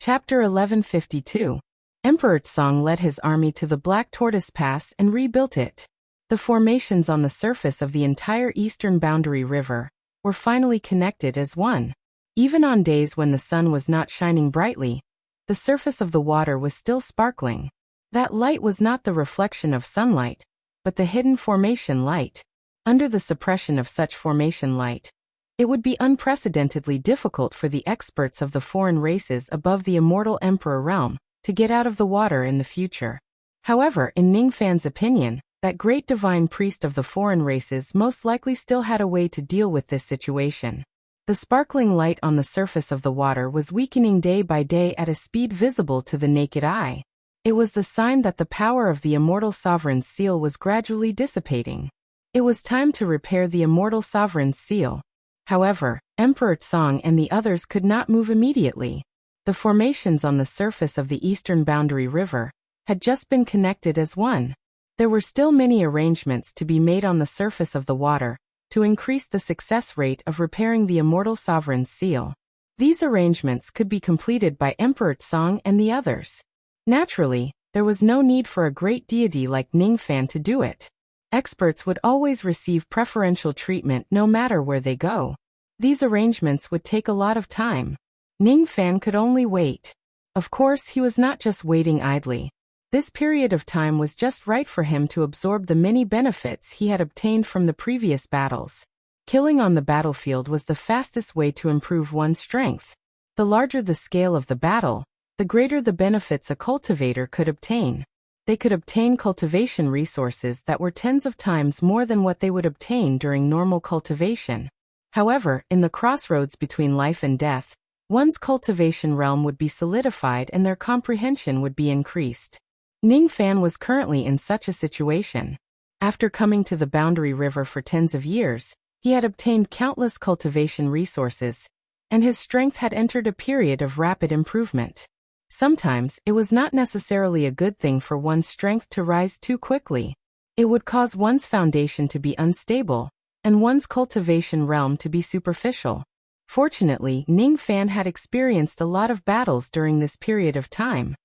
Chapter 1152. Emperor Tsong led his army to the Black Tortoise Pass and rebuilt it. The formations on the surface of the entire eastern boundary river were finally connected as one. Even on days when the sun was not shining brightly, the surface of the water was still sparkling. That light was not the reflection of sunlight, but the hidden formation light. Under the suppression of such formation light, it would be unprecedentedly difficult for the experts of the foreign races above the immortal emperor realm to get out of the water in the future. However, in Ningfan's opinion, that great divine priest of the foreign races most likely still had a way to deal with this situation. The sparkling light on the surface of the water was weakening day by day at a speed visible to the naked eye. It was the sign that the power of the immortal sovereign's seal was gradually dissipating. It was time to repair the immortal sovereign's seal. However, Emperor Tsong and the others could not move immediately. The formations on the surface of the eastern boundary river had just been connected as one. There were still many arrangements to be made on the surface of the water to increase the success rate of repairing the immortal sovereign's seal. These arrangements could be completed by Emperor Tsong and the others. Naturally, there was no need for a great deity like Ningfan to do it. Experts would always receive preferential treatment no matter where they go. These arrangements would take a lot of time. Ningfan could only wait. Of course, he was not just waiting idly. This period of time was just right for him to absorb the many benefits he had obtained from the previous battles. Killing on the battlefield was the fastest way to improve one's strength. The larger the scale of the battle, the greater the benefits a cultivator could obtain. They could obtain cultivation resources that were tens of times more than what they would obtain during normal cultivation. However, in the crossroads between life and death, one's cultivation realm would be solidified and their comprehension would be increased. Ningfan was currently in such a situation. After coming to the boundary river for tens of years, he had obtained countless cultivation resources, and his strength had entered a period of rapid improvement. Sometimes, it was not necessarily a good thing for one's strength to rise too quickly. It would cause one's foundation to be unstable, and one's cultivation realm to be superficial. Fortunately, Ningfan had experienced a lot of battles during this period of time.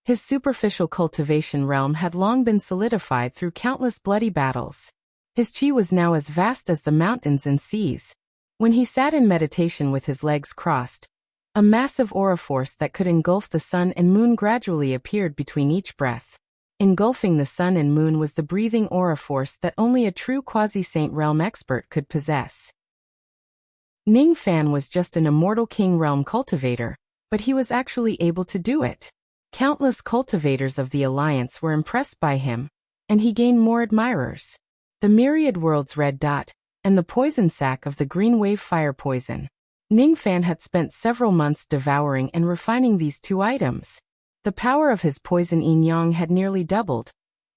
His superficial cultivation realm had long been solidified through countless bloody battles. His chi was now as vast as the mountains and seas. When he sat in meditation with his legs crossed, a massive aura force that could engulf the sun and moon gradually appeared between each breath. Engulfing the sun and moon was the breathing aura force that only a true quasi-saint realm expert could possess. Ningfan was just an immortal king realm cultivator, but he was actually able to do it. Countless cultivators of the Alliance were impressed by him, and he gained more admirers. The myriad world's red dot, and the poison sac of the green wave fire poison. Ningfan had spent several months devouring and refining these two items. The power of his poison yin yang had nearly doubled,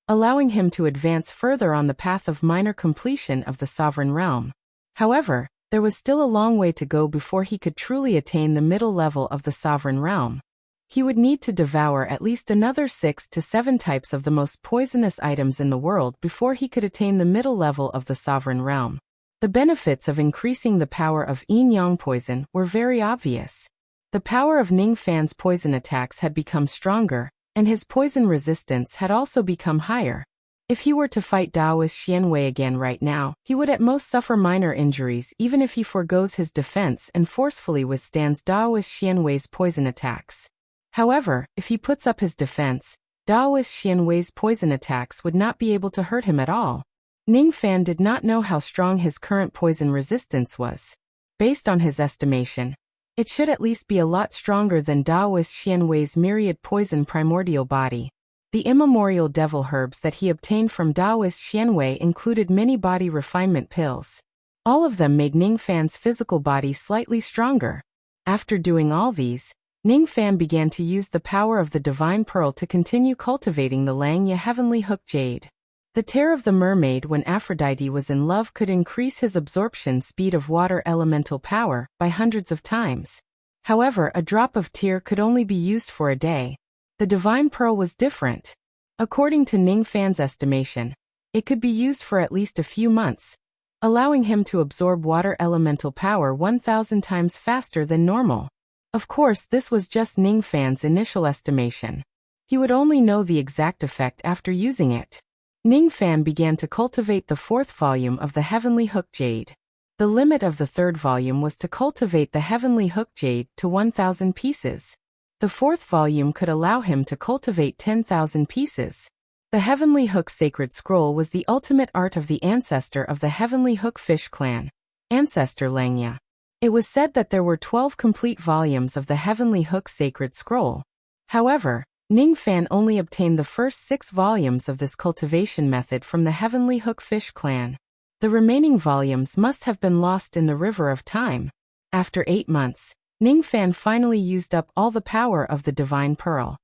allowing him to advance further on the path of minor completion of the sovereign realm. However, there was still a long way to go before he could truly attain the middle level of the sovereign realm. He would need to devour at least another 6 to 7 types of the most poisonous items in the world before he could attain the middle level of the sovereign realm. The benefits of increasing the power of yin-yang poison were very obvious. The power of Ningfan's poison attacks had become stronger, and his poison resistance had also become higher. If he were to fight Daoist Xianwei again right now, he would at most suffer minor injuries even if he forgoes his defense and forcefully withstands Daoist Xianwei's poison attacks. However, if he puts up his defense, Daoist Xianwei's poison attacks would not be able to hurt him at all. Ningfan did not know how strong his current poison resistance was. Based on his estimation, it should at least be a lot stronger than Daoist Xianwei's myriad poison primordial body. The immemorial devil herbs that he obtained from Daoist Xianwei included many body refinement pills. All of them made Ningfan's physical body slightly stronger. After doing all these, Ningfan began to use the power of the divine pearl to continue cultivating the Langya heavenly hook jade. The tear of the mermaid when Aphrodite was in love could increase his absorption speed of water elemental power by hundreds of times. However, a drop of tear could only be used for a day. The divine pearl was different. According to Ningfan's estimation, it could be used for at least a few months, allowing him to absorb water elemental power 1,000 times faster than normal. Of course, this was just Ning Fan's initial estimation. He would only know the exact effect after using it. Ning Fan began to cultivate the 4th volume of the Heavenly Hook Jade. The limit of the 3rd volume was to cultivate the Heavenly Hook Jade to 1,000 pieces. The 4th volume could allow him to cultivate 10,000 pieces. The Heavenly Hook Sacred Scroll was the ultimate art of the ancestor of the Heavenly Hook Fish clan, Ancestor Langya. It was said that there were 12 complete volumes of the Heavenly Hook Sacred Scroll. However, Ning Fan only obtained the first 6 volumes of this cultivation method from the Heavenly Hook Fish clan. The remaining volumes must have been lost in the river of time. After 8 months, Ning Fan finally used up all the power of the Divine Pearl.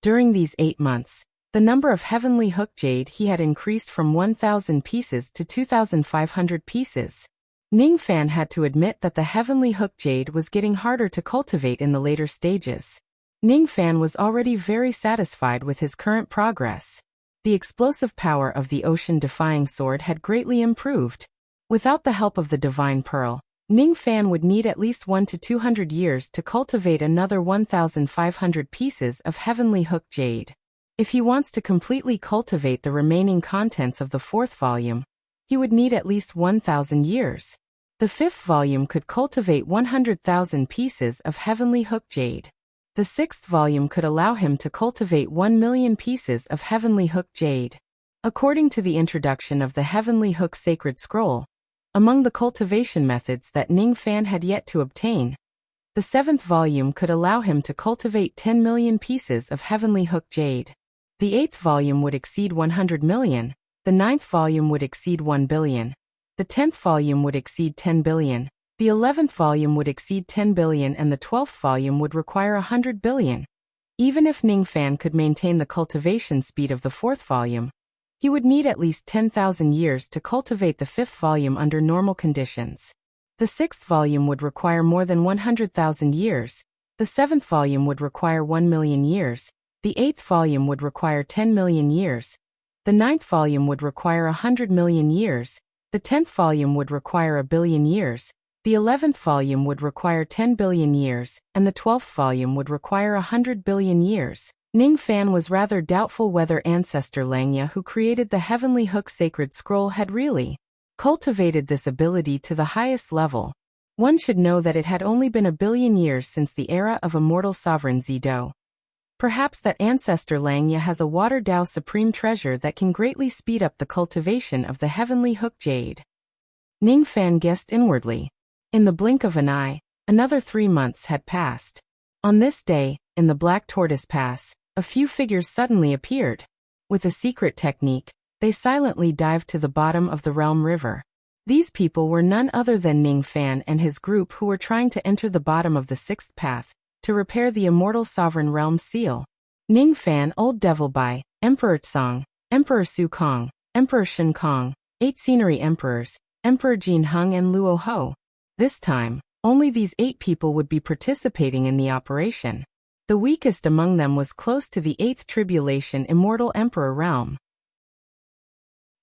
During these 8 months, the number of Heavenly Hook Jade he had increased from 1,000 pieces to 2,500 pieces. Ning Fan had to admit that the Heavenly Hook Jade was getting harder to cultivate in the later stages. Ning Fan was already very satisfied with his current progress. The explosive power of the ocean-defying sword had greatly improved. Without the help of the Divine Pearl, Ning Fan would need at least 1 to 200 years to cultivate another 1,500 pieces of Heavenly Hook Jade. If he wants to completely cultivate the remaining contents of the 4th volume, he would need at least 1,000 years. The 5th volume could cultivate 100,000 pieces of Heavenly Hook Jade. The 6th volume could allow him to cultivate 1,000,000 pieces of Heavenly Hook Jade. According to the introduction of the Heavenly Hook Sacred Scroll, among the cultivation methods that Ning Fan had yet to obtain, the 7th volume could allow him to cultivate 10 million pieces of Heavenly Hook Jade. The 8th volume would exceed 100 million, the 9th volume would exceed 1 billion, the 10th volume would exceed 10 billion, the 11th volume would exceed 10 billion and the 12th volume would require 100 billion. Even if Ning Fan could maintain the cultivation speed of the 4th volume, he would need at least 10,000 years to cultivate the 5th volume under normal conditions. The 6th volume would require more than 100,000 years, the 7th volume would require 1,000,000 years, the 8th volume would require 10 million years, the 9th volume would require 100 million years, the 10th volume would require 1,000,000,000 years, the 11th volume would require 10 billion years, and the 12th volume would require 100 billion years. Ning Fan was rather doubtful whether Ancestor Langya, who created the Heavenly Hook Sacred Scroll, had really cultivated this ability to the highest level. One should know that it had only been 1,000,000,000 years since the era of immortal sovereign Zido. Perhaps that Ancestor Langya has a Water Dao supreme treasure that can greatly speed up the cultivation of the Heavenly Hook Jade. Ning Fan guessed inwardly. In the blink of an eye, another 3 months had passed. On this day, in the Black Tortoise Pass, a few figures suddenly appeared. With a secret technique, they silently dived to the bottom of the Realm River. These people were none other than Ning Fan and his group, who were trying to enter the bottom of the 6th path to repair the Immortal Sovereign Realm seal. Ning Fan, Old Devil Bai, Emperor Tsang, Emperor Su Kong, Emperor Shen Kong, 8 Scenery Emperors, Emperor Jin Hung and Luo Ho. This time, only these 8 people would be participating in the operation. The weakest among them was close to the 8th Tribulation Immortal Emperor realm.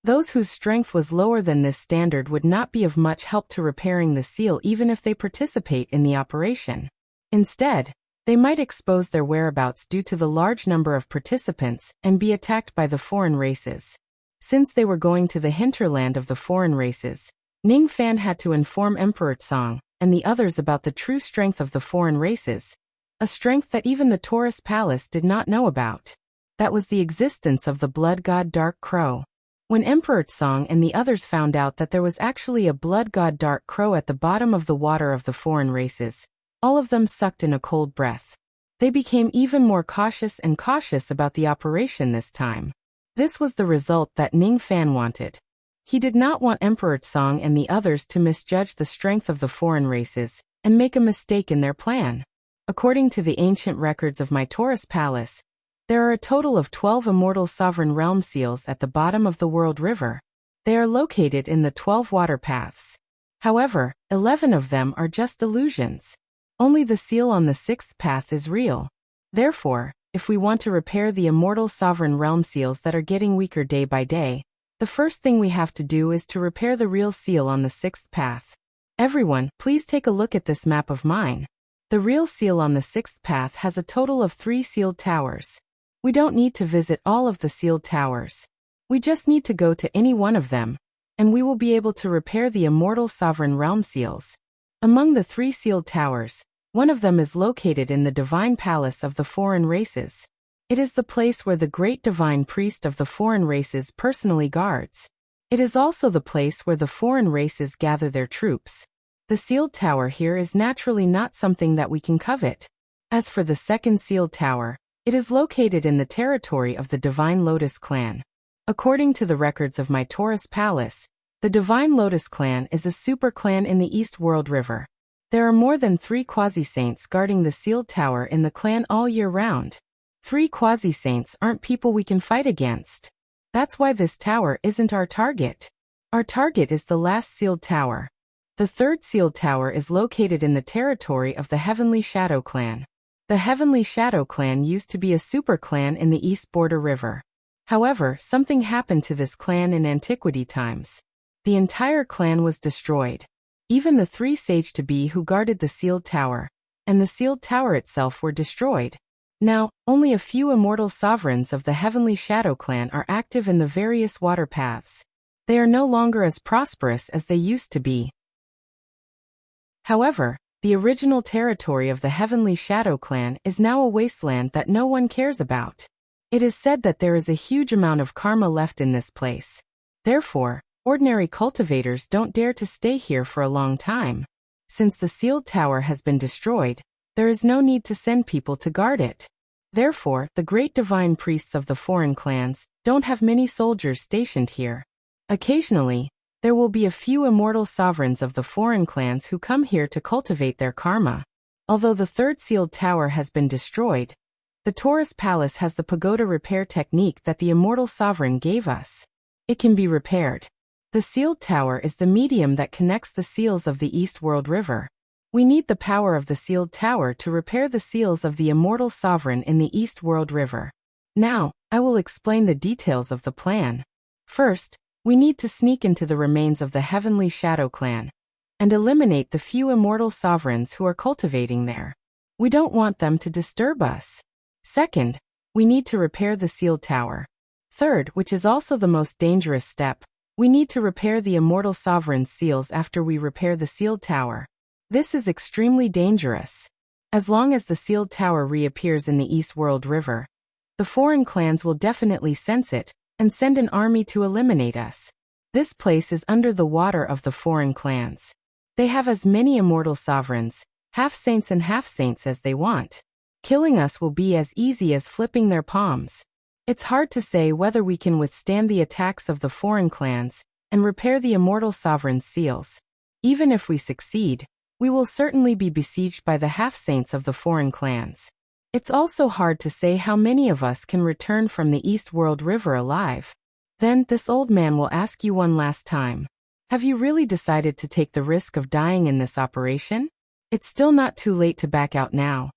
Those whose strength was lower than this standard would not be of much help to repairing the seal even if they participate in the operation. Instead, they might expose their whereabouts due to the large number of participants and be attacked by the foreign races. Since they were going to the hinterland of the foreign races, Ning Fan had to inform Emperor Tsang and the others about the true strength of the foreign races, a strength that even the Taurus Palace did not know about. That was the existence of the blood god Dark Crow. When Emperor Tsang and the others found out that there was actually a blood god Dark Crow at the bottom of the water of the foreign races, all of them sucked in a cold breath. They became even more cautious about the operation this time. This was the result that Ning Fan wanted. He did not want Emperor Tsang and the others to misjudge the strength of the foreign races and make a mistake in their plan. According to the ancient records of my Taurus Palace, there are a total of 12 immortal sovereign realm seals at the bottom of the World River. They are located in the 12 water paths. However, 11 of them are just illusions. Only the seal on the 6th path is real. Therefore, if we want to repair the immortal sovereign realm seals that are getting weaker day by day, the first thing we have to do is to repair the real seal on the 6th path. Everyone, please take a look at this map of mine. The real seal on the sixth path has a total of 3 sealed towers. We don't need to visit all of the sealed towers. We just need to go to any one of them, and we will be able to repair the immortal sovereign realm seals. Among the 3 sealed towers, one of them is located in the divine palace of the foreign races. It is the place where the great divine priest of the foreign races personally guards. It is also the place where the foreign races gather their troops. The sealed tower here is naturally not something that we can covet. As for the second sealed tower, it is located in the territory of the Divine Lotus clan. According to the records of my Taurus Palace, the Divine Lotus clan is a super clan in the East World River. There are more than 3 quasi-saints guarding the sealed tower in the clan all year round. 3 quasi-saints aren't people we can fight against. That's why this tower isn't our target. Our target is the last sealed tower. The third sealed tower is located in the territory of the Heavenly Shadow clan. The Heavenly Shadow clan used to be a super clan in the East Border River. However, something happened to this clan in antiquity times. The entire clan was destroyed. Even the 3 sage-to-be who guarded the sealed tower, and the sealed tower itself were destroyed. Now, only a few immortal sovereigns of the Heavenly Shadow clan are active in the various water paths. They are no longer as prosperous as they used to be. However, the original territory of the Heavenly Shadow clan is now a wasteland that no one cares about. It is said that there is a huge amount of karma left in this place. Therefore, ordinary cultivators don't dare to stay here for a long time. Since the sealed tower has been destroyed, there is no need to send people to guard it. Therefore, the great divine priests of the foreign clans don't have many soldiers stationed here. Occasionally, there will be a few immortal sovereigns of the foreign clans who come here to cultivate their karma. Although the third sealed tower has been destroyed, the Taurus Palace has the pagoda repair technique that the immortal sovereign gave us. It can be repaired. The sealed tower is the medium that connects the seals of the East World River. We need the power of the sealed tower to repair the seals of the immortal sovereign in the East World River. Now, I will explain the details of the plan. First, we need to sneak into the remains of the Heavenly Shadow clan and eliminate the few immortal sovereigns who are cultivating there. We don't want them to disturb us. Second, we need to repair the sealed tower. Third, which is also the most dangerous step, we need to repair the immortal sovereign's seals after we repair the sealed tower. This is extremely dangerous. As long as the sealed tower reappears in the East World River, the foreign clans will definitely sense it and send an army to eliminate us. This place is under the water of the foreign clans. They have as many immortal sovereigns, half-saints and half-saints as they want. Killing us will be as easy as flipping their palms. It's hard to say whether we can withstand the attacks of the foreign clans and repair the immortal sovereign's seals. Even if we succeed, we will certainly be besieged by the half-saints of the foreign clans. It's also hard to say how many of us can return from the East World River alive. Then, this old man will ask you one last time. Have you really decided to take the risk of dying in this operation? It's still not too late to back out now.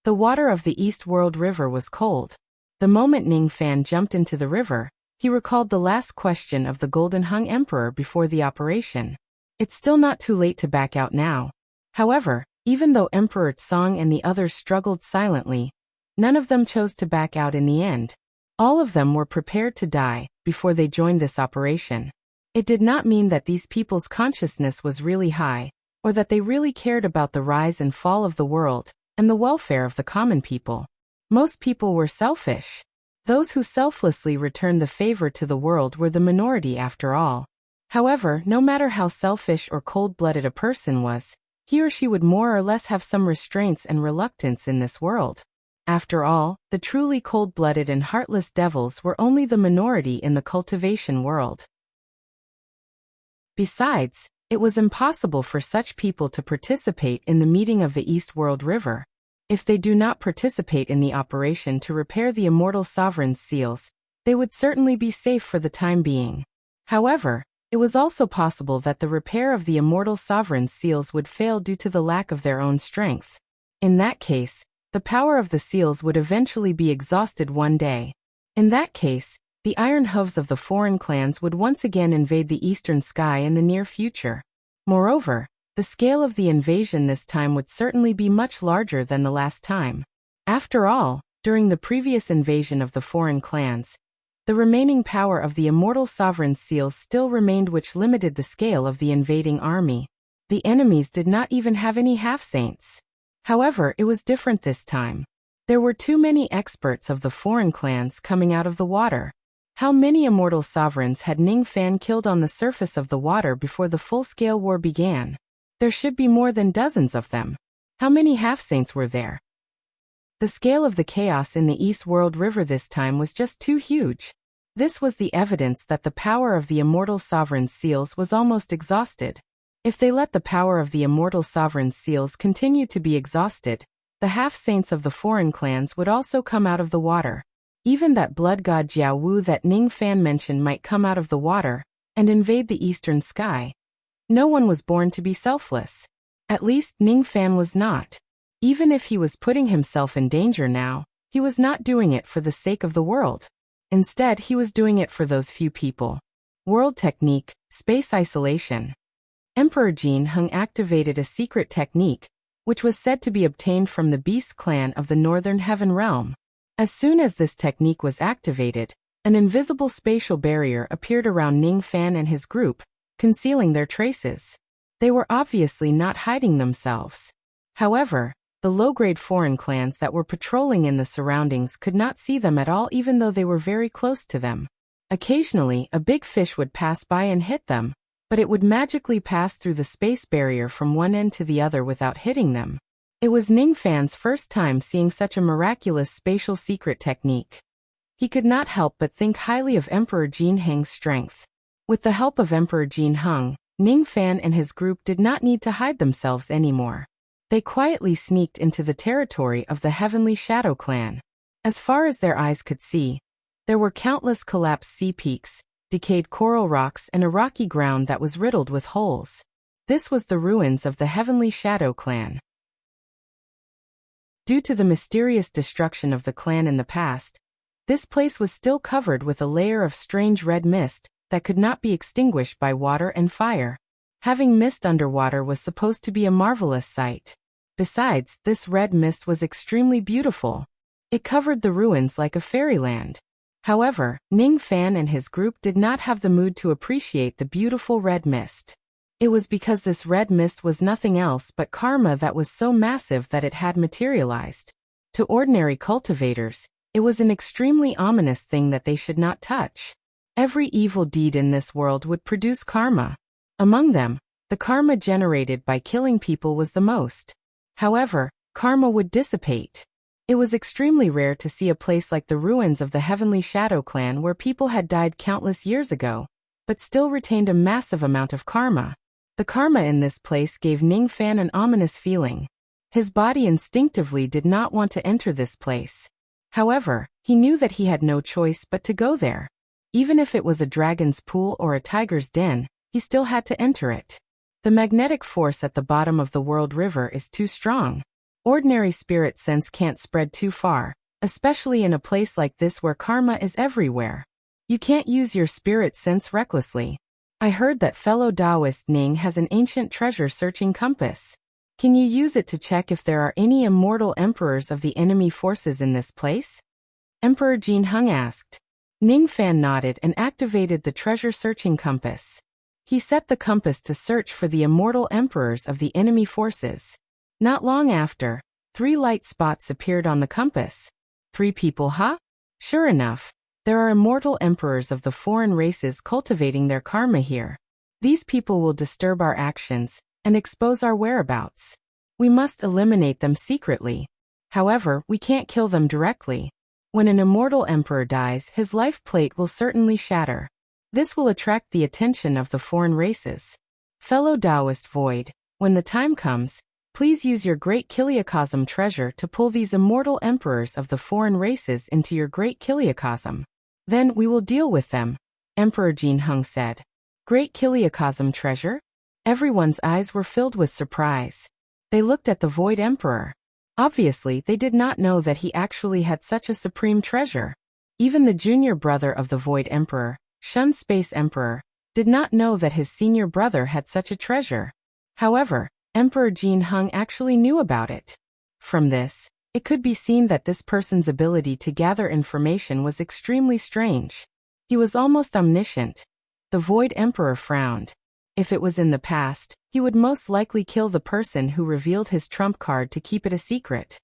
The water of the East World River was cold. The moment Ning Fan jumped into the river, he recalled the last question of the Golden Hung Emperor before the operation. It's still not too late to back out now. However, even though Emperor Tsong and the others struggled silently, none of them chose to back out in the end. All of them were prepared to die before they joined this operation. It did not mean that these people's consciousness was really high, or that they really cared about the rise and fall of the world and the welfare of the common people. Most people were selfish. Those who selflessly returned the favor to the world were the minority after all. However, no matter how selfish or cold-blooded a person was, he or she would more or less have some restraints and reluctance in this world. After all, the truly cold-blooded and heartless devils were only the minority in the cultivation world. Besides, it was impossible for such people to participate in the meeting of the East World River. If they do not participate in the operation to repair the immortal sovereign's seals, they would certainly be safe for the time being. However, it was also possible that the repair of the immortal sovereign's seals would fail due to the lack of their own strength. In that case, the power of the seals would eventually be exhausted one day. In that case, the iron hooves of the foreign clans would once again invade the eastern sky in the near future. Moreover, The scale of the invasion this time would certainly be much larger than the last time. After all, during the previous invasion of the foreign clans, the remaining power of the immortal sovereign's seals still remained, which limited the scale of the invading army. The enemies did not even have any half-saints. However, it was different this time. There were too many experts of the foreign clans coming out of the water. How many immortal sovereigns had Ning Fan killed on the surface of the water before the full-scale war began? There should be more than dozens of them. How many half-saints were there? The scale of the chaos in the East World River this time was just too huge. This was the evidence that the power of the immortal sovereign's seals was almost exhausted. If they let the power of the immortal sovereign's seals continue to be exhausted, the half-saints of the foreign clans would also come out of the water. Even that blood god Jiao Wu that Ning Fan mentioned might come out of the water and invade the eastern sky. No one was born to be selfless. At least Ning Fan was not. Even if he was putting himself in danger now, he was not doing it for the sake of the world. Instead, he was doing it for those few people. World technique, space isolation. Emperor Jin Hung activated a secret technique, which was said to be obtained from the Beast clan of the Northern Heaven Realm. As soon as this technique was activated, an invisible spatial barrier appeared around Ning Fan and his group, concealing their traces. They were obviously not hiding themselves. However, the low-grade foreign clans that were patrolling in the surroundings could not see them at all, even though they were very close to them. Occasionally, a big fish would pass by and hit them, but it would magically pass through the space barrier from one end to the other without hitting them. It was Ning Fan's first time seeing such a miraculous spatial secret technique. He could not help but think highly of Emperor Jin Hang's strength. With the help of Emperor Jin Hung, Ning Fan and his group did not need to hide themselves anymore. They quietly sneaked into the territory of the Heavenly Shadow Clan. As far as their eyes could see, there were countless collapsed sea peaks, decayed coral rocks, and a rocky ground that was riddled with holes. This was the ruins of the Heavenly Shadow Clan. Due to the mysterious destruction of the clan in the past, this place was still covered with a layer of strange red mist that could not be extinguished by water and fire. Having mist underwater was supposed to be a marvelous sight. Besides, this red mist was extremely beautiful. It covered the ruins like a fairyland. However, Ning Fan and his group did not have the mood to appreciate the beautiful red mist. It was because this red mist was nothing else but karma that was so massive that it had materialized. To ordinary cultivators, it was an extremely ominous thing that they should not touch. Every evil deed in this world would produce karma. Among them, the karma generated by killing people was the most. However, karma would dissipate. It was extremely rare to see a place like the ruins of the Heavenly Shadow Clan where people had died countless years ago, but still retained a massive amount of karma. The karma in this place gave Ning Fan an ominous feeling. His body instinctively did not want to enter this place. However, he knew that he had no choice but to go there. Even if it was a dragon's pool or a tiger's den, he still had to enter it. The magnetic force at the bottom of the World River is too strong. Ordinary spirit sense can't spread too far, especially in a place like this where karma is everywhere. You can't use your spirit sense recklessly. I heard that fellow Taoist Ning has an ancient treasure-searching compass. Can you use it to check if there are any immortal emperors of the enemy forces in this place? Emperor Jin Hung asked. Ning Fan nodded and activated the treasure-searching compass. He set the compass to search for the immortal emperors of the enemy forces. Not long after, 3 light spots appeared on the compass. 3 people, huh? Sure enough, there are immortal emperors of the foreign races cultivating their karma here. These people will disturb our actions and expose our whereabouts. We must eliminate them secretly. However, we can't kill them directly. When an immortal emperor dies, his life plate will certainly shatter. This will attract the attention of the foreign races. Fellow Taoist Void, when the time comes, please use your great Kiliacosm treasure to pull these immortal emperors of the foreign races into your great Kiliacosm. Then we will deal with them, Emperor Jin Hung said. Great Kiliacosm treasure? Everyone's eyes were filled with surprise. They looked at the Void Emperor. Obviously, they did not know that he actually had such a supreme treasure. Even the junior brother of the Void Emperor, Shun Space Emperor, did not know that his senior brother had such a treasure. However, Emperor Jin Hung actually knew about it. From this, it could be seen that this person's ability to gather information was extremely strange. He was almost omniscient. The Void Emperor frowned. If it was in the past, he would most likely kill the person who revealed his trump card to keep it a secret.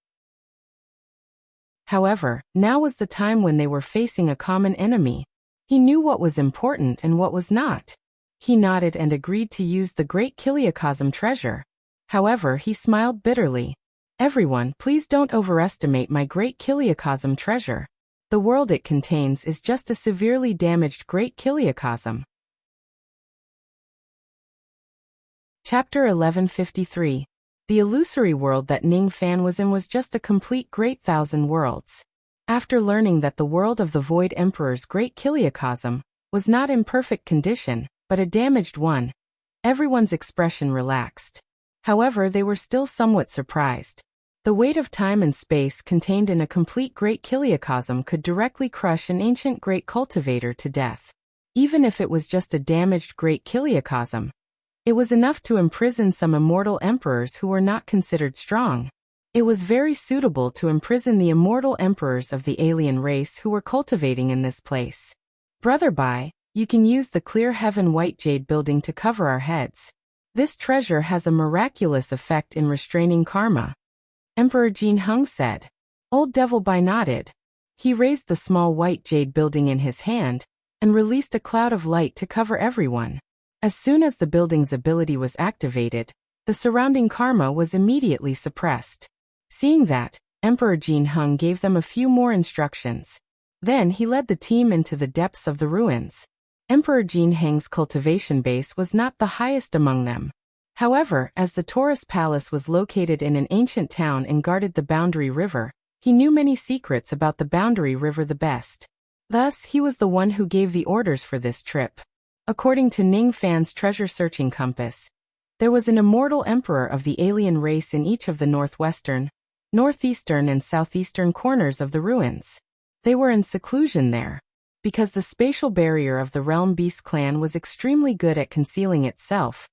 However, now was the time when they were facing a common enemy. He knew what was important and what was not. He nodded and agreed to use the Great Kiliakosm treasure. However, he smiled bitterly. Everyone, please don't overestimate my Great Kiliakosm treasure. The world it contains is just a severely damaged Great Kiliakosm. Chapter 1153. The illusory world that Ning Fan was in was just a complete Great Thousand Worlds. After learning that the world of the Void Emperor's Great Kiliakosm was not in perfect condition, but a damaged one, everyone's expression relaxed. However, they were still somewhat surprised. The weight of time and space contained in a complete Great Kiliakosm could directly crush an ancient Great Cultivator to death. Even if it was just a damaged Great Kiliakosm, it was enough to imprison some immortal emperors who were not considered strong. It was very suitable to imprison the immortal emperors of the alien race who were cultivating in this place. Brother Bai, you can use the Clear Heaven White Jade building to cover our heads. This treasure has a miraculous effect in restraining karma. Emperor Jin Hung said. Old Devil Bai nodded. He raised the small white jade building in his hand and released a cloud of light to cover everyone. As soon as the building's ability was activated, the surrounding karma was immediately suppressed. Seeing that, Emperor Jin Hung gave them a few more instructions. Then he led the team into the depths of the ruins. Emperor Jin Hang's cultivation base was not the highest among them. However, as the Taurus Palace was located in an ancient town and guarded the Boundary River, he knew many secrets about the Boundary River the best. Thus, he was the one who gave the orders for this trip. According to Ning Fan's treasure-searching compass, there was an immortal emperor of the alien race in each of the northwestern, northeastern and southeastern corners of the ruins. They were in seclusion there, because the spatial barrier of the Realm Beast clan was extremely good at concealing itself.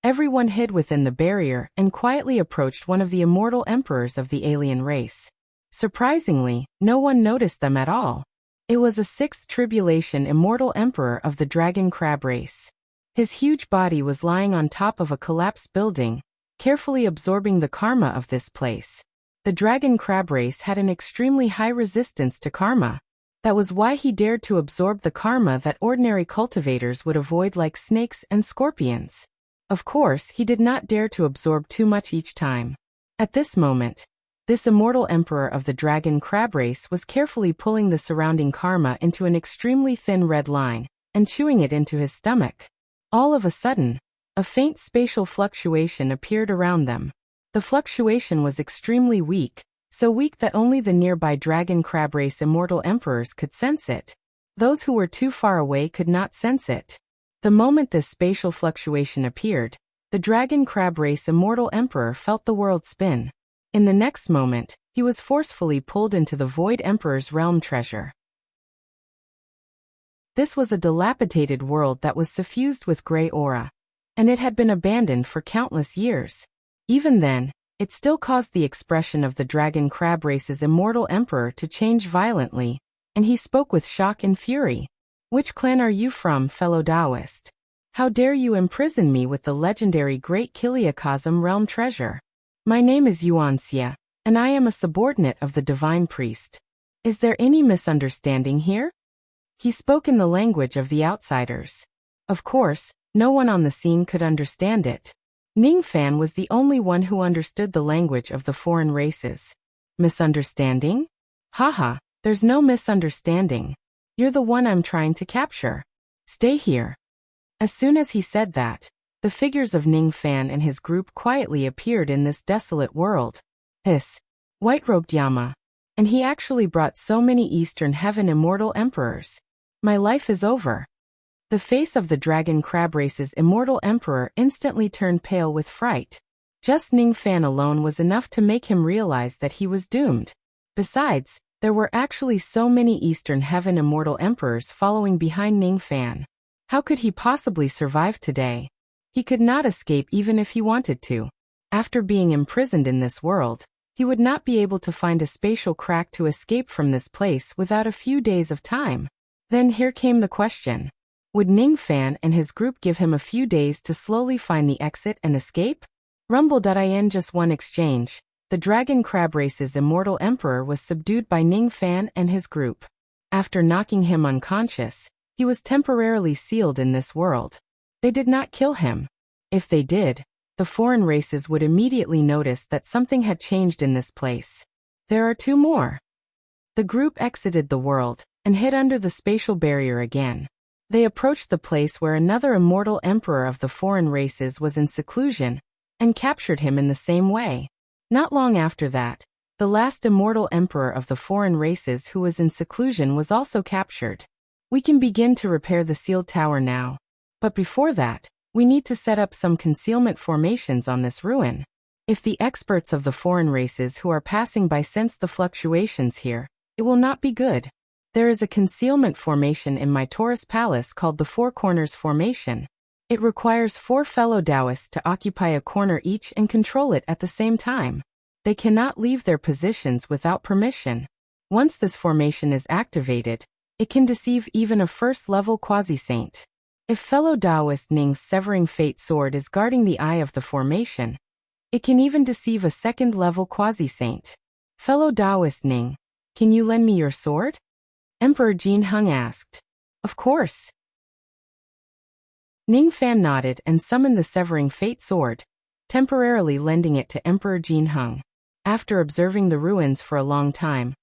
Everyone hid within the barrier and quietly approached one of the immortal emperors of the alien race. Surprisingly, no one noticed them at all. It was a sixth tribulation immortal emperor of the dragon crab race. His huge body was lying on top of a collapsed building, carefully absorbing the karma of this place. The dragon crab race had an extremely high resistance to karma. That was why he dared to absorb the karma that ordinary cultivators would avoid, like snakes and scorpions. Of course, he did not dare to absorb too much each time. At this moment, this immortal emperor of the dragon crab race was carefully pulling the surrounding karma into an extremely thin red line and chewing it into his stomach. All of a sudden, a faint spatial fluctuation appeared around them. The fluctuation was extremely weak, so weak that only the nearby dragon crab race immortal emperors could sense it. Those who were too far away could not sense it. The moment this spatial fluctuation appeared, the dragon crab race immortal emperor felt the world spin. In the next moment, he was forcefully pulled into the Void Emperor's realm treasure. This was a dilapidated world that was suffused with gray aura, and it had been abandoned for countless years. Even then, it still caused the expression of the dragon crab race's immortal emperor to change violently, and he spoke with shock and fury. Which clan are you from, fellow Taoist? How dare you imprison me with the legendary Great Kiliakosm realm treasure? My name is Wuxia, and I am a subordinate of the Divine Priest. Is there any misunderstanding here? He spoke in the language of the outsiders. Of course, no one on the scene could understand it. Ning Fan was the only one who understood the language of the foreign races. Misunderstanding? Haha, there's no misunderstanding. You're the one I'm trying to capture. Stay here. As soon as he said that, the figures of Ning Fan and his group quietly appeared in this desolate world. White-robed Yama. And he actually brought so many Eastern Heaven immortal emperors. My life is over. The face of the dragon crab race's immortal emperor instantly turned pale with fright. Just Ning Fan alone was enough to make him realize that he was doomed. Besides, there were actually so many Eastern Heaven immortal emperors following behind Ning Fan. How could he possibly survive today? He could not escape even if he wanted to. After being imprisoned in this world, he would not be able to find a spatial crack to escape from this place without a few days of time. Then here came the question. Would Ning Fan and his group give him a few days to slowly find the exit and escape? Rumble.in just one exchange. The Dragon Crab Race's immortal emperor was subdued by Ning Fan and his group. After knocking him unconscious, he was temporarily sealed in this world. They did not kill him. If they did, the foreign races would immediately notice that something had changed in this place. There are two more. The group exited the world and hid under the spatial barrier again. They approached the place where another immortal emperor of the foreign races was in seclusion and captured him in the same way. Not long after that, the last immortal emperor of the foreign races who was in seclusion was also captured. We can begin to repair the sealed tower now. But before that, we need to set up some concealment formations on this ruin. If the experts of the foreign races who are passing by sense the fluctuations here, it will not be good. There is a concealment formation in my Taurus Palace called the Four Corners Formation. It requires 4 fellow Taoists to occupy a corner each and control it at the same time. They cannot leave their positions without permission. Once this formation is activated, it can deceive even a first-level quasi-saint. If fellow Taoist Ning's Severing Fate sword is guarding the eye of the formation, it can even deceive a second-level quasi-saint. Fellow Taoist Ning, can you lend me your sword? Emperor Jin Hung asked. Of course. Ning Fan nodded and summoned the Severing Fate sword, temporarily lending it to Emperor Jin Hung. After observing the ruins for a long time,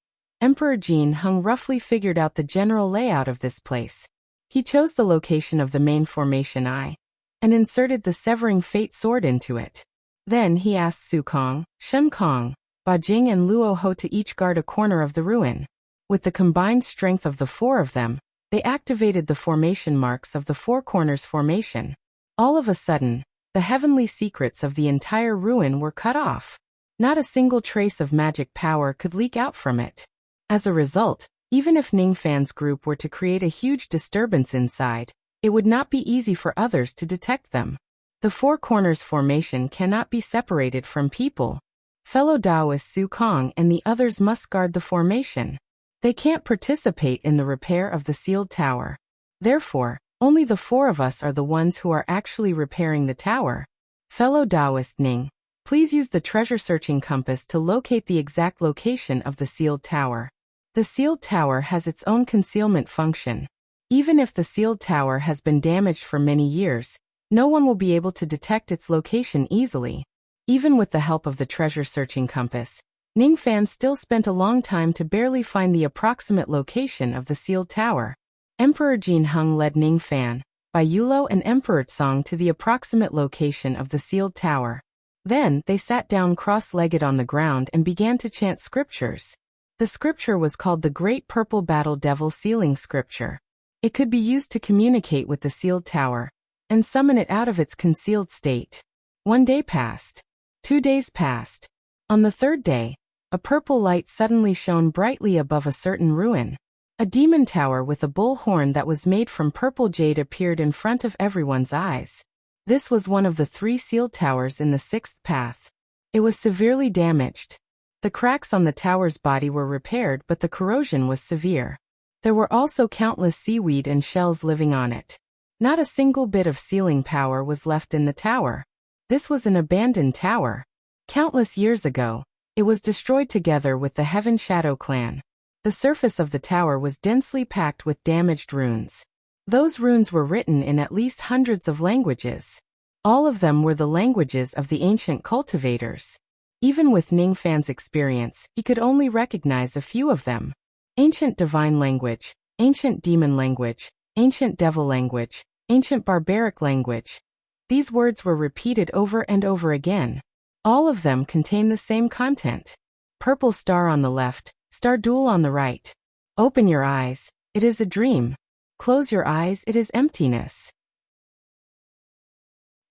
Emperor Jin Hung roughly figured out the general layout of this place. He chose the location of the main formation eye and inserted the Severing Fate sword into it. Then he asked Su Kong, Shen Kong, Ba Jing and Luo Ho to each guard a corner of the ruin. With the combined strength of the 4 of them, they activated the formation marks of the Four Corners Formation. All of a sudden, the heavenly secrets of the entire ruin were cut off. Not a single trace of magic power could leak out from it. As a result, even if Ning Fan's group were to create a huge disturbance inside, it would not be easy for others to detect them. The Four Corners Formation cannot be separated from people. Fellow Taoist Su Kong and the others must guard the formation. They can't participate in the repair of the sealed tower. Therefore, only the 4 of us are the ones who are actually repairing the tower. Fellow Taoist Ning, please use the treasure-searching compass to locate the exact location of the sealed tower. The sealed tower has its own concealment function. Even if the sealed tower has been damaged for many years, no one will be able to detect its location easily. Even with the help of the treasure-searching compass, Ning Fan still spent a long time to barely find the approximate location of the sealed tower. Emperor Jin Hung led Ning Fan, Bai Yulo and Emperor Tsong to the approximate location of the sealed tower. Then, they sat down cross-legged on the ground and began to chant scriptures. The scripture was called the Great Purple Battle Devil Sealing Scripture. It could be used to communicate with the sealed tower and summon it out of its concealed state. 1 day passed. 2 days passed. On the 3rd day, a purple light suddenly shone brightly above a certain ruin. A demon tower with a bull horn that was made from purple jade appeared in front of everyone's eyes. This was one of the 3 sealed towers in the 6th path. It was severely damaged. The cracks on the tower's body were repaired, but the corrosion was severe. There were also countless seaweed and shells living on it. Not a single bit of sealing power was left in the tower. This was an abandoned tower. Countless years ago, it was destroyed together with the Heaven Shadow clan. The surface of the tower was densely packed with damaged runes. Those runes were written in at least hundreds of languages. All of them were the languages of the ancient cultivators. Even with Ning Fan's experience, he could only recognize a few of them. Ancient divine language, ancient demon language, ancient devil language, ancient barbaric language. These words were repeated over and over again. All of them contain the same content. Purple star on the left, star duel on the right. Open your eyes, it is a dream. Close your eyes, it is emptiness.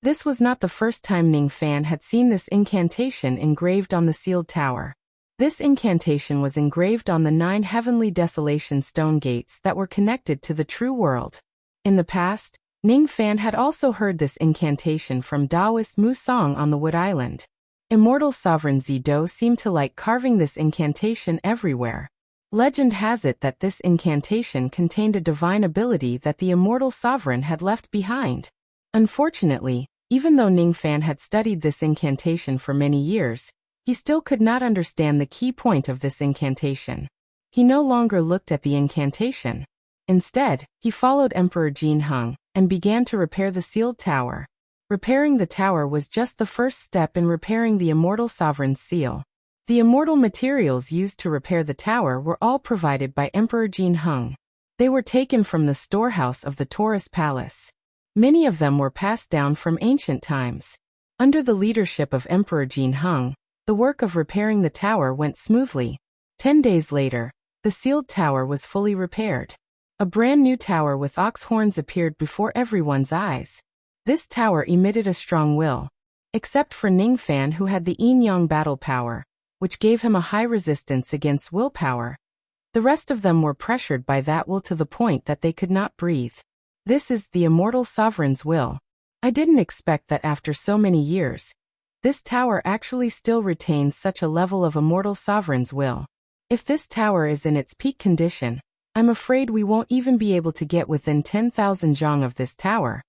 This was not the first time Ning Fan had seen this incantation engraved on the sealed tower. This incantation was engraved on the 9 heavenly desolation stone gates that were connected to the true world. In the past, Ning Fan had also heard this incantation from Taoist Mu Song on the Wood Island. Immortal Sovereign Zido seemed to like carving this incantation everywhere. Legend has it that this incantation contained a divine ability that the immortal sovereign had left behind. Unfortunately, even though Ning Fan had studied this incantation for many years, he still could not understand the key point of this incantation. He no longer looked at the incantation. Instead, he followed Emperor Jin Hung and began to repair the sealed tower. Repairing the tower was just the first step in repairing the immortal sovereign's seal. The immortal materials used to repair the tower were all provided by Emperor Jin Hung. They were taken from the storehouse of the Taurus Palace. Many of them were passed down from ancient times. Under the leadership of Emperor Jin Hung, the work of repairing the tower went smoothly. 10 days later, the sealed tower was fully repaired. A brand new tower with ox horns appeared before everyone's eyes. This tower emitted a strong will. Except for Ning Fan, who had the yin-yang battle power, which gave him a high resistance against willpower. The rest of them were pressured by that will to the point that they could not breathe. This is the immortal sovereign's will. I didn't expect that after so many years, this tower actually still retains such a level of immortal sovereign's will. If this tower is in its peak condition, I'm afraid we won't even be able to get within 10,000 zhang of this tower.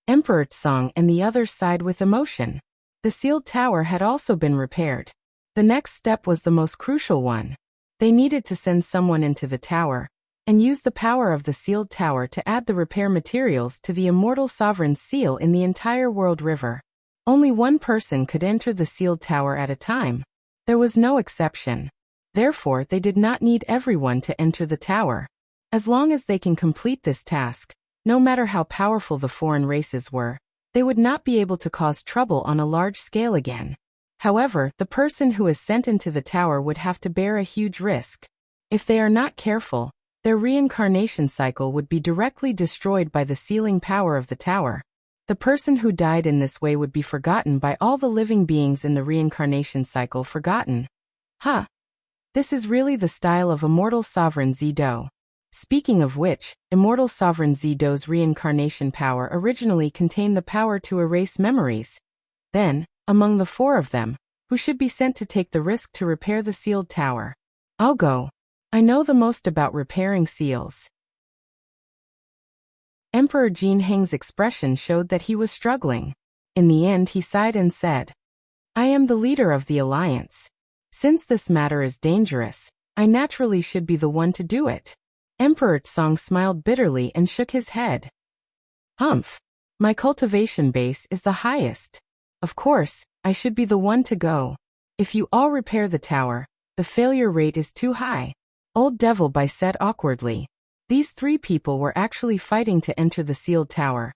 Emperor Tsong and the others sighed with emotion. The sealed tower had also been repaired. The next step was the most crucial one. They needed to send someone into the tower and use the power of the sealed tower to add the repair materials to the immortal sovereign's seal in the entire world river. Only one person could enter the sealed tower at a time. There was no exception. Therefore, they did not need everyone to enter the tower. As long as they can complete this task, no matter how powerful the foreign races were, they would not be able to cause trouble on a large scale again. However, the person who is sent into the tower would have to bear a huge risk. If they are not careful, their reincarnation cycle would be directly destroyed by the sealing power of the tower. The person who died in this way would be forgotten by all the living beings in the reincarnation cycle. Forgotten. This is really the style of Immortal Sovereign Zido. Speaking of which, Immortal Sovereign Zido's reincarnation power originally contained the power to erase memories. Then, among the 4 of them, who should be sent to take the risk to repair the sealed tower? I'll go. I know the most about repairing seals. Emperor Jin Heng's expression showed that he was struggling. In the end, he sighed and said, I am the leader of the alliance. Since this matter is dangerous, I naturally should be the one to do it. Emperor Tsong smiled bitterly and shook his head. Humph. My cultivation base is the highest. Of course, I should be the one to go. If you all repair the tower, the failure rate is too high. Old Devil Bai said awkwardly. These 3 people were actually fighting to enter the sealed tower.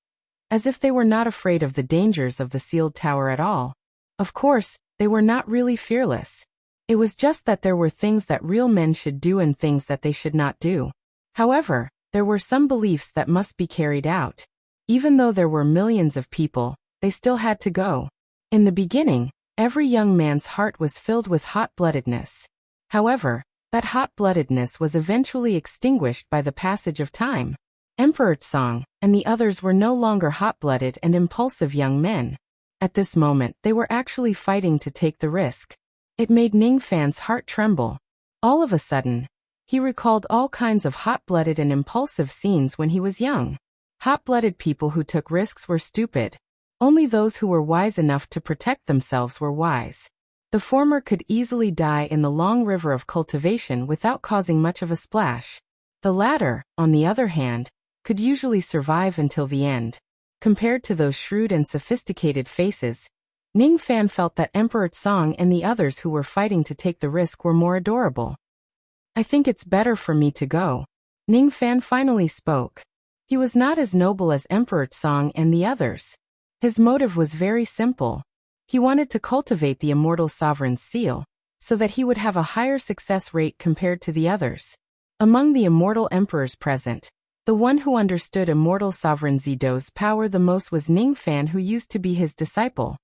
As if they were not afraid of the dangers of the sealed tower at all. Of course, they were not really fearless. It was just that there were things that real men should do and things that they should not do. However, there were some beliefs that must be carried out. Even though there were millions of people, they still had to go. In the beginning, every young man's heart was filled with hot-bloodedness. However, that hot-bloodedness was eventually extinguished by the passage of time. Emperor Tsong and the others were no longer hot-blooded and impulsive young men. At this moment, they were actually fighting to take the risk. It made Ning Fan's heart tremble. All of a sudden, he recalled all kinds of hot-blooded and impulsive scenes when he was young. Hot-blooded people who took risks were stupid. Only those who were wise enough to protect themselves were wise. The former could easily die in the long river of cultivation without causing much of a splash. The latter, on the other hand, could usually survive until the end. Compared to those shrewd and sophisticated faces, Ning Fan felt that Emperor Tsong and the others who were fighting to take the risk were more adorable. I think it's better for me to go. Ning Fan finally spoke. He was not as noble as Emperor Tsong and the others. His motive was very simple. He wanted to cultivate the immortal sovereign's seal, so that he would have a higher success rate compared to the others. Among the immortal emperors present, the one who understood immortal sovereign Zido's power the most was Ning Fan, who used to be his disciple.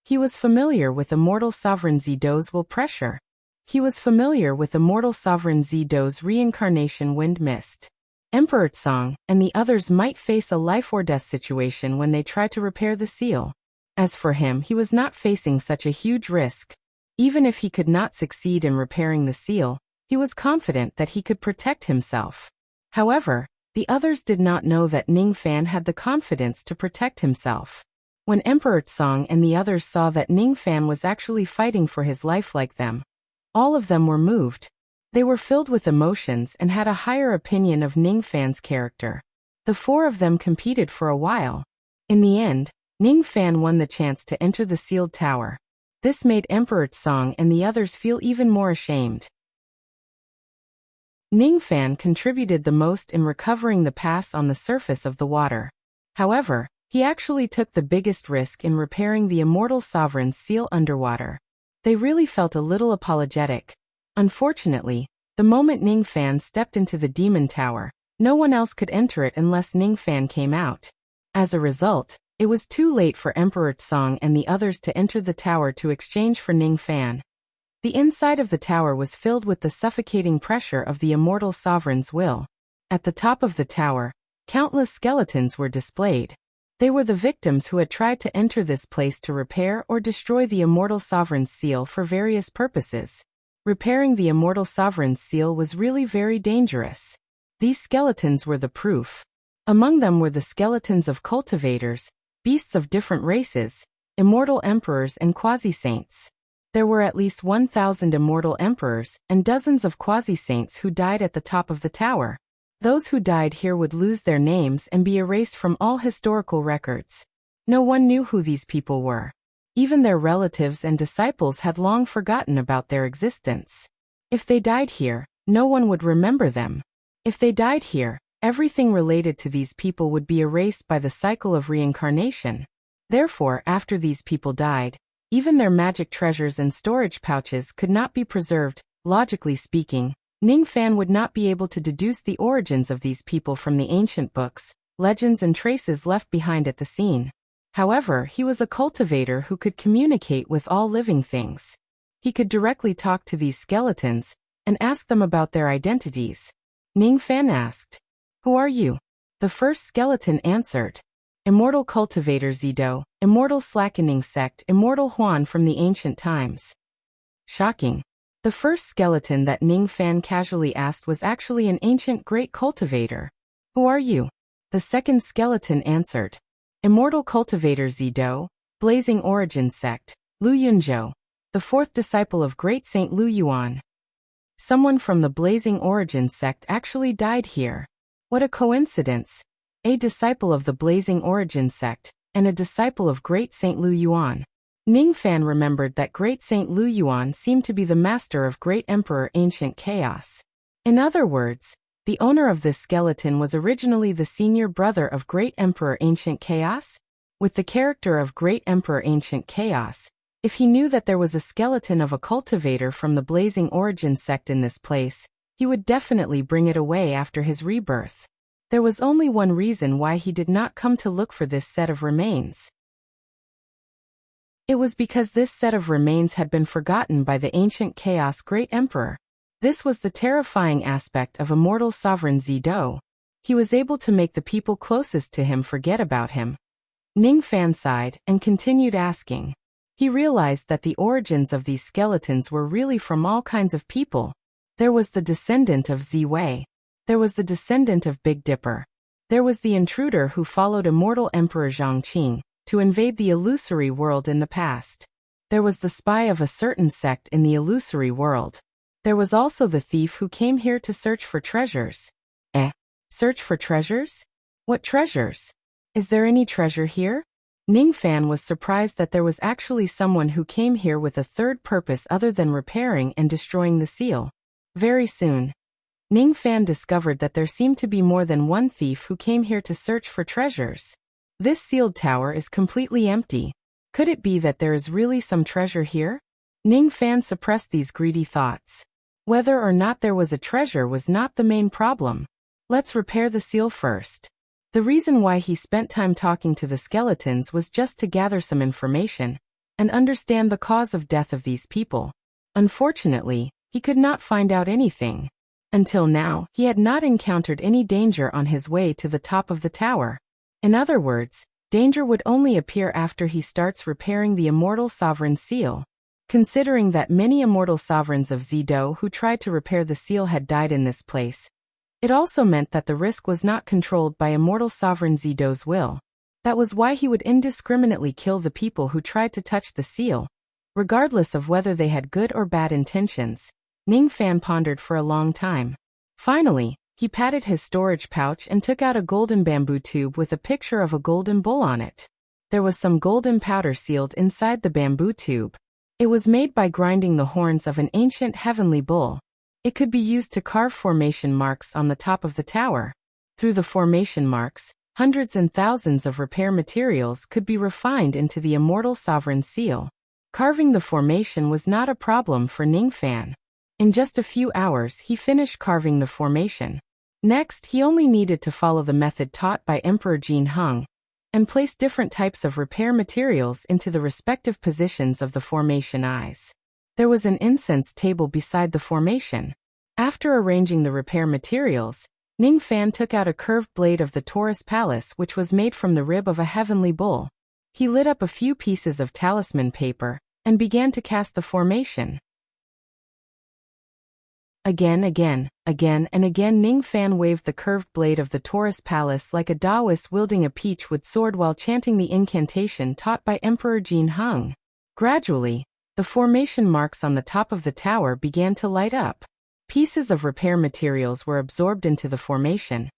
He was familiar with immortal sovereign Zido's will pressure. He was familiar with immortal sovereign Zido's reincarnation wind mist. Emperor Song and the others might face a life-or-death situation when they try to repair the seal. As for him, he was not facing such a huge risk. Even if he could not succeed in repairing the seal, he was confident that he could protect himself. However, the others did not know that Ning Fan had the confidence to protect himself. When Emperor Song and the others saw that Ning Fan was actually fighting for his life like them, all of them were moved. They were filled with emotions and had a higher opinion of Ning Fan's character. The four of them competed for a while. In the end, Ning Fan won the chance to enter the sealed tower. This made Emperor Song and the others feel even more ashamed. Ning Fan contributed the most in recovering the pass on the surface of the water. However, he actually took the biggest risk in repairing the immortal sovereign's seal underwater. They really felt a little apologetic. Unfortunately, the moment Ning Fan stepped into the demon tower, no one else could enter it unless Ning Fan came out. As a result, it was too late for Emperor Song and the others to enter the tower to exchange for Ning Fan. The inside of the tower was filled with the suffocating pressure of the immortal sovereign's will. At the top of the tower, countless skeletons were displayed. They were the victims who had tried to enter this place to repair or destroy the immortal sovereign's seal for various purposes. Repairing the immortal sovereign's seal was really very dangerous. These skeletons were the proof. Among them were the skeletons of cultivators, beasts of different races, immortal emperors and quasi-saints. There were at least 1,000 immortal emperors and dozens of quasi-saints who died at the top of the tower. Those who died here would lose their names and be erased from all historical records. No one knew who these people were. Even their relatives and disciples had long forgotten about their existence. If they died here, no one would remember them. If they died here, everything related to these people would be erased by the cycle of reincarnation. Therefore, after these people died, even their magic treasures and storage pouches could not be preserved. Logically speaking, Ning Fan would not be able to deduce the origins of these people from the ancient books, legends and traces left behind at the scene. However, he was a cultivator who could communicate with all living things. He could directly talk to these skeletons and ask them about their identities. Ning Fan asked, "Who are you?" The first skeleton answered, "Immortal cultivator Zido, immortal slackening sect, immortal Huan from the ancient times." Shocking. The first skeleton that Ning Fan casually asked was actually an ancient great cultivator. "Who are you?" The second skeleton answered, "Immortal cultivator Zido, blazing origin sect, Lu Yunzhou, the fourth disciple of great Saint Lu Yuan." Someone from the blazing origin sect actually died here. What a coincidence. A disciple of the blazing origin sect, and a disciple of great Saint Lu Yuan. Ning Fan remembered that great Saint Lu Yuan seemed to be the master of great emperor ancient chaos. In other words, the owner of this skeleton was originally the senior brother of great emperor ancient chaos? With the character of great emperor ancient chaos, if he knew that there was a skeleton of a cultivator from the blazing origin sect in this place, he would definitely bring it away after his rebirth. There was only one reason why he did not come to look for this set of remains. It was because this set of remains had been forgotten by the ancient chaos great emperor. This was the terrifying aspect of immortal sovereign Zido. He was able to make the people closest to him forget about him. Ning Fan sighed and continued asking. He realized that the origins of these skeletons were really from all kinds of people. There was the descendant of Ziwei. There was the descendant of Big Dipper. There was the intruder who followed immortal Emperor Zhongqing to invade the illusory world in the past. There was the spy of a certain sect in the illusory world. There was also the thief who came here to search for treasures. Search for treasures? What treasures? Is there any treasure here? Ning Fan was surprised that there was actually someone who came here with a third purpose other than repairing and destroying the seal. Very soon, Ning Fan discovered that there seemed to be more than one thief who came here to search for treasures. This sealed tower is completely empty. Could it be that there is really some treasure here? Ning Fan suppressed these greedy thoughts. Whether or not there was a treasure was not the main problem. Let's repair the seal first. The reason why he spent time talking to the skeletons was just to gather some information and understand the cause of death of these people. Unfortunately, he could not find out anything. Until now, he had not encountered any danger on his way to the top of the tower. In other words, danger would only appear after he starts repairing the immortal sovereign seal. Considering that many immortal sovereigns of Zido who tried to repair the seal had died in this place, it also meant that the risk was not controlled by immortal sovereign Zido's will. That was why he would indiscriminately kill the people who tried to touch the seal, regardless of whether they had good or bad intentions. Ning Fan pondered for a long time. Finally, he patted his storage pouch and took out a golden bamboo tube with a picture of a golden bull on it. There was some golden powder sealed inside the bamboo tube. It was made by grinding the horns of an ancient heavenly bull. It could be used to carve formation marks on the top of the tower. Through the formation marks, hundreds and thousands of repair materials could be refined into the immortal sovereign seal. Carving the formation was not a problem for Ning Fan. In just a few hours, he finished carving the formation. Next, he only needed to follow the method taught by Emperor Jin Hung and place different types of repair materials into the respective positions of the formation eyes. There was an incense table beside the formation. After arranging the repair materials, Ning Fan took out a curved blade of the Taurus Palace which was made from the rib of a heavenly bull. He lit up a few pieces of talisman paper and began to cast the formation. Again, and again Ning Fan waved the curved blade of the Taurus Palace like a Taoist wielding a peach-wood sword while chanting the incantation taught by Emperor Jin Hung. Gradually, the formation marks on the top of the tower began to light up. Pieces of repair materials were absorbed into the formation,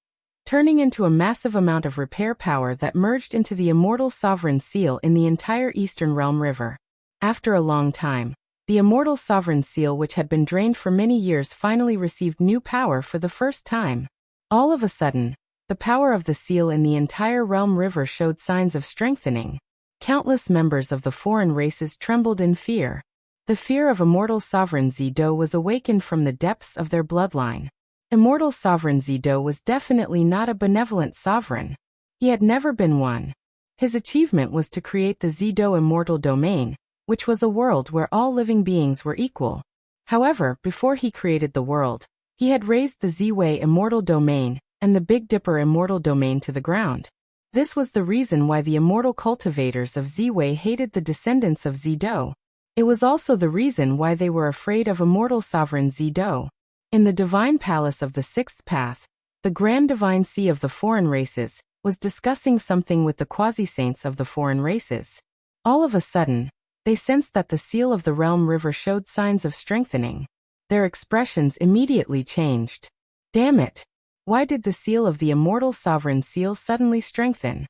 turning into a massive amount of repair power that merged into the immortal sovereign seal in the entire Eastern Realm River. After a long time, the immortal sovereign seal which had been drained for many years finally received new power for the first time. All of a sudden, the power of the seal in the entire Realm River showed signs of strengthening. Countless members of the foreign races trembled in fear. The fear of immortal sovereign Zido was awakened from the depths of their bloodline. Immortal sovereign Zido was definitely not a benevolent sovereign. He had never been one. His achievement was to create the Zido immortal domain, which was a world where all living beings were equal. However, before he created the world, he had razed the Ziwei immortal domain and the Big Dipper immortal domain to the ground. This was the reason why the immortal cultivators of Ziwei hated the descendants of Zido. It was also the reason why they were afraid of immortal sovereign Zido. In the divine palace of the Sixth Path, the Grand Divine Sea of the foreign races was discussing something with the quasi-saints of the foreign races. All of a sudden, they sensed that the seal of the Realm River showed signs of strengthening. Their expressions immediately changed. Damn it! Why did the seal of the immortal sovereign seal suddenly strengthen?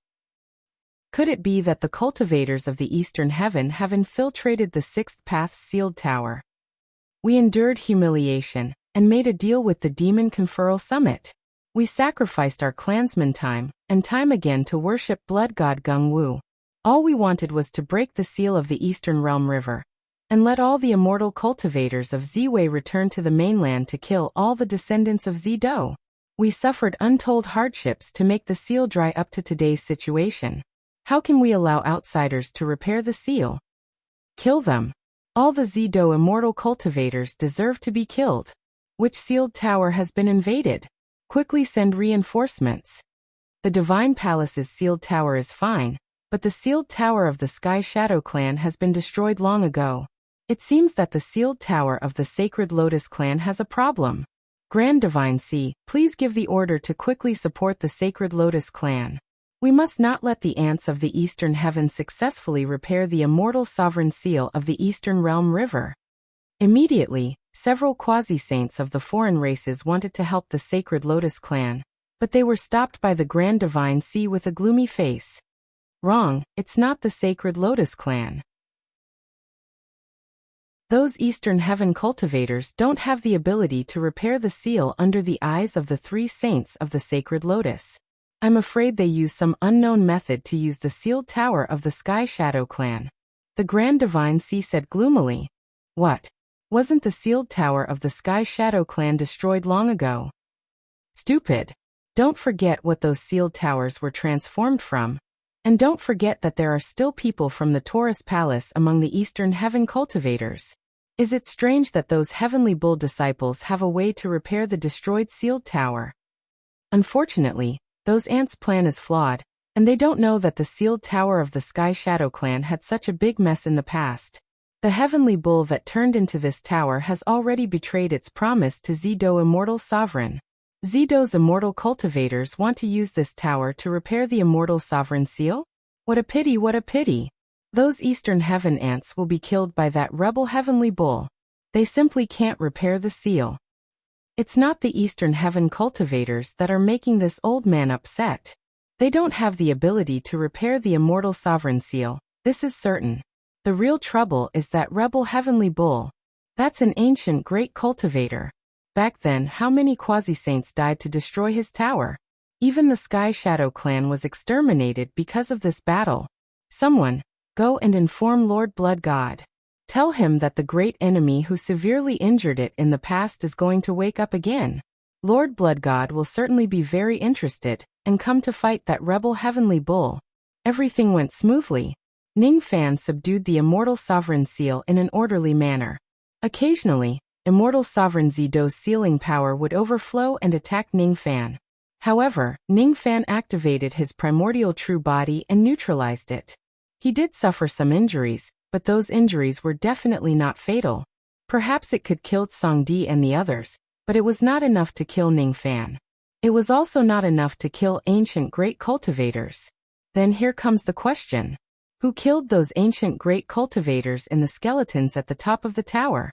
Could it be that the cultivators of the Eastern Heaven have infiltrated the Sixth Path's sealed tower? We endured humiliation and made a deal with the Demon Conferral Summit. We sacrificed our clansmen time and time again to worship blood god Gung Wu. All we wanted was to break the seal of the Eastern Realm River and let all the immortal cultivators of Ziwei return to the mainland to kill all the descendants of Zido. We suffered untold hardships to make the seal dry up to today's situation. How can we allow outsiders to repair the seal? Kill them. All the Zido immortal cultivators deserve to be killed. Which sealed tower has been invaded? Quickly send reinforcements. The Divine Palace's sealed tower is fine, but the sealed tower of the Sky Shadow Clan has been destroyed long ago. It seems that the sealed tower of the Sacred Lotus Clan has a problem. Grand Divine Sea, please give the order to quickly support the Sacred Lotus Clan. We must not let the ants of the Eastern Heaven successfully repair the immortal sovereign seal of the Eastern Realm River. Immediately, several quasi-saints of the foreign races wanted to help the Sacred Lotus Clan, but they were stopped by the Grand Divine Sea with a gloomy face. Wrong, it's not the Sacred Lotus Clan. Those Eastern Heaven cultivators don't have the ability to repair the seal under the eyes of the three saints of the Sacred Lotus. I'm afraid they use some unknown method to use the sealed tower of the Sky Shadow Clan. The Grand Divine Sea said gloomily. What? Wasn't the sealed tower of the Sky Shadow Clan destroyed long ago? Stupid. Don't forget what those sealed towers were transformed from. And don't forget that there are still people from the Taurus Palace among the Eastern Heaven cultivators. Is it strange that those heavenly bull disciples have a way to repair the destroyed sealed tower? Unfortunately, those ants' plan is flawed, and they don't know that the sealed tower of the Sky Shadow clan had such a big mess in the past. The heavenly bull that turned into this tower has already betrayed its promise to Zido Immortal Sovereign. Zido's immortal cultivators want to use this tower to repair the Immortal Sovereign seal? What a pity, what a pity! Those Eastern Heaven ants will be killed by that rebel heavenly bull. They simply can't repair the seal. It's not the Eastern Heaven cultivators that are making this old man upset. They don't have the ability to repair the Immortal Sovereign seal, this is certain. The real trouble is that rebel heavenly bull. That's an ancient great cultivator. Back then, how many quasi-saints died to destroy his tower? Even the Sky Shadow clan was exterminated because of this battle. Someone, go and inform Lord Blood God. Tell him that the great enemy who severely injured it in the past is going to wake up again. Lord Blood God will certainly be very interested, and come to fight that rebel heavenly bull. Everything went smoothly. Ning Fan subdued the Immortal Sovereign seal in an orderly manner. Occasionally, Immortal Sovereign Zido's sealing power would overflow and attack Ning Fan. However, Ning Fan activated his primordial true body and neutralized it. He did suffer some injuries, but those injuries were definitely not fatal. Perhaps it could kill Songdi and the others, but it was not enough to kill Ning Fan. It was also not enough to kill ancient great cultivators. Then here comes the question. Who killed those ancient great cultivators in the skeletons at the top of the tower?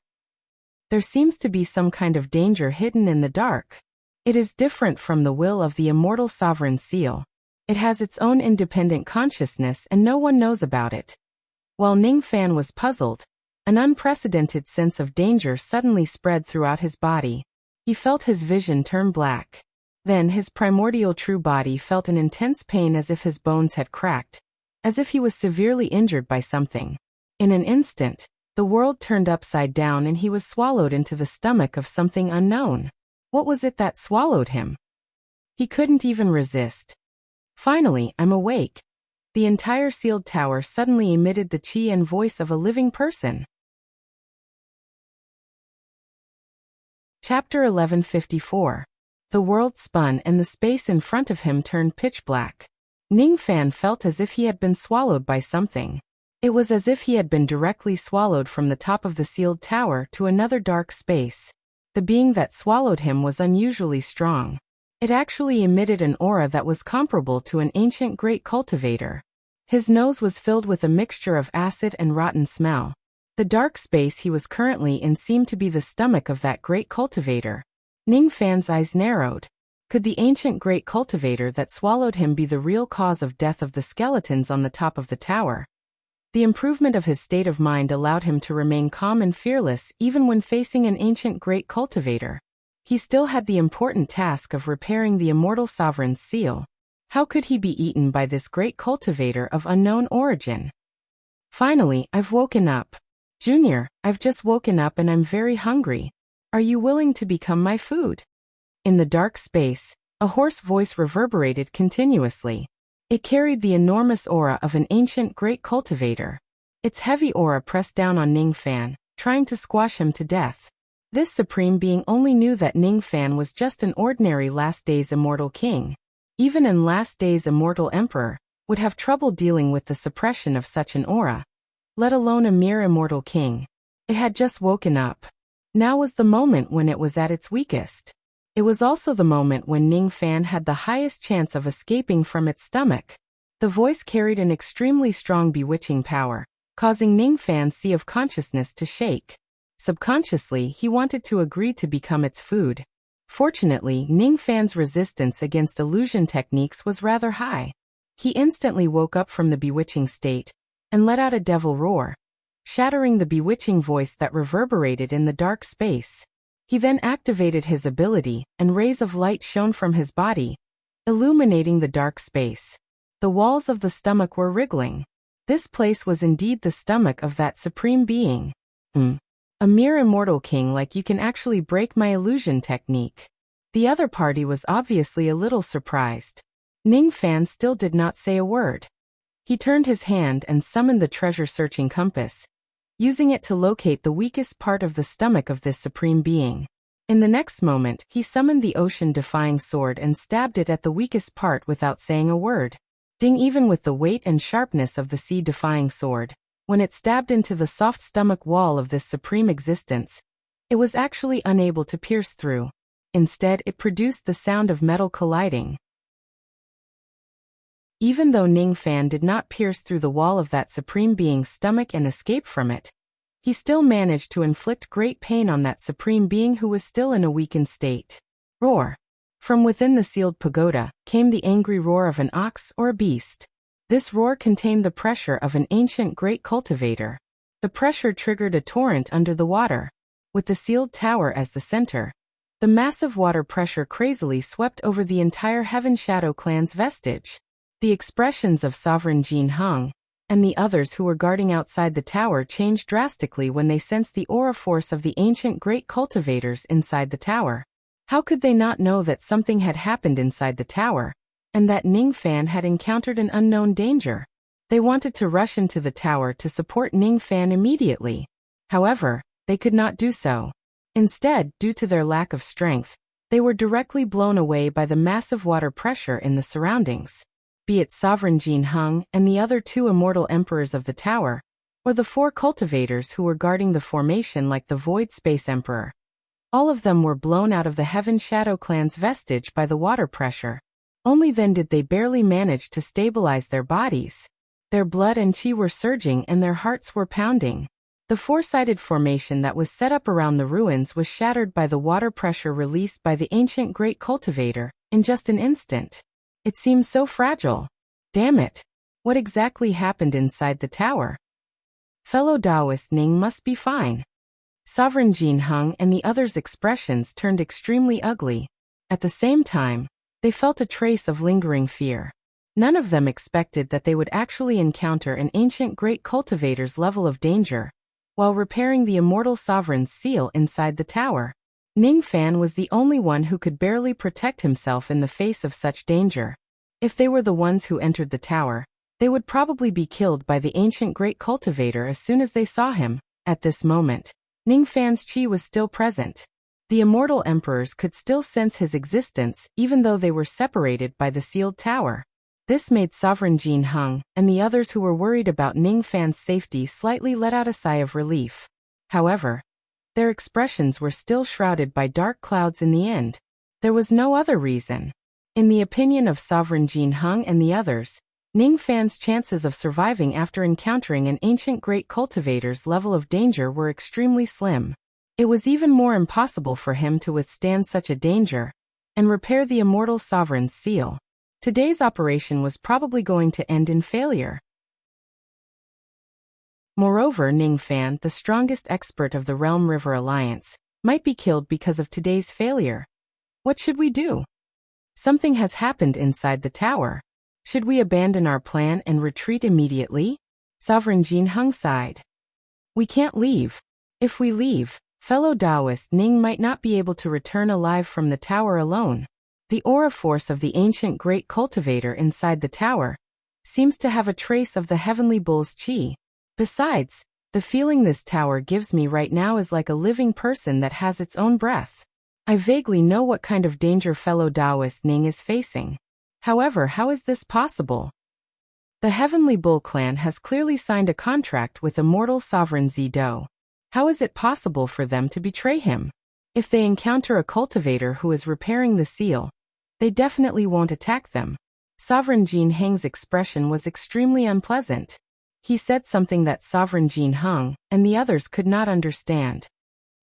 There seems to be some kind of danger hidden in the dark. It is different from the will of the Immortal Sovereign Seal. It has its own independent consciousness and no one knows about it. While Ning Fan was puzzled, an unprecedented sense of danger suddenly spread throughout his body. He felt his vision turn black. Then his primordial true body felt an intense pain as if his bones had cracked, as if he was severely injured by something. In an instant, the world turned upside down and he was swallowed into the stomach of something unknown. What was it that swallowed him? He couldn't even resist. Finally, I'm awake. The entire sealed tower suddenly emitted the chi and voice of a living person. Chapter 1154. The world spun and the space in front of him turned pitch black. Ning Fan felt as if he had been swallowed by something. It was as if he had been directly swallowed from the top of the sealed tower to another dark space. The being that swallowed him was unusually strong. It actually emitted an aura that was comparable to an ancient great cultivator. His nose was filled with a mixture of acid and rotten smell. The dark space he was currently in seemed to be the stomach of that great cultivator. Ning Fan's eyes narrowed. Could the ancient great cultivator that swallowed him be the real cause of death of the skeletons on the top of the tower? The improvement of his state of mind allowed him to remain calm and fearless even when facing an ancient great cultivator. He still had the important task of repairing the Immortal Sovereign's seal. How could he be eaten by this great cultivator of unknown origin? Finally, I've woken up. Junior, I've just woken up and I'm very hungry. Are you willing to become my food? In the dark space, a hoarse voice reverberated continuously. It carried the enormous aura of an ancient great cultivator. Its heavy aura pressed down on Ning Fan, trying to squash him to death. This supreme being only knew that Ning Fan was just an ordinary Last Days Immortal King. Even an Last Days Immortal Emperor would have trouble dealing with the suppression of such an aura, let alone a mere Immortal King. It had just woken up. Now was the moment when it was at its weakest. It was also the moment when Ning Fan had the highest chance of escaping from its stomach. The voice carried an extremely strong bewitching power, causing Ning Fan's sea of consciousness to shake. Subconsciously, he wanted to agree to become its food. Fortunately, Ning Fan's resistance against illusion techniques was rather high. He instantly woke up from the bewitching state and let out a devil roar, shattering the bewitching voice that reverberated in the dark space. He then activated his ability, and rays of light shone from his body, illuminating the dark space. The walls of the stomach were wriggling. This place was indeed the stomach of that supreme being. A mere immortal king like you can actually break my illusion technique. The other party was obviously a little surprised. Ning Fan still did not say a word. He turned his hand and summoned the treasure-searching compass. using it to locate the weakest part of the stomach of this supreme being. In the next moment, he summoned the ocean-defying sword and stabbed it at the weakest part without saying a word. Ding! Even with the weight and sharpness of the sea-defying sword, when it stabbed into the soft stomach wall of this supreme existence, it was actually unable to pierce through. Instead, it produced the sound of metal colliding. Even though Ning Fan did not pierce through the wall of that supreme being's stomach and escape from it, he still managed to inflict great pain on that supreme being who was still in a weakened state. Roar! From within the sealed pagoda came the angry roar of an ox or a beast. This roar contained the pressure of an ancient great cultivator. The pressure triggered a torrent under the water. With the sealed tower as the center, the massive water pressure crazily swept over the entire Heaven Shadow clan's vestige. The expressions of Sovereign Jin Hung and the others who were guarding outside the tower changed drastically when they sensed the aura force of the ancient great cultivators inside the tower. How could they not know that something had happened inside the tower, and that Ning Fan had encountered an unknown danger? They wanted to rush into the tower to support Ning Fan immediately. However, they could not do so. Instead, due to their lack of strength, they were directly blown away by the massive water pressure in the surroundings. Be it Sovereign Jin Hung and the other two immortal emperors of the tower, or the four cultivators who were guarding the formation like the Void Space Emperor. All of them were blown out of the Heaven Shadow clan's vestige by the water pressure. Only then did they barely manage to stabilize their bodies. Their blood and chi were surging and their hearts were pounding. The four-sided formation that was set up around the ruins was shattered by the water pressure released by the ancient great cultivator in just an instant. It seemed so fragile. Damn it! What exactly happened inside the tower? Fellow Taoist Ning must be fine. Sovereign Jin Hung and the others' expressions turned extremely ugly. At the same time, they felt a trace of lingering fear. None of them expected that they would actually encounter an ancient great cultivator's level of danger while repairing the immortal sovereign's seal inside the tower. Ning Fan was the only one who could barely protect himself in the face of such danger. If they were the ones who entered the tower, they would probably be killed by the ancient great cultivator as soon as they saw him. At this moment, Ning Fan's chi was still present. The immortal emperors could still sense his existence even though they were separated by the sealed tower. This made Sovereign Jin Hung and the others who were worried about Ning Fan's safety slightly let out a sigh of relief. However, their expressions were still shrouded by dark clouds in the end. There was no other reason. In the opinion of Sovereign Jin Hung and the others, Ning Fan's chances of surviving after encountering an ancient great cultivator's level of danger were extremely slim. It was even more impossible for him to withstand such a danger and repair the immortal sovereign's seal. Today's operation was probably going to end in failure. Moreover, Ning Fan, the strongest expert of the Realm River Alliance, might be killed because of today's failure. What should we do? Something has happened inside the tower. Should we abandon our plan and retreat immediately? Sovereign Jin Hung sighed. We can't leave. If we leave, fellow Taoist Ning might not be able to return alive from the tower alone. The aura force of the ancient great cultivator inside the tower seems to have a trace of the heavenly bull's chi. Besides, the feeling this tower gives me right now is like a living person that has its own breath. I vaguely know what kind of danger fellow Taoist Ning is facing. However, how is this possible? The Heavenly Bull clan has clearly signed a contract with immortal sovereign Zido. How is it possible for them to betray him? If they encounter a cultivator who is repairing the seal, they definitely won't attack them. Sovereign Jin Hang's expression was extremely unpleasant. He said something that Sovereign Jin Hung and the others could not understand.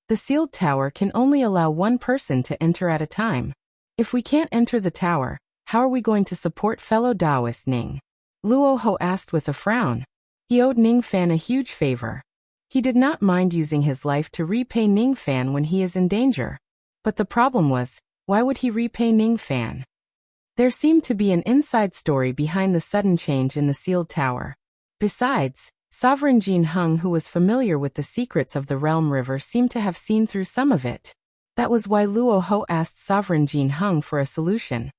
The sealed tower can only allow one person to enter at a time. If we can't enter the tower, how are we going to support fellow Taoist Ning? Luo Ho asked with a frown. He owed Ning Fan a huge favor. He did not mind using his life to repay Ning Fan when he is in danger. But the problem was, why would he repay Ning Fan? There seemed to be an inside story behind the sudden change in the sealed tower. Besides, Sovereign Jin Hung, who was familiar with the secrets of the Realm River, seemed to have seen through some of it. That was why Luo Ho asked Sovereign Jin Hung for a solution.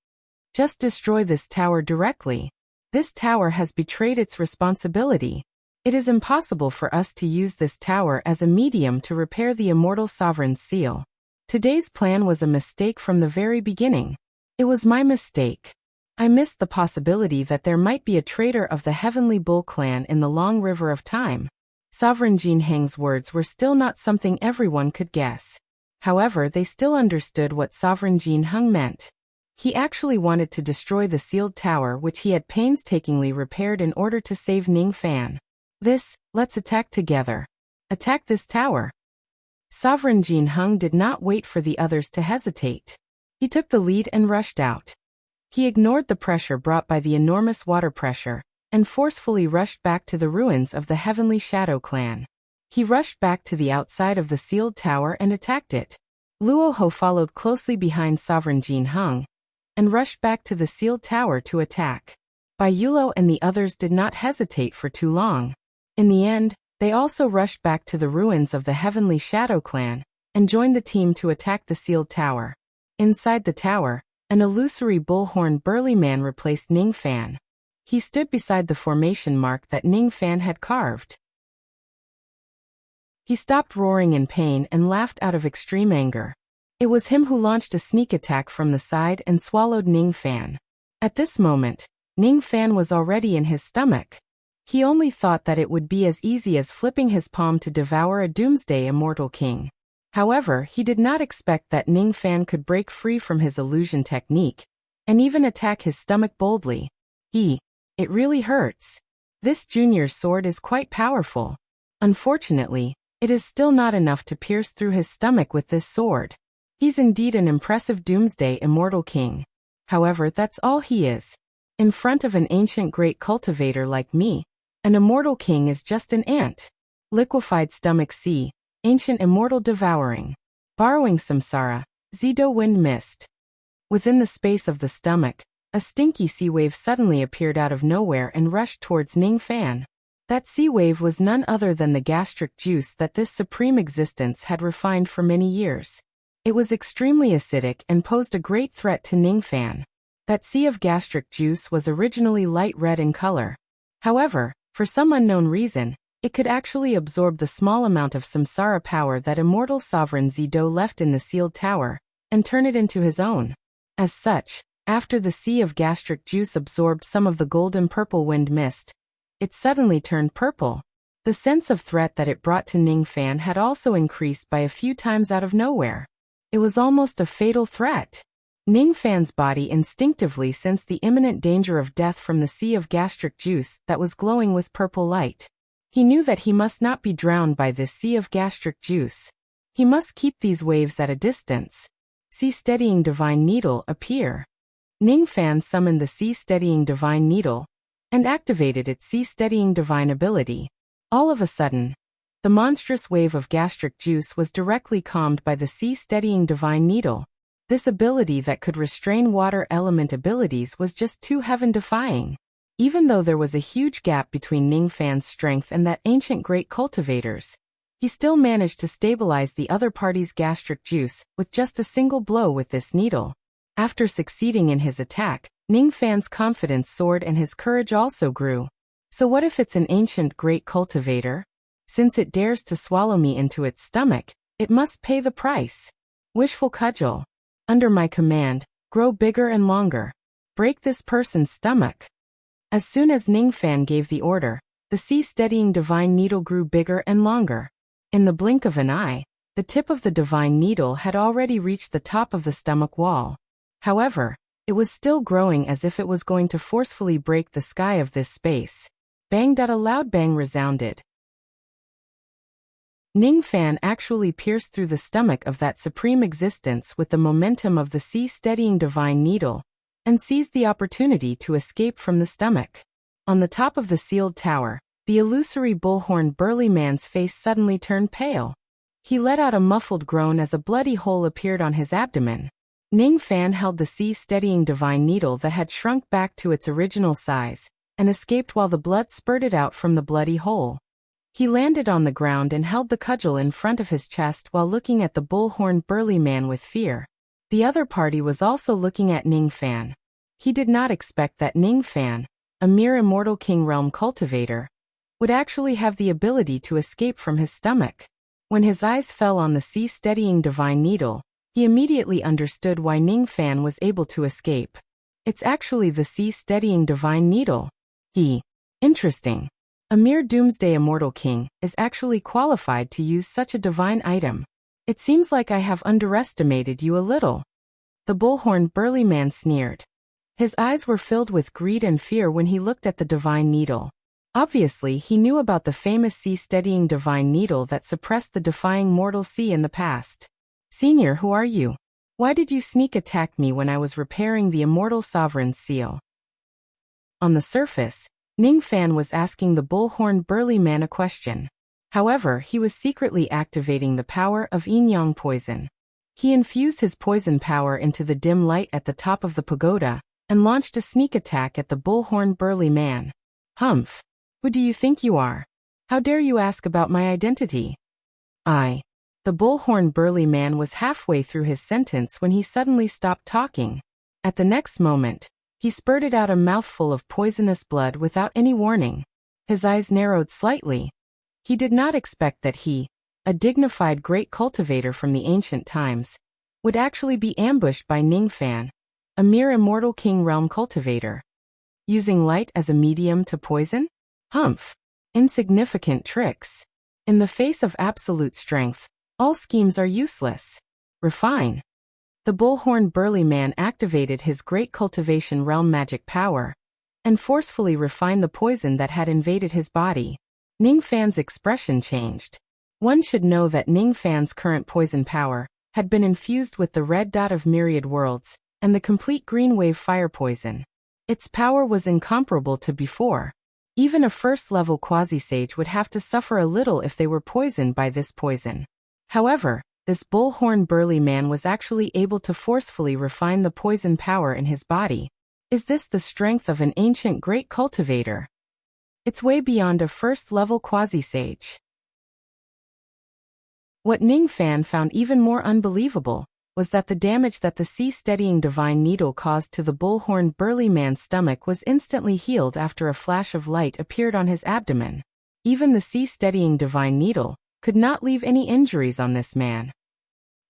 Just destroy this tower directly. This tower has betrayed its responsibility. It is impossible for us to use this tower as a medium to repair the immortal sovereign's seal. Today's plan was a mistake from the very beginning. It was my mistake. I missed the possibility that there might be a traitor of the Heavenly Bull clan in the long river of time. Sovereign Jin Hang's words were still not something everyone could guess. However, they still understood what Sovereign Jin Hung meant. He actually wanted to destroy the sealed tower which he had painstakingly repaired in order to save Ning Fan. Let's attack together. Attack this tower. Sovereign Jin Hung did not wait for the others to hesitate. He took the lead and rushed out. He ignored the pressure brought by the enormous water pressure, and forcefully rushed back to the ruins of the Heavenly Shadow clan. He rushed back to the outside of the sealed tower and attacked it. Luo Ho followed closely behind Sovereign Jin Hung, and rushed back to the sealed tower to attack. Bai Yulo and the others did not hesitate for too long. In the end, they also rushed back to the ruins of the Heavenly Shadow clan, and joined the team to attack the sealed tower. Inside the tower, an illusory bullhorn burly man replaced Ning Fan. He stood beside the formation mark that Ning Fan had carved. He stopped roaring in pain and laughed out of extreme anger. It was him who launched a sneak attack from the side and swallowed Ning Fan. At this moment, Ning Fan was already in his stomach. He only thought that it would be as easy as flipping his palm to devour a doomsday immortal king. However, he did not expect that Ning Fan could break free from his illusion technique, and even attack his stomach boldly. It really hurts. This junior's sword is quite powerful. Unfortunately, it is still not enough to pierce through his stomach with this sword. He's indeed an impressive doomsday immortal king. However, that's all he is. In front of an ancient great cultivator like me, an immortal king is just an ant. Liquefied stomach sea, ancient immortal devouring. Borrowing samsara, Zido wind mist. Within the space of the stomach, a stinky sea wave suddenly appeared out of nowhere and rushed towards Ning Fan. That sea wave was none other than the gastric juice that this supreme existence had refined for many years. It was extremely acidic and posed a great threat to Ning Fan. That sea of gastric juice was originally light red in color. However, for some unknown reason, it could actually absorb the small amount of samsara power that immortal sovereign Zido left in the sealed tower, and turn it into his own. As such, after the sea of gastric juice absorbed some of the golden purple wind mist, it suddenly turned purple. The sense of threat that it brought to Ning Fan had also increased by a few times out of nowhere. It was almost a fatal threat. Ning Fan's body instinctively sensed the imminent danger of death from the sea of gastric juice that was glowing with purple light. He knew that he must not be drowned by this sea of gastric juice. He must keep these waves at a distance. Sea-steadying divine needle appear. Ning Fan summoned the sea-steadying divine needle and activated its sea-steadying divine ability. All of a sudden, the monstrous wave of gastric juice was directly calmed by the sea-steadying divine needle. This ability that could restrain water element abilities was just too heaven-defying. Even though there was a huge gap between Ning Fan's strength and that ancient great cultivator's, he still managed to stabilize the other party's gastric juice with just a single blow with this needle. After succeeding in his attack, Ning Fan's confidence soared and his courage also grew. So what if it's an ancient great cultivator? Since it dares to swallow me into its stomach, it must pay the price. Wishful cudgel. Under my command, grow bigger and longer. Break this person's stomach. As soon as Ning Fan gave the order, the sea-steadying divine needle grew bigger and longer. In the blink of an eye, the tip of the divine needle had already reached the top of the stomach wall. However, it was still growing as if it was going to forcefully break the sky of this space. Bang! A loud bang resounded. Ning Fan actually pierced through the stomach of that supreme existence with the momentum of the sea-steadying divine needle, and seized the opportunity to escape from the stomach. On the top of the sealed tower, the illusory bullhorn burly man's face suddenly turned pale. He let out a muffled groan as a bloody hole appeared on his abdomen. Ning Fan held the sea-steadying divine needle that had shrunk back to its original size, and escaped while the blood spurted out from the bloody hole. He landed on the ground and held the cudgel in front of his chest while looking at the bullhorn burly man with fear. The other party was also looking at Ning Fan. He did not expect that Ning Fan, a mere immortal king realm cultivator, would actually have the ability to escape from his stomach. When his eyes fell on the sea-steadying divine needle, he immediately understood why Ning Fan was able to escape. It's actually the sea-steadying divine needle. Interesting. A mere doomsday immortal king is actually qualified to use such a divine item. It seems like I have underestimated you a little. The bullhorn burly man sneered. His eyes were filled with greed and fear when he looked at the divine needle. Obviously, he knew about the famous sea-steadying divine needle that suppressed the defying mortal sea in the past. Senior, who are you? Why did you sneak attack me when I was repairing the immortal sovereign's seal? On the surface, Ning Fan was asking the bullhorn burly man a question. However, he was secretly activating the power of yin-yang poison. He infused his poison power into the dim light at the top of the pagoda and launched a sneak attack at the bullhorn burly man. Humph! Who do you think you are? How dare you ask about my identity? The bullhorn burly man was halfway through his sentence when he suddenly stopped talking. At the next moment, he spurted out a mouthful of poisonous blood without any warning. His eyes narrowed slightly. He did not expect that he, a dignified great cultivator from the ancient times, would actually be ambushed by Ning Fan, a mere immortal king realm cultivator. Using light as a medium to poison? Humph! Insignificant tricks. In the face of absolute strength, all schemes are useless. Refine. The bullhorn burly man activated his great cultivation realm magic power and forcefully refined the poison that had invaded his body. Ning Fan's expression changed. One should know that Ning Fan's current poison power had been infused with the red dot of myriad worlds and the complete green wave fire poison. Its power was incomparable to before. Even a first-level quasi-sage would have to suffer a little if they were poisoned by this poison. However, this bullhorn burly man was actually able to forcefully refine the poison power in his body. Is this the strength of an ancient great cultivator? It's way beyond a first-level quasi-sage. What Ning Fan found even more unbelievable was that the damage that the sea-steadying divine needle caused to the bullhorn burly man's stomach was instantly healed after a flash of light appeared on his abdomen. Even the sea-steadying divine needle could not leave any injuries on this man.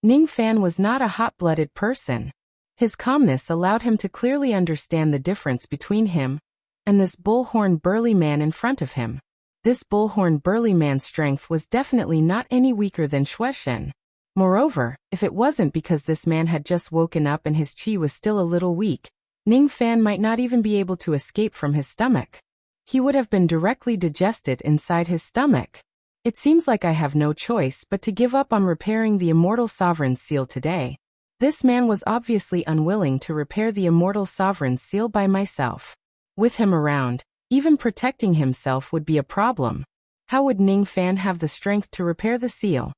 Ning Fan was not a hot-blooded person. His calmness allowed him to clearly understand the difference between him and this bullhorn burly man in front of him. This bullhorn burly man's strength was definitely not any weaker than Shueshen. Moreover, if it wasn't because this man had just woken up and his qi was still a little weak, Ning Fan might not even be able to escape from his stomach. He would have been directly digested inside his stomach. It seems like I have no choice but to give up on repairing the immortal sovereign's seal today. This man was obviously unwilling to repair the immortal sovereign's seal by myself. With him around, even protecting himself would be a problem. How would Ning Fan have the strength to repair the seal?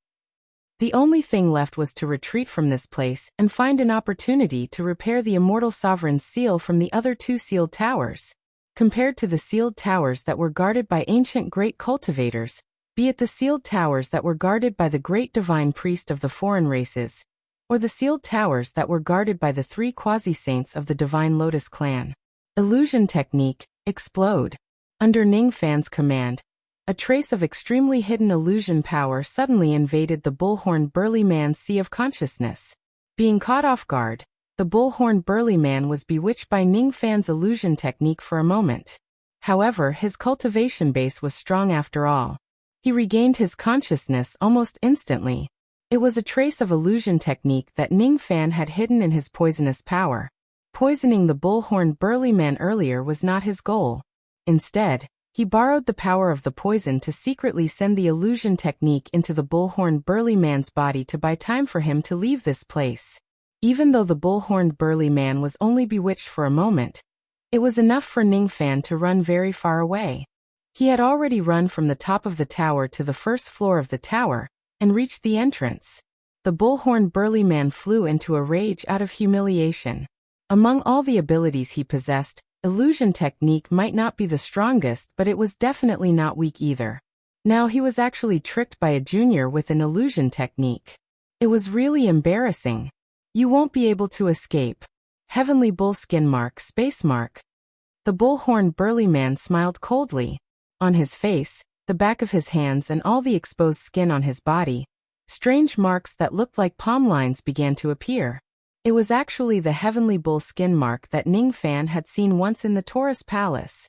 The only thing left was to retreat from this place and find an opportunity to repair the immortal sovereign's seal from the other two sealed towers. Compared to the sealed towers that were guarded by ancient great cultivators, be it the sealed towers that were guarded by the great divine priest of the foreign races, or the sealed towers that were guarded by the three quasi-saints of the divine lotus clan. Illusion technique, explode. Under Ning Fan's command, a trace of extremely hidden illusion power suddenly invaded the bullhorn burly man's sea of consciousness. Being caught off guard, the bullhorn burly man was bewitched by Ning Fan's illusion technique for a moment. However, his cultivation base was strong after all. He regained his consciousness almost instantly. It was a trace of illusion technique that Ning Fan had hidden in his poisonous power. Poisoning the bullhorn burly man earlier was not his goal. Instead, he borrowed the power of the poison to secretly send the illusion technique into the bullhorn burly man's body to buy time for him to leave this place. Even though the bullhorn burly man was only bewitched for a moment, it was enough for Ning Fan to run very far away. He had already run from the top of the tower to the first floor of the tower and reached the entrance. The bullhorn burly man flew into a rage out of humiliation. Among all the abilities he possessed, illusion technique might not be the strongest, but it was definitely not weak either. Now he was actually tricked by a junior with an illusion technique. It was really embarrassing. You won't be able to escape. Heavenly Bull Skin Mark Space Mark. The bullhorn burly man smiled coldly. On his face, the back of his hands and all the exposed skin on his body, strange marks that looked like palm lines began to appear. It was actually the heavenly bull skin mark that Ningfan had seen once in the Taurus Palace.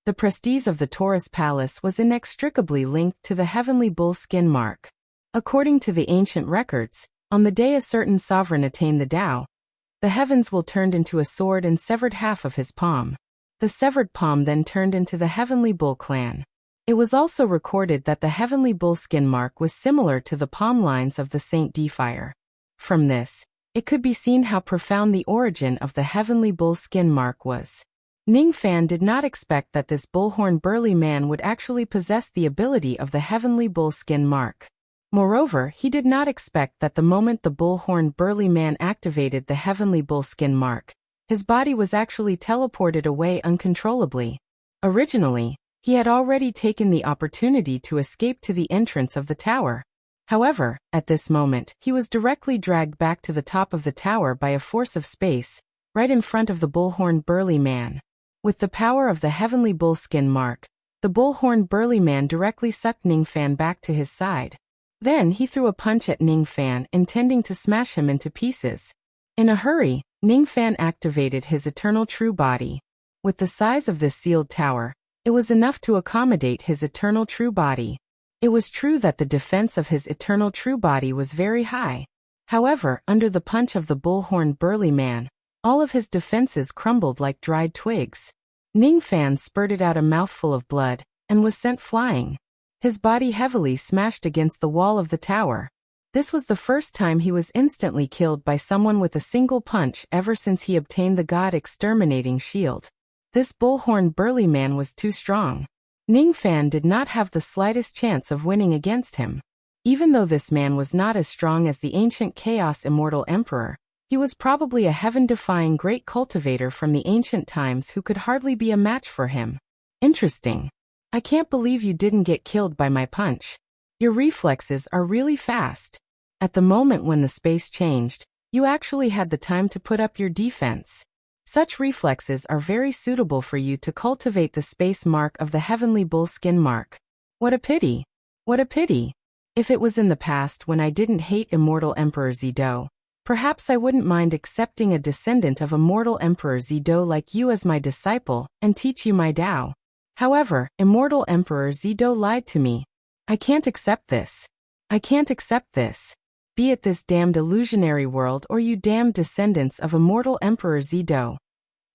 The prestige of the Taurus Palace was inextricably linked to the heavenly bull skin mark. According to the ancient records, on the day a certain sovereign attained the Tao, the heavens will turned into a sword and severed half of his palm. The severed palm then turned into the heavenly bull clan. It was also recorded that the heavenly bull skin mark was similar to the palm lines of the Saint Defier. From this, it could be seen how profound the origin of the heavenly bull skin mark was. Ningfan did not expect that this bullhorn burly man would actually possess the ability of the heavenly bull skin mark. Moreover, he did not expect that the moment the bullhorn burly man activated the heavenly bull skin mark, his body was actually teleported away uncontrollably. Originally, he had already taken the opportunity to escape to the entrance of the tower. However, at this moment, he was directly dragged back to the top of the tower by a force of space, right in front of the bullhorn burly man. With the power of the heavenly bull skin mark, the bullhorn burly man directly sucked Ningfan back to his side. Then he threw a punch at Ningfan, intending to smash him into pieces. In a hurry, Ningfan activated his eternal true body. With the size of this sealed tower, it was enough to accommodate his eternal true body. It was true that the defense of his eternal true body was very high. However, under the punch of the bullhorn burly man, all of his defenses crumbled like dried twigs. Ningfan spurted out a mouthful of blood, and was sent flying. His body heavily smashed against the wall of the tower. This was the first time he was instantly killed by someone with a single punch ever since he obtained the God Exterminating Shield. This bullhorn burly man was too strong. Ningfan did not have the slightest chance of winning against him. Even though this man was not as strong as the ancient Chaos Immortal Emperor, he was probably a heaven-defying great cultivator from the ancient times who could hardly be a match for him. Interesting. I can't believe you didn't get killed by my punch. Your reflexes are really fast. At the moment when the space changed, you actually had the time to put up your defense. Such reflexes are very suitable for you to cultivate the space mark of the heavenly bull skin mark. What a pity. What a pity. If it was in the past when I didn't hate Immortal Emperor Zido, perhaps I wouldn't mind accepting a descendant of Immortal Emperor Zido like you as my disciple and teach you my Tao. However, Immortal Emperor Zido lied to me. I can't accept this. I can't accept this. Be it this damned illusionary world or you damned descendants of Immortal Emperor Zido.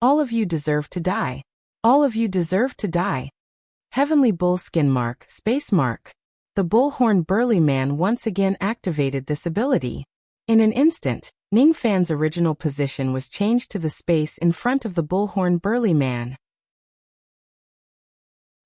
All of you deserve to die. All of you deserve to die. Heavenly bull skin mark, space mark. The bullhorn burly man once again activated this ability. In an instant, Ningfan's original position was changed to the space in front of the bullhorn burly man.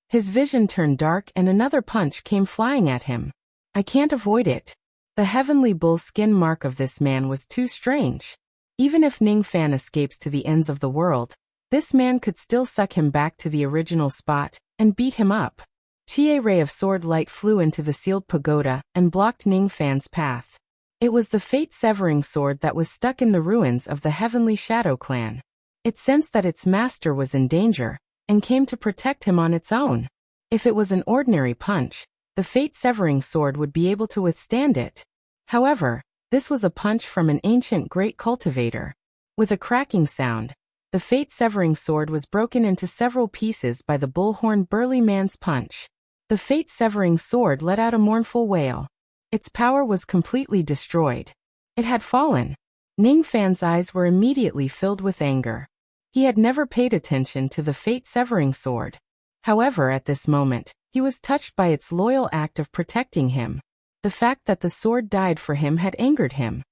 His vision turned dark and another punch came flying at him. I can't avoid it. The heavenly bull skin mark of this man was too strange. Even if Ningfan escapes to the ends of the world, this man could still suck him back to the original spot and beat him up. Chie ray of sword light flew into the sealed pagoda and blocked Ningfan's path. It was the fate-severing sword that was stuck in the ruins of the heavenly shadow clan. It sensed that its master was in danger and came to protect him on its own. If it was an ordinary punch, the fate-severing sword would be able to withstand it. However, this was a punch from an ancient great cultivator. With a cracking sound, the fate-severing sword was broken into several pieces by the bullhorn burly man's punch. The fate-severing sword let out a mournful wail. Its power was completely destroyed. It had fallen. Ningfan's eyes were immediately filled with anger. He had never paid attention to the fate-severing sword. However, at this moment, he was touched by its loyal act of protecting him. The fact that the sword died for him had angered him.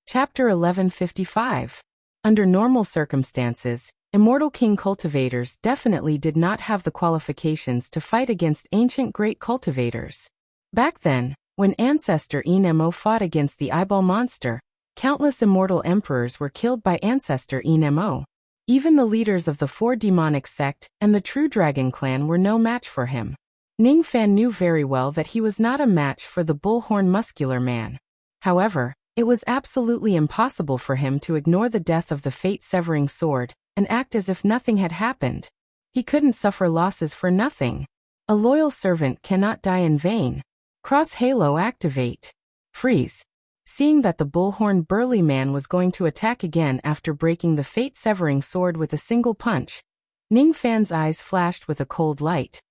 Chapter 1155. Under normal circumstances, Immortal King cultivators definitely did not have the qualifications to fight against ancient great cultivators. Back then, when Ancestor Enemo fought against the eyeball monster, countless immortal emperors were killed by Ancestor Enemo. Even the leaders of the four demonic sect and the True Dragon clan were no match for him. Ningfan knew very well that he was not a match for the bullhorn muscular man. However, It was absolutely impossible for him to ignore the death of the fate-severing sword and act as if nothing had happened. He couldn't suffer losses for nothing. A loyal servant cannot die in vain. Cross Halo activate. Freeze. Seeing that the bullhorn burly man was going to attack again after breaking the fate-severing sword with a single punch, Ning Fan's eyes flashed with a cold light.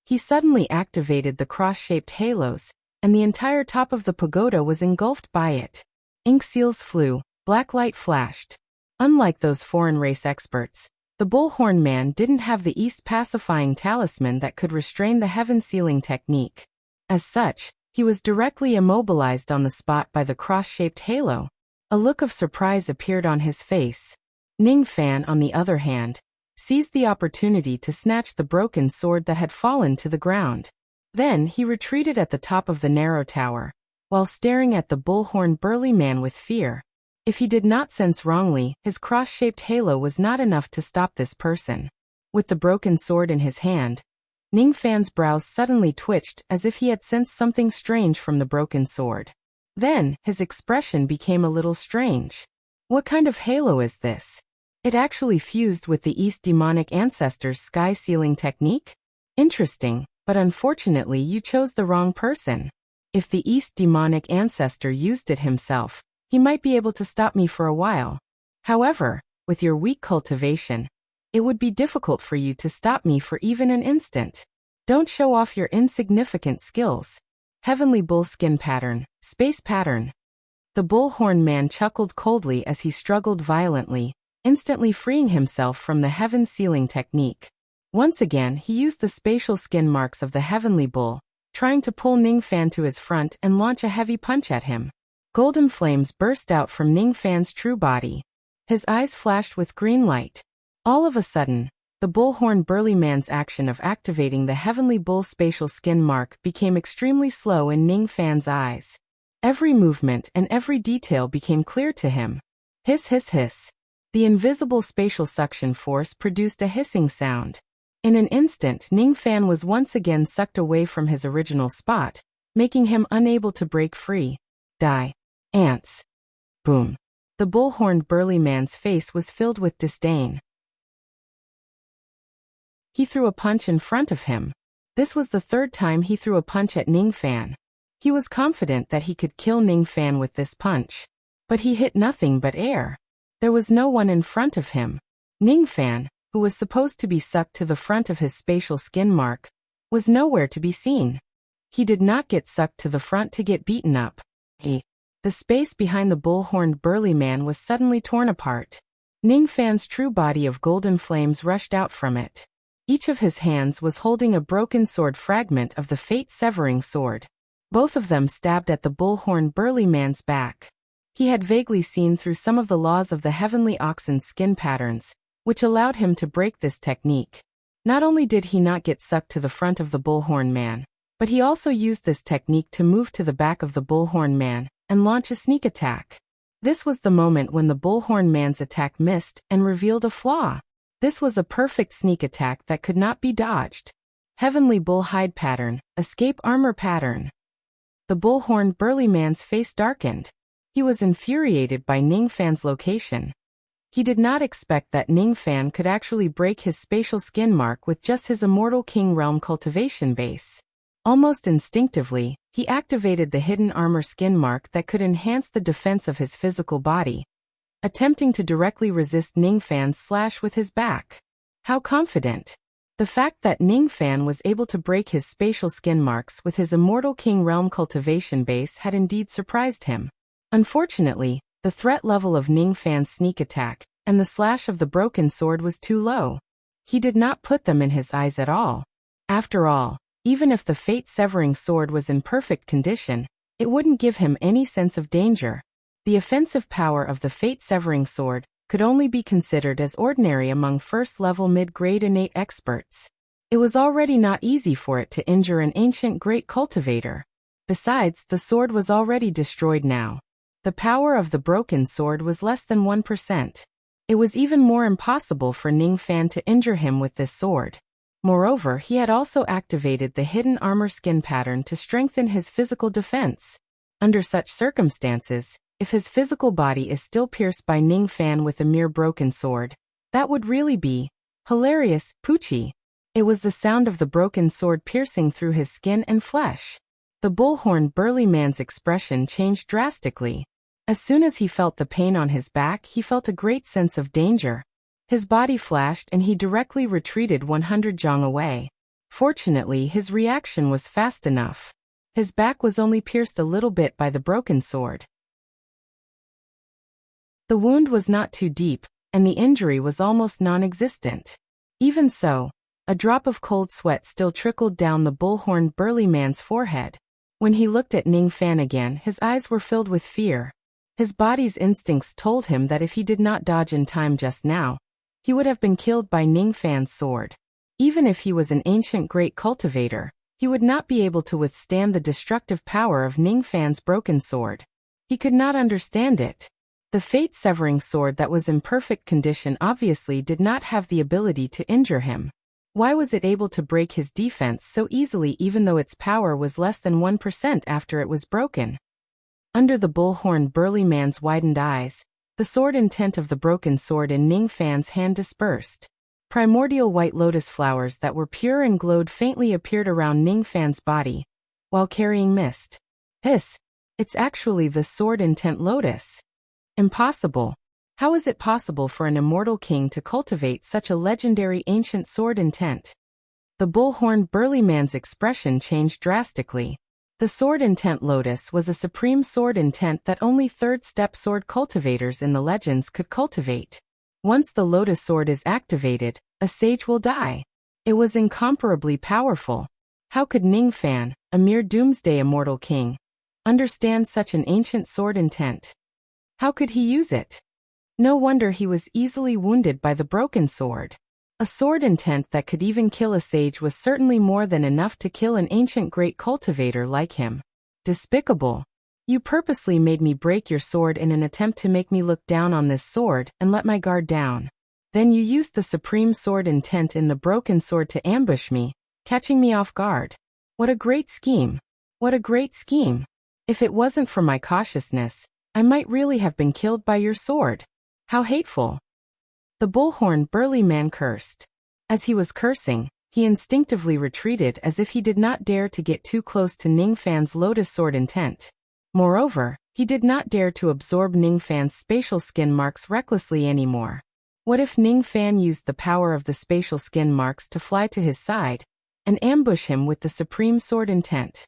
He suddenly activated the cross-shaped halos, and the entire top of the pagoda was engulfed by it. Ink seals flew, black light flashed. Unlike those foreign race experts, the bullhorn man didn't have the East pacifying talisman that could restrain the heaven sealing technique. As such, he was directly immobilized on the spot by the cross-shaped halo. A look of surprise appeared on his face. Ning Fan, on the other hand, seized the opportunity to snatch the broken sword that had fallen to the ground. Then he retreated at the top of the narrow tower, while staring at the bullhorn burly man with fear. If he did not sense wrongly, his cross-shaped halo was not enough to stop this person. With the broken sword in his hand, Ning Fan's brows suddenly twitched as if he had sensed something strange from the broken sword. Then, his expression became a little strange. What kind of halo is this? It actually fused with the East demonic ancestors' sky-sealing technique? Interesting, but unfortunately you chose the wrong person. If the East demonic ancestor used it himself, he might be able to stop me for a while. However, with your weak cultivation, it would be difficult for you to stop me for even an instant. Don't show off your insignificant skills. Heavenly bull skin pattern, space pattern. The bullhorn man chuckled coldly as he struggled violently, instantly freeing himself from the heaven sealing technique. Once again, he used the spatial skin marks of the heavenly bull, trying to pull Ning Fan to his front and launch a heavy punch at him. Golden flames burst out from Ning Fan's true body. His eyes flashed with green light. All of a sudden, the bullhorn burly man's action of activating the heavenly bull spatial skin mark became extremely slow in Ning Fan's eyes. Every movement and every detail became clear to him. Hiss hiss hiss. The invisible spatial suction force produced a hissing sound. In an instant, Ning Fan was once again sucked away from his original spot, making him unable to break free. Die. Ants. Boom. The bullhorned burly man's face was filled with disdain. He threw a punch in front of him. This was the third time he threw a punch at Ning Fan. He was confident that he could kill Ning Fan with this punch. But he hit nothing but air. There was no one in front of him. Ning Fan, who was supposed to be sucked to the front of his spatial skin mark, was nowhere to be seen. He did not get sucked to the front to get beaten up. The space behind the bullhorned burly man was suddenly torn apart. Ning Fan's true body of golden flames rushed out from it. Each of his hands was holding a broken sword fragment of the fate-severing sword. Both of them stabbed at the bullhorned burly man's back. He had vaguely seen through some of the laws of the heavenly oxen's skin patterns, which allowed him to break this technique. Not only did he not get sucked to the front of the bullhorn man, but he also used this technique to move to the back of the bullhorn man and launch a sneak attack. This was the moment when the bullhorn man's attack missed and revealed a flaw. This was a perfect sneak attack that could not be dodged. Heavenly bull hide pattern, escape armor pattern. The bullhorned burly man's face darkened. He was infuriated by Ning Fan's location. He did not expect that Ning Fan could actually break his spatial skin mark with just his Immortal King Realm cultivation base. Almost instinctively, he activated the hidden armor skin mark that could enhance the defense of his physical body, attempting to directly resist Ning Fan's slash with his back. How confident! The fact that Ning Fan was able to break his spatial skin marks with his Immortal King Realm cultivation base had indeed surprised him. Unfortunately, the threat level of Ning Fan's sneak attack and the slash of the broken sword was too low. He did not put them in his eyes at all. After all, even if the fate-severing sword was in perfect condition, it wouldn't give him any sense of danger. The offensive power of the fate-severing sword could only be considered as ordinary among first-level mid-grade innate experts. It was already not easy for it to injure an ancient great cultivator. Besides, the sword was already destroyed now. The power of the broken sword was less than 1%. It was even more impossible for Ning Fan to injure him with this sword. Moreover, he had also activated the hidden armor skin pattern to strengthen his physical defense. Under such circumstances, If his physical body is still pierced by Ning Fan with a mere broken sword, that would really be hilarious, Poochie. It was the sound of the broken sword piercing through his skin and flesh. The bullhorn burly man's expression changed drastically. As soon as he felt the pain on his back, he felt a great sense of danger. His body flashed and he directly retreated 100 jong away. Fortunately, his reaction was fast enough. His back was only pierced a little bit by the broken sword. The wound was not too deep, and the injury was almost non-existent. Even so, a drop of cold sweat still trickled down the bullhorn burly man's forehead. When he looked at Ning Fan again, his eyes were filled with fear. His body's instincts told him that if he did not dodge in time just now, he would have been killed by Ning Fan's sword. Even if he was an ancient great cultivator, he would not be able to withstand the destructive power of Ning Fan's broken sword. He could not understand it. The fate-severing sword that was in perfect condition obviously did not have the ability to injure him. Why was it able to break his defense so easily even though its power was less than 1% after it was broken? Under the bullhorn burly man's widened eyes, the sword intent of the broken sword in Ning Fan's hand dispersed. Primordial white lotus flowers that were pure and glowed faintly appeared around Ning Fan's body, while carrying mist. Hiss! It's actually the sword intent lotus. Impossible. How is it possible for an immortal king to cultivate such a legendary ancient sword intent? The bullhorn burly man's expression changed drastically. The sword intent lotus was a supreme sword intent that only third-step sword cultivators in the legends could cultivate. Once the lotus sword is activated, a sage will die. It was incomparably powerful. How could Ning Fan, a mere doomsday immortal king, understand such an ancient sword intent? How could he use it? No wonder he was easily wounded by the broken sword. A sword intent that could even kill a sage was certainly more than enough to kill an ancient great cultivator like him. Despicable. You purposely made me break your sword in an attempt to make me look down on this sword and let my guard down. Then you used the supreme sword intent in the broken sword to ambush me, catching me off guard. What a great scheme. What a great scheme. If it wasn't for my cautiousness, I might really have been killed by your sword. How hateful. The bullhorn burly man cursed. As he was cursing, he instinctively retreated as if he did not dare to get too close to Ning Fan's lotus sword intent. Moreover, he did not dare to absorb Ning Fan's spatial skin marks recklessly anymore. What if Ning Fan used the power of the spatial skin marks to fly to his side and ambush him with the supreme sword intent?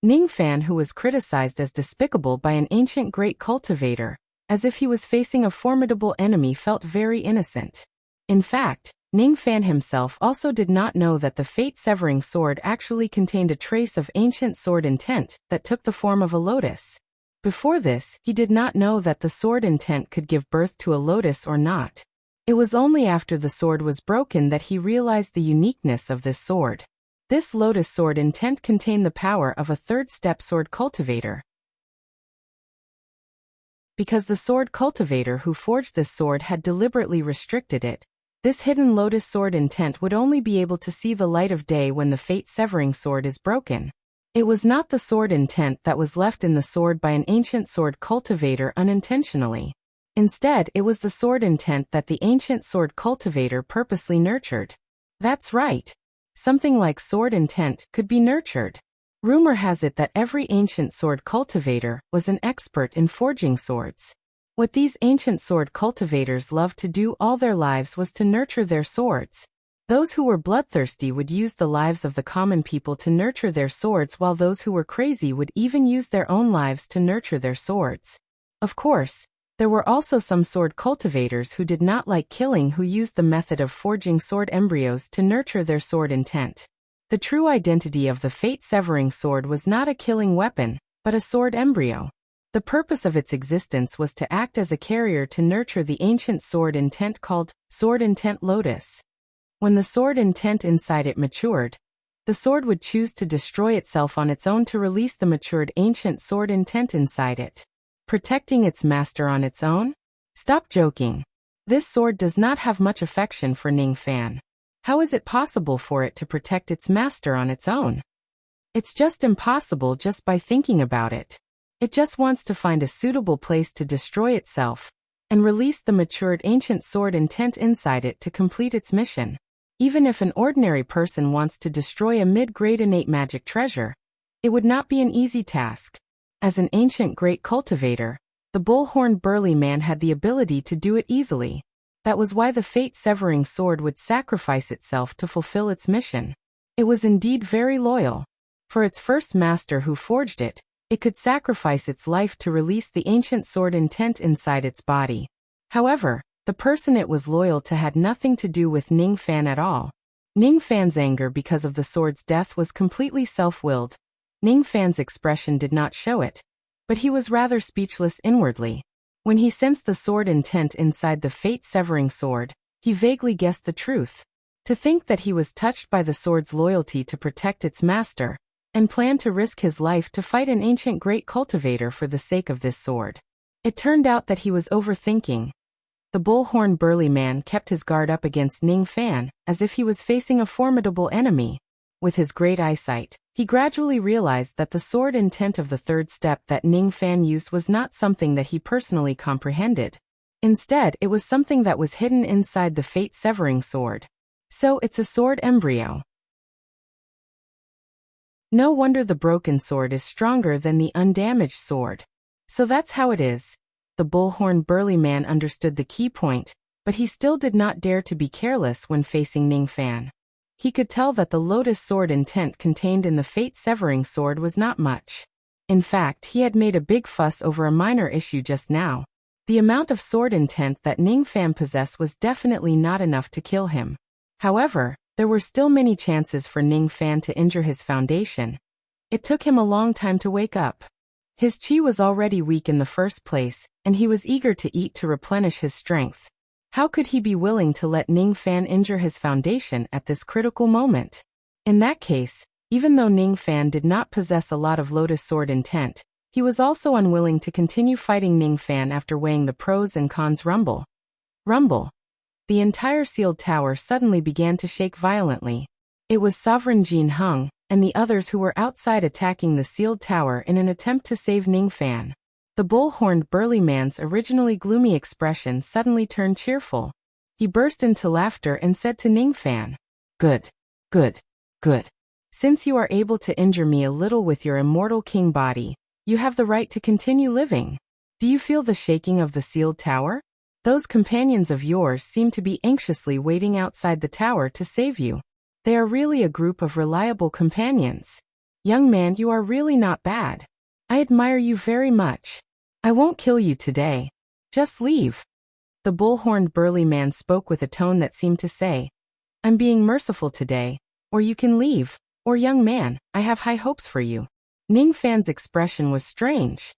Ning Fan, who was criticized as despicable by an ancient great cultivator, as if he was facing a formidable enemy, felt very innocent. In fact, Ning Fan himself also did not know that the fate-severing sword actually contained a trace of ancient sword intent that took the form of a lotus. Before this, he did not know that the sword intent could give birth to a lotus or not. It was only after the sword was broken that he realized the uniqueness of this sword. This lotus sword intent contained the power of a third-step sword cultivator. Because the sword cultivator who forged this sword had deliberately restricted it, this hidden lotus sword intent would only be able to see the light of day when the fate-severing sword is broken. It was not the sword intent that was left in the sword by an ancient sword cultivator unintentionally. Instead, it was the sword intent that the ancient sword cultivator purposely nurtured. That's right. Something like sword intent could be nurtured. Rumor has it that every ancient sword cultivator was an expert in forging swords. What these ancient sword cultivators loved to do all their lives was to nurture their swords. Those who were bloodthirsty would use the lives of the common people to nurture their swords, while those who were crazy would even use their own lives to nurture their swords. Of course, there were also some sword cultivators who did not like killing, who used the method of forging sword embryos to nurture their sword intent. The true identity of the fate-severing sword was not a killing weapon, but a sword embryo. The purpose of its existence was to act as a carrier to nurture the ancient sword intent called sword intent lotus. When the sword intent inside it matured, the sword would choose to destroy itself on its own to release the matured ancient sword intent inside it. Protecting its master on its own? Stop joking. This sword does not have much affection for Ning Fan. How is it possible for it to protect its master on its own? It's just impossible just by thinking about it. It just wants to find a suitable place to destroy itself and release the matured ancient sword intent inside it to complete its mission. Even if an ordinary person wants to destroy a mid-grade innate magic treasure, it would not be an easy task. As an ancient great cultivator, the bull-horned burly man had the ability to do it easily. That was why the fate-severing sword would sacrifice itself to fulfill its mission. It was indeed very loyal. For its first master who forged it, it could sacrifice its life to release the ancient sword intent inside its body. However, the person it was loyal to had nothing to do with Ning Fan at all. Ning Fan's anger because of the sword's death was completely self-willed. Ning Fan's expression did not show it, but he was rather speechless inwardly. When he sensed the sword intent inside the fate-severing sword, he vaguely guessed the truth. To think that he was touched by the sword's loyalty to protect its master, and planned to risk his life to fight an ancient great cultivator for the sake of this sword. It turned out that he was overthinking. The bull-horned burly man kept his guard up against Ning Fan, as if he was facing a formidable enemy. With his great eyesight, he gradually realized that the sword intent of the third step that Ning Fan used was not something that he personally comprehended. Instead, it was something that was hidden inside the fate-severing sword. So it's a sword embryo. No wonder the broken sword is stronger than the undamaged sword. So that's how it is. The bull-horned burly man understood the key point, but he still did not dare to be careless when facing Ning Fan. He could tell that the lotus sword intent contained in the fate-severing sword was not much. In fact, he had made a big fuss over a minor issue just now. The amount of sword intent that Ning Fan possessed was definitely not enough to kill him. However, there were still many chances for Ning Fan to injure his foundation. It took him a long time to wake up. His chi was already weak in the first place, and he was eager to eat to replenish his strength. How could he be willing to let Ning Fan injure his foundation at this critical moment? In that case, even though Ning Fan did not possess a lot of lotus sword intent, he was also unwilling to continue fighting Ning Fan after weighing the pros and cons. Rumble. Rumble. The entire sealed tower suddenly began to shake violently. It was Sovereign Jin Hung and the others who were outside attacking the sealed tower in an attempt to save Ning Fan. The bull-horned burly man's originally gloomy expression suddenly turned cheerful. He burst into laughter and said to Ning Fan, "Good, good, good. Since you are able to injure me a little with your immortal king body, you have the right to continue living. Do you feel the shaking of the sealed tower? Those companions of yours seem to be anxiously waiting outside the tower to save you. They are really a group of reliable companions. Young man, you are really not bad. I admire you very much. I won't kill you today. Just leave." The bull-horned burly man spoke with a tone that seemed to say, "I'm being merciful today, or you can leave, or young man, I have high hopes for you." Ning Fan's expression was strange.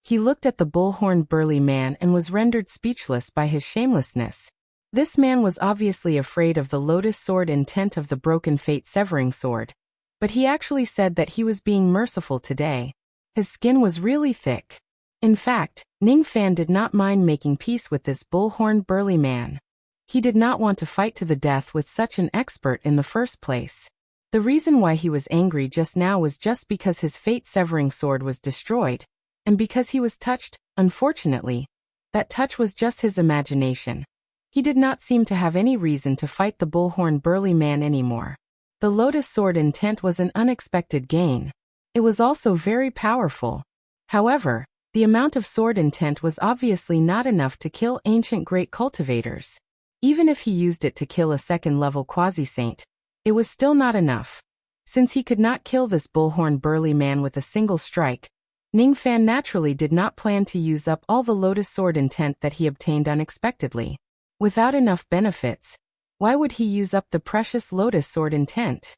He looked at the bull-horned burly man and was rendered speechless by his shamelessness. This man was obviously afraid of the lotus sword intent of the broken fate-severing sword, but he actually said that he was being merciful today. His skin was really thick. In fact, Ning Fan did not mind making peace with this bull-horned burly man. He did not want to fight to the death with such an expert in the first place. The reason why he was angry just now was just because his fate-severing sword was destroyed, and because he was touched. Unfortunately, that touch was just his imagination. He did not seem to have any reason to fight the bull-horned burly man anymore. The lotus sword intent was an unexpected gain. It was also very powerful. However, the amount of sword intent was obviously not enough to kill ancient great cultivators. Even if he used it to kill a second-level quasi-saint, it was still not enough. Since he could not kill this bull-horned burly man with a single strike, Ning Fan naturally did not plan to use up all the lotus sword intent that he obtained unexpectedly. Without enough benefits, why would he use up the precious lotus sword intent?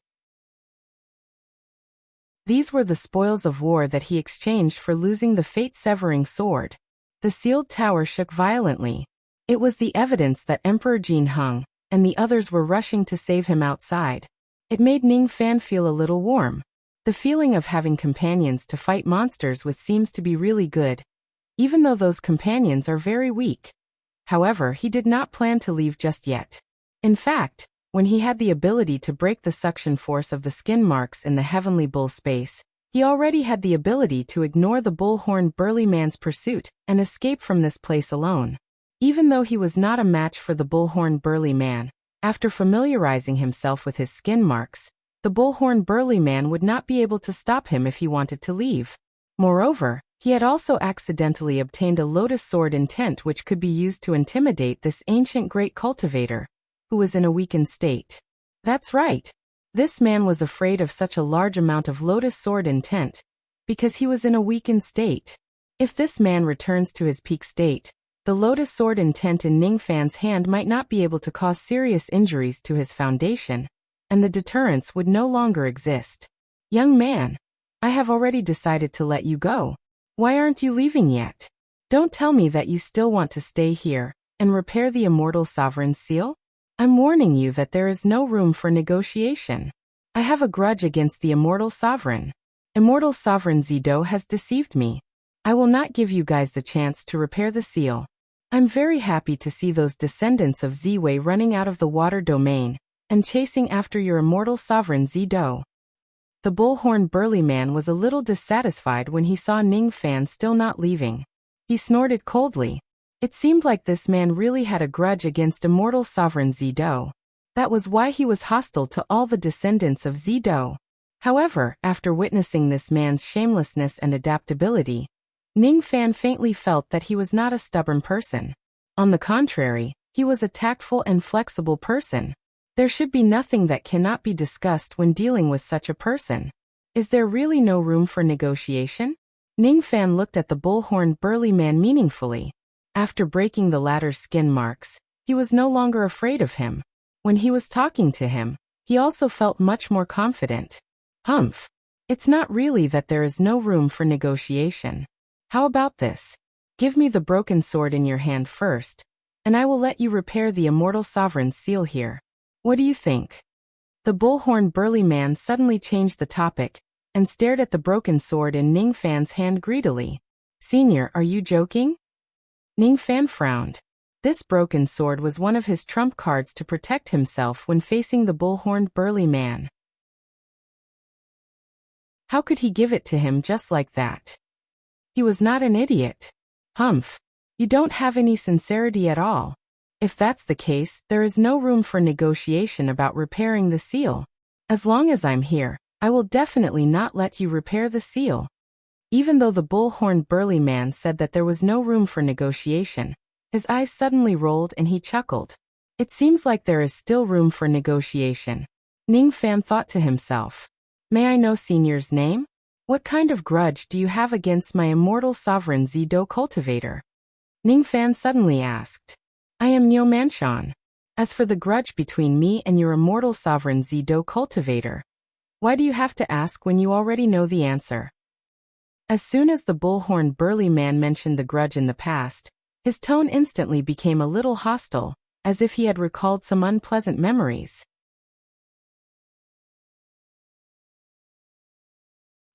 These were the spoils of war that he exchanged for losing the fate-severing sword. The sealed tower shook violently. It was the evidence that Emperor Jin Hung and the others were rushing to save him outside. It made Ning Fan feel a little warm. The feeling of having companions to fight monsters with seems to be really good, even though those companions are very weak. However, he did not plan to leave just yet. In fact, when he had the ability to break the suction force of the skin marks in the heavenly bull space, He already had the ability to ignore the bull-horned burly man's pursuit and escape from this place alone. Even though he was not a match for the bull-horned burly man, after familiarizing himself with his skin marks, the bull-horned burly man would not be able to stop him if he wanted to leave. Moreover, he had also accidentally obtained a lotus sword intent which could be used to intimidate this ancient great cultivator, who was in a weakened state. That's right. This man was afraid of such a large amount of lotus sword intent, because he was in a weakened state. If this man returns to his peak state, the lotus sword intent in Ningfan's hand might not be able to cause serious injuries to his foundation, and the deterrence would no longer exist. Young man, I have already decided to let you go. Why aren't you leaving yet? Don't tell me that you still want to stay here and repair the immortal sovereign's seal? I'm warning you that there is no room for negotiation. I have a grudge against the immortal sovereign. Immortal sovereign Zido has deceived me. I will not give you guys the chance to repair the seal. I'm very happy to see those descendants of Ziwei running out of the water domain and chasing after your immortal sovereign Zido. The bullhorn burly man was a little dissatisfied when he saw Ningfan still not leaving. He snorted coldly. It seemed like this man really had a grudge against immortal sovereign Zido. That was why he was hostile to all the descendants of Zido. However, after witnessing this man's shamelessness and adaptability, Ningfan faintly felt that he was not a stubborn person. On the contrary, he was a tactful and flexible person. There should be nothing that cannot be discussed when dealing with such a person. Is there really no room for negotiation? Ningfan looked at the bullhorned burly man meaningfully. After breaking the latter's skin marks, he was no longer afraid of him. When he was talking to him, he also felt much more confident. Humph. It's not really that there is no room for negotiation. How about this? Give me the broken sword in your hand first, and I will let you repair the immortal sovereign's seal here. What do you think? The bullhorn burly man suddenly changed the topic and stared at the broken sword in Ningfan's hand greedily. Senior, are you joking? Ningfan frowned. This broken sword was one of his trump cards to protect himself when facing the bullhorned burly man. How could he give it to him just like that? He was not an idiot. Humph. You don't have any sincerity at all. If that's the case, there is no room for negotiation about repairing the seal. As long as I'm here, I will definitely not let you repair the seal. Even though the bullhorned burly man said that there was no room for negotiation, his eyes suddenly rolled and he chuckled. It seems like there is still room for negotiation. Ningfan thought to himself. May I know Senior's name? What kind of grudge do you have against my immortal sovereign Zido cultivator? Ningfan suddenly asked. I am Niu Manshan. As for the grudge between me and your immortal sovereign Zido cultivator, why do you have to ask when you already know the answer? As soon as the bullhorn burly man mentioned the grudge in the past, his tone instantly became a little hostile, as if he had recalled some unpleasant memories.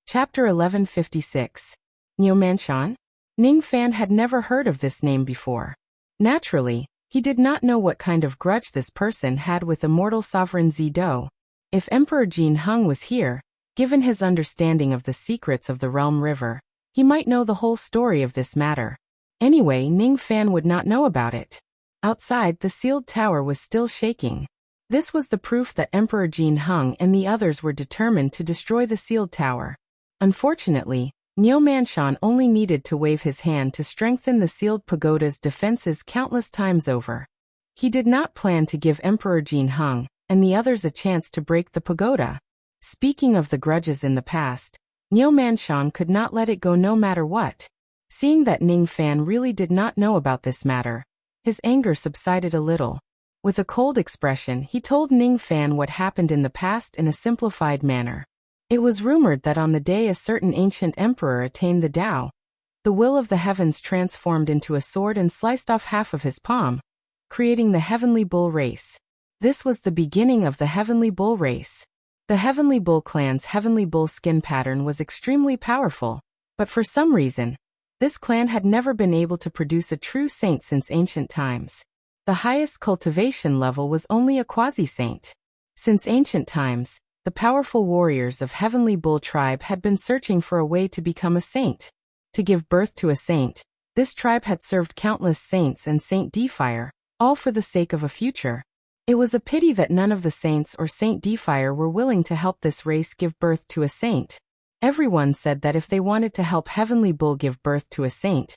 Chapter 1156. Niu Manshan? Ningfan had never heard of this name before. Naturally, he did not know what kind of grudge this person had with immortal sovereign Zido. If Emperor Jin Hung was here, given his understanding of the secrets of the Realm River, he might know the whole story of this matter. Anyway, Ningfan would not know about it. Outside, the sealed tower was still shaking. This was the proof that Emperor Jin Hung and the others were determined to destroy the sealed tower. Unfortunately, Niu Manshan only needed to wave his hand to strengthen the sealed pagoda's defenses countless times over. He did not plan to give Emperor Jin Hung and the others a chance to break the pagoda. Speaking of the grudges in the past, Niu Manshan could not let it go no matter what. Seeing that Ningfan really did not know about this matter, his anger subsided a little. With a cold expression, he told Ningfan what happened in the past in a simplified manner. It was rumored that on the day a certain ancient emperor attained the Tao, the will of the heavens transformed into a sword and sliced off half of his palm, creating the Heavenly Bull race. This was the beginning of the Heavenly Bull race. The Heavenly Bull clan's Heavenly Bull skin pattern was extremely powerful, but for some reason, this clan had never been able to produce a true saint since ancient times. The highest cultivation level was only a quasi-saint. Since ancient times, the powerful warriors of Heavenly Bull tribe had been searching for a way to become a saint. To give birth to a saint, this tribe had served countless saints and Saint Defier, all for the sake of a future. It was a pity that none of the saints or Saint Defier were willing to help this race give birth to a saint. Everyone said that if they wanted to help Heavenly Bull give birth to a saint,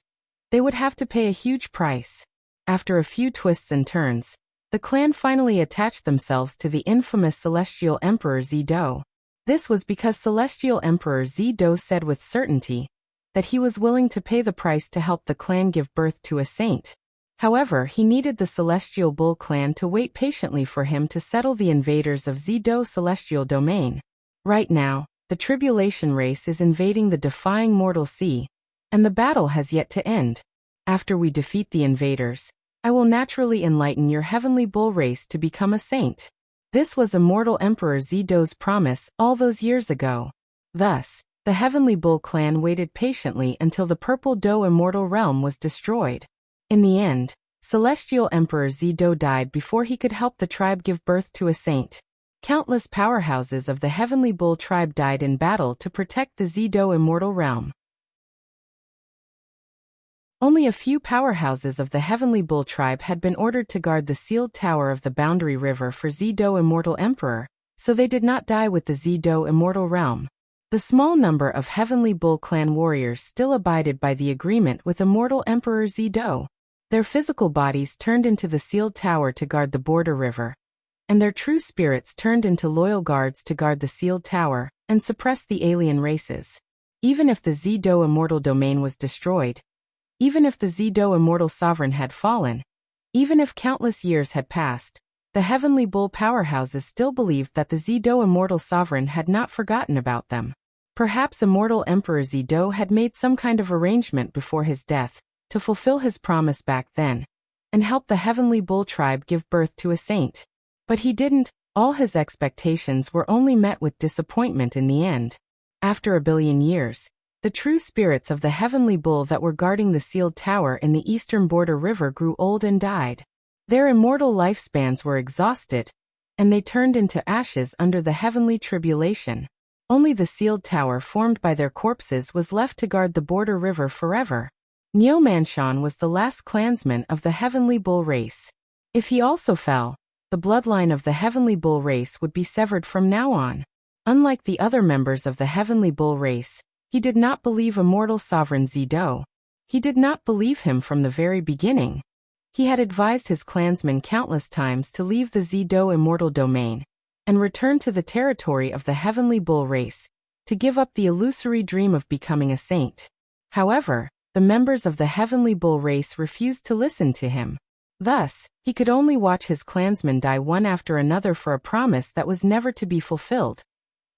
they would have to pay a huge price. After a few twists and turns, the clan finally attached themselves to the infamous Celestial Emperor Zido. This was because Celestial Emperor Zido said with certainty that he was willing to pay the price to help the clan give birth to a saint. However, he needed the Celestial Bull clan to wait patiently for him to settle the invaders of Zido Celestial Domain. Right now, the Tribulation race is invading the Defying Mortal Sea, and the battle has yet to end. After we defeat the invaders, I will naturally enlighten your Heavenly Bull race to become a saint. This was Immortal Emperor Zido's promise all those years ago. Thus, the Heavenly Bull clan waited patiently until the Purple Doe Immortal Realm was destroyed. In the end, Celestial Emperor Zido died before he could help the tribe give birth to a saint. Countless powerhouses of the Heavenly Bull tribe died in battle to protect the Zido Immortal Realm. Only a few powerhouses of the Heavenly Bull tribe had been ordered to guard the sealed tower of the Boundary River for Zido Immortal Emperor, so they did not die with the Zido Immortal Realm. The small number of Heavenly Bull clan warriors still abided by the agreement with Immortal Emperor Zido. Their physical bodies turned into the sealed tower to guard the border river, and their true spirits turned into loyal guards to guard the sealed tower and suppress the alien races. Even if the Zido Immortal Domain was destroyed, even if the Zido Immortal Sovereign had fallen, even if countless years had passed, the Heavenly Bull powerhouses still believed that the Zido Immortal Sovereign had not forgotten about them. Perhaps Immortal Emperor Zido had made some kind of arrangement before his death to fulfill his promise back then and help the Heavenly Bull tribe give birth to a saint. But he didn't. All his expectations were only met with disappointment in the end. After a billion years, the true spirits of the Heavenly Bull that were guarding the sealed tower in the eastern border river grew old and died. Their immortal lifespans were exhausted, and they turned into ashes under the heavenly tribulation. Only the sealed tower formed by their corpses was left to guard the border river forever. Neomanshan was the last clansman of the Heavenly Bull race. If he also fell, the bloodline of the Heavenly Bull race would be severed from now on. Unlike the other members of the Heavenly Bull race, he did not believe Immortal Sovereign Zido. He did not believe him from the very beginning. He had advised his clansmen countless times to leave the Zido Immortal Domain and return to the territory of the Heavenly Bull race, to give up the illusory dream of becoming a saint. However, the members of the Heavenly Bull race refused to listen to him. Thus, he could only watch his clansmen die one after another for a promise that was never to be fulfilled.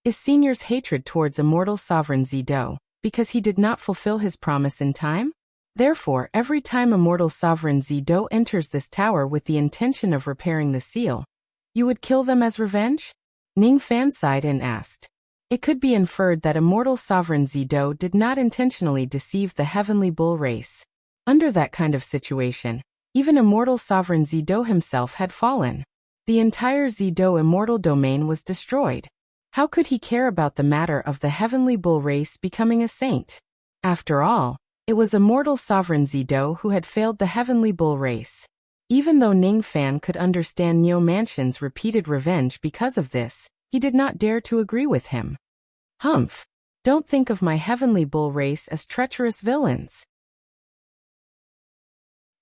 Is Senior's hatred towards Immortal Sovereign Zido because he did not fulfill his promise in time? Therefore, every time Immortal Sovereign Zido enters this tower with the intention of repairing the seal, you would kill them as revenge? Ning Fan sighed and asked. It could be inferred that Immortal Sovereign Zido did not intentionally deceive the Heavenly Bull race. Under that kind of situation, even Immortal Sovereign Zido himself had fallen. The entire Zido Immortal Domain was destroyed. How could he care about the matter of the Heavenly Bull race becoming a saint? After all, it was Immortal Sovereign Zido who had failed the Heavenly Bull race. Even though Ning Fan could understand Neomanshan's repeated revenge because of this, he did not dare to agree with him. Humph! Don't think of my Heavenly Bull race as treacherous villains.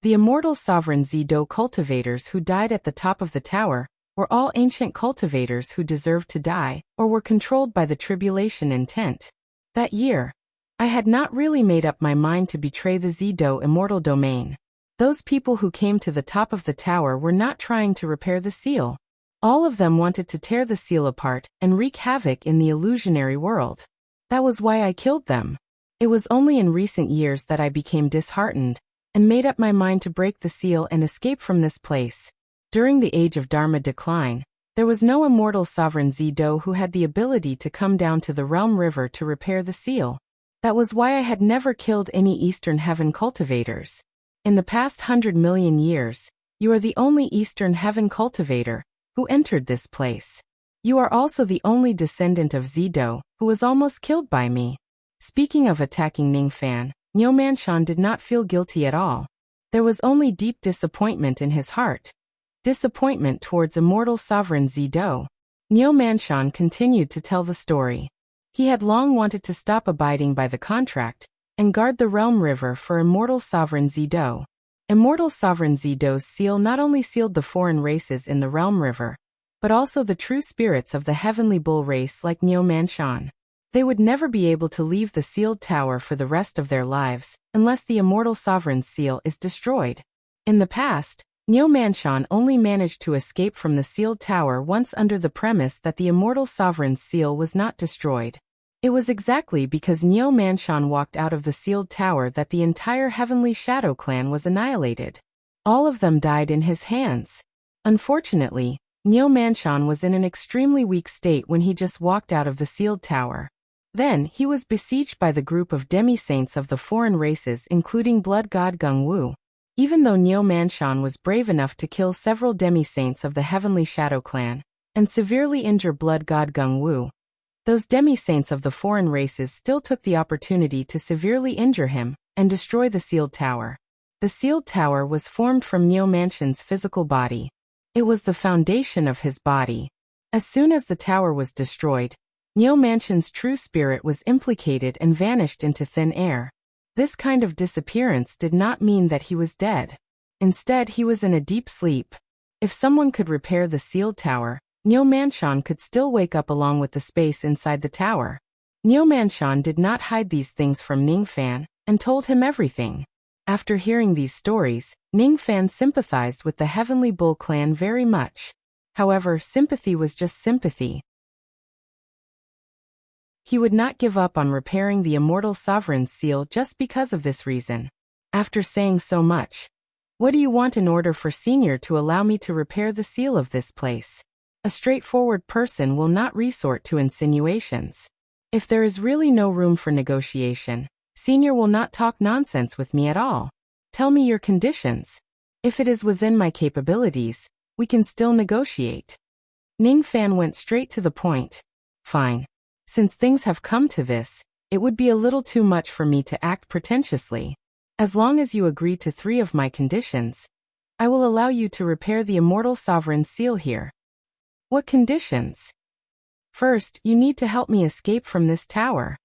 The Immortal Sovereign Zido cultivators who died at the top of the tower were all ancient cultivators who deserved to die or were controlled by the tribulation intent. That year, I had not really made up my mind to betray the Zido Immortal Domain. Those people who came to the top of the tower were not trying to repair the seal. All of them wanted to tear the seal apart and wreak havoc in the illusionary world. That was why I killed them. It was only in recent years that I became disheartened and made up my mind to break the seal and escape from this place. During the age of Dharma decline, there was no Immortal Sovereign Zido who had the ability to come down to the Realm River to repair the seal. That was why I had never killed any Eastern Heaven cultivators. In the past 100 million years, you are the only Eastern Heaven cultivator who entered this place. You are also the only descendant of Zido, who was almost killed by me. Speaking of attacking Ningfan, Niu Manshan did not feel guilty at all. There was only deep disappointment in his heart. Disappointment towards immortal sovereign Zido. Niu Manshan continued to tell the story. He had long wanted to stop abiding by the contract and guard the realm river for immortal sovereign Zido. Immortal sovereign Zido's seal not only sealed the foreign races in the realm river, but also the true spirits of the heavenly bull race like Niu Manshan. They would never be able to leave the sealed tower for the rest of their lives, unless the immortal sovereign's seal is destroyed. In the past, Niu Manshan only managed to escape from the sealed tower once under the premise that the immortal sovereign's seal was not destroyed. It was exactly because Niu Manshan walked out of the sealed tower that the entire Heavenly Shadow clan was annihilated. All of them died in his hands. Unfortunately, Niu Manshan was in an extremely weak state when he just walked out of the sealed tower. Then, he was besieged by the group of demi-saints of the foreign races including Blood God Gung Wu. Even though Niu Manshan was brave enough to kill several demi-saints of the Heavenly Shadow clan and severely injure Blood God Gung Wu, those demi-saints of the foreign races still took the opportunity to severely injure him and destroy the sealed tower. The sealed tower was formed from Niu Manshan's physical body. It was the foundation of his body. As soon as the tower was destroyed, Niu Manshan's true spirit was implicated and vanished into thin air. This kind of disappearance did not mean that he was dead. Instead, he was in a deep sleep. If someone could repair the sealed tower, Niu Manshan could still wake up along with the space inside the tower. Niu Manshan did not hide these things from Ningfan and told him everything. After hearing these stories, Ningfan sympathized with the Heavenly Bull clan very much. However, sympathy was just sympathy. He would not give up on repairing the immortal sovereign's seal just because of this reason. After saying so much, "What do you want in order for Senior to allow me to repair the seal of this place?" A straightforward person will not resort to insinuations. If there is really no room for negotiation, Senior will not talk nonsense with me at all. Tell me your conditions. If it is within my capabilities, we can still negotiate. Ningfan went straight to the point. Fine. Since things have come to this, it would be a little too much for me to act pretentiously. As long as you agree to 3 of my conditions, I will allow you to repair the immortal sovereign's seal here. What conditions? First, you need to help me escape from this tower.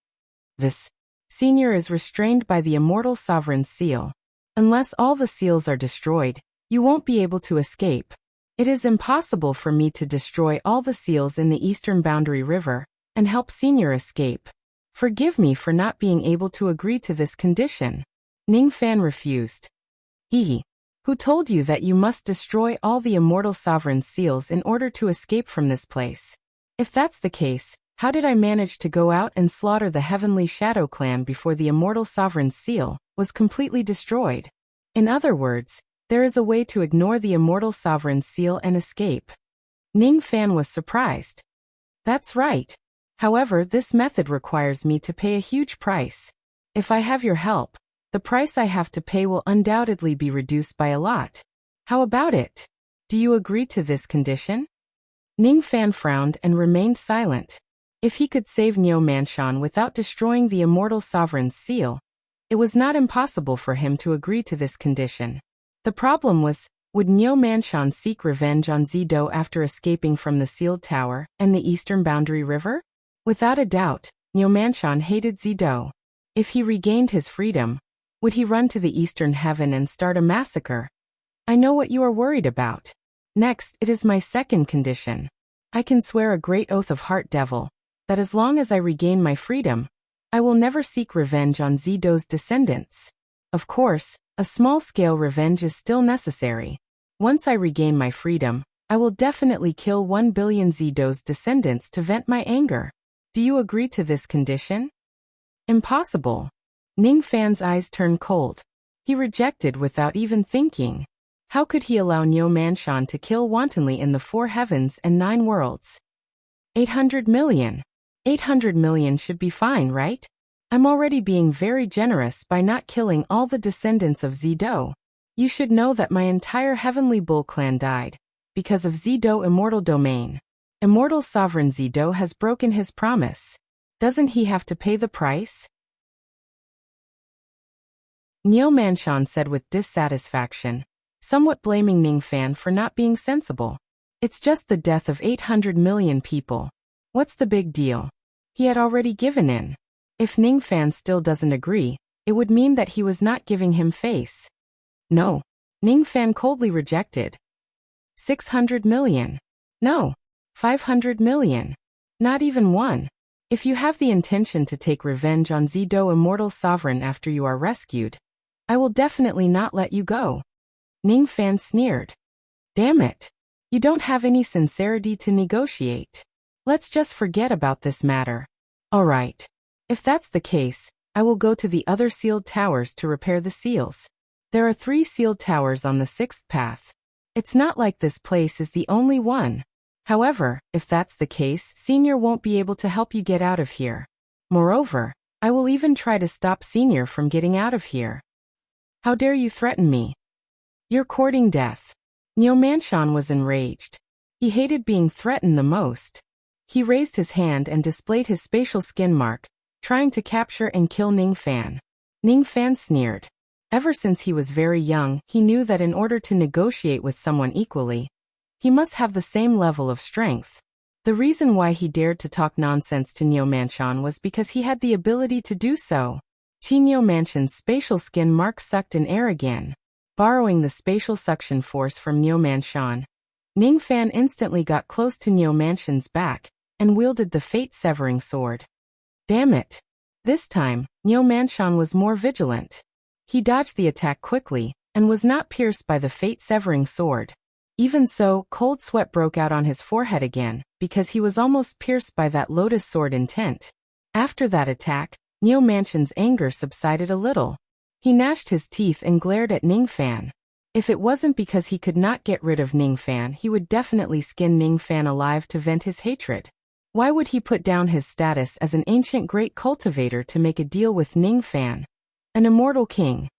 This Senior is restrained by the immortal sovereign's seal. Unless all the seals are destroyed, you won't be able to escape. It is impossible for me to destroy all the seals in the eastern boundary river and help Senior escape. Forgive me for not being able to agree to this condition. Ningfan refused. Who told you that you must destroy all the immortal sovereign seals in order to escape from this place? If that's the case, how did I manage to go out and slaughter the Heavenly Shadow clan before the immortal sovereign seal was completely destroyed? In other words, there is a way to ignore the immortal sovereign seal and escape. Ningfan was surprised. That's right. However, this method requires me to pay a huge price. If I have your help, the price I have to pay will undoubtedly be reduced by a lot. How about it? Do you agree to this condition? Ningfan frowned and remained silent. If he could save Niu Manshan without destroying the immortal sovereign's seal, it was not impossible for him to agree to this condition. The problem was, would Niu Manshan seek revenge on Zido after escaping from the sealed tower and the eastern boundary river? Without a doubt, Niu Manshan hated Zido. If he regained his freedom, would he run to the eastern heaven and start a massacre? I know what you are worried about. Next, it is my second condition. I can swear a great oath of Heart Devil that as long as I regain my freedom, I will never seek revenge on Zido's descendants. Of course, a small-scale revenge is still necessary. Once I regain my freedom, I will definitely kill 1 billion Zido's descendants to vent my anger. Do you agree to this condition? Impossible. Ningfan's eyes turned cold. He rejected without even thinking. How could he allow Niu Manshan to kill wantonly in the 4 heavens and 9 worlds? 800 million. 800 million should be fine, right? I'm already being very generous by not killing all the descendants of Zido. You should know that my entire Heavenly Bull clan died because of Zido Immortal Domain. Immortal Sovereign Zido has broken his promise. Doesn't he have to pay the price? Niu Manshan said with dissatisfaction, somewhat blaming Ningfan for not being sensible. It's just the death of 800 million people. What's the big deal? He had already given in. If Ningfan still doesn't agree, it would mean that he was not giving him face. No. Ningfan coldly rejected. 600 million. No. 500 million. Not even one. If you have the intention to take revenge on Zido Immortal Sovereign after you are rescued, I will definitely not let you go. Ningfan sneered. Damn it. You don't have any sincerity to negotiate. Let's just forget about this matter. Alright. If that's the case, I will go to the other sealed towers to repair the seals. There are 3 sealed towers on the 6th path. It's not like this place is the only one. However, if that's the case, Senior won't be able to help you get out of here. Moreover, I will even try to stop Senior from getting out of here. How dare you threaten me? You're courting death. Niu Manshan was enraged. He hated being threatened the most. He raised his hand and displayed his spatial skin mark, trying to capture and kill Ningfan. Ningfan sneered. Ever since he was very young, he knew that in order to negotiate with someone equally, he must have the same level of strength. The reason why he dared to talk nonsense to Niu Manshan was because he had the ability to do so. Niu Manshan's spatial skin mark sucked in air again. Borrowing the spatial suction force from Niu Manshan, Ningfan instantly got close to Niu Manshan's back and wielded the fate-severing sword. Damn it. This time, Niu Manshan was more vigilant. He dodged the attack quickly and was not pierced by the fate-severing sword. Even so, cold sweat broke out on his forehead again, because he was almost pierced by that lotus sword intent. After that attack, Niu Manshan's anger subsided a little. He gnashed his teeth and glared at Ningfan. If it wasn't because he could not get rid of Ningfan, he would definitely skin Ningfan alive to vent his hatred. Why would he put down his status as an ancient great cultivator to make a deal with Ningfan, an immortal king?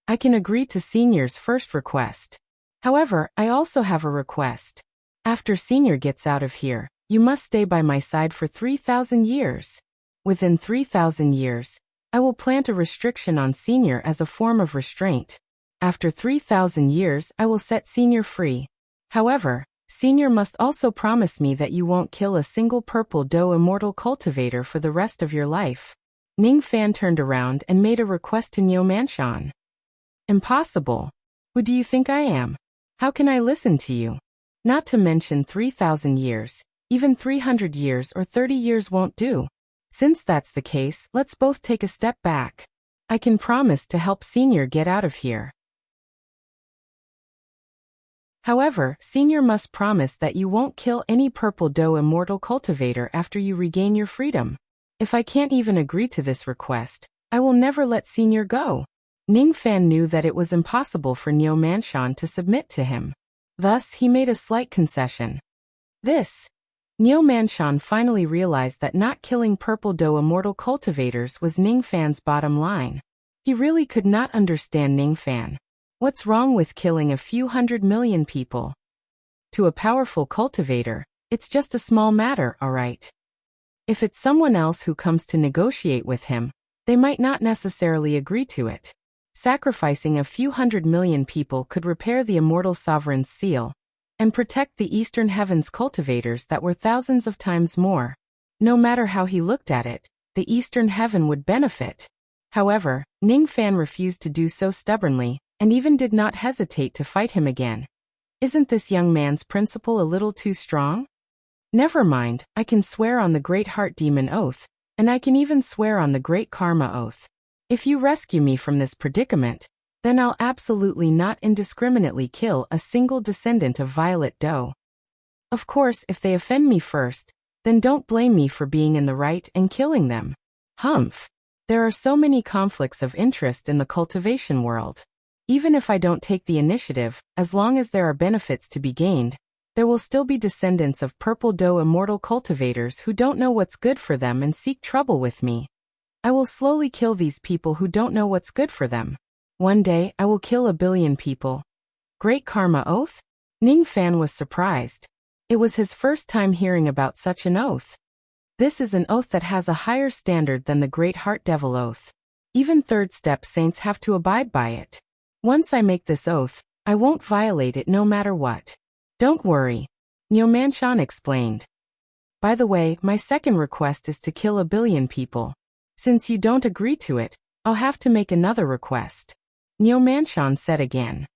I can agree to Senior's first request. However, I also have a request. After Senior gets out of here, you must stay by my side for 3,000 years. Within 3,000 years, I will plant a restriction on Senior as a form of restraint. After 3,000 years, I will set Senior free. However, Senior must also promise me that you won't kill a single purple doe immortal cultivator for the rest of your life. Ningfan turned around and made a request to Niu Manshan. Impossible. Who do you think I am? How can I listen to you? Not to mention 3,000 years, even 300 years or 30 years won't do. Since that's the case, let's both take a step back. I can promise to help Senior get out of here. However, Senior must promise that you won't kill any purple doe immortal cultivator after you regain your freedom. If I can't even agree to this request, I will never let Senior go. Ningfan knew that it was impossible for Niu Manshan to submit to him. Thus, he made a slight concession. Niu Manshan finally realized that not killing purple doe immortal cultivators was Ningfan's bottom line. He really could not understand Ningfan. What's wrong with killing a few 100 million people? To a powerful cultivator, it's just a small matter, alright. If it's someone else who comes to negotiate with him, they might not necessarily agree to it. Sacrificing a few 100 million people could repair the Immortal Sovereign's seal and protect the Eastern Heavens cultivators that were thousands of times more. No matter how he looked at it, the Eastern Heaven would benefit. However, Ningfan refused to do so stubbornly, and even did not hesitate to fight him again. Isn't this young man's principle a little too strong? Never mind, I can swear on the Great Heart Demon Oath, and I can even swear on the Great Karma Oath. If you rescue me from this predicament, then I'll absolutely not indiscriminately kill a single descendant of Violet Doe. Of course, if they offend me first, then don't blame me for being in the right and killing them. Humph. There are so many conflicts of interest in the cultivation world. Even if I don't take the initiative, as long as there are benefits to be gained, there will still be descendants of purple doe immortal cultivators who don't know what's good for them and seek trouble with me. I will slowly kill these people who don't know what's good for them. One day, I will kill 1 billion people. Great Karma Oath? Ningfan was surprised. It was his first time hearing about such an oath. This is an oath that has a higher standard than the Great Heart Devil Oath. Even third-step saints have to abide by it. Once I make this oath, I won't violate it no matter what. Don't worry, Niu Manshan explained. By the way, my second request is to kill 1 billion people. Since you don't agree to it, I'll have to make another request. Niu Manshan said again.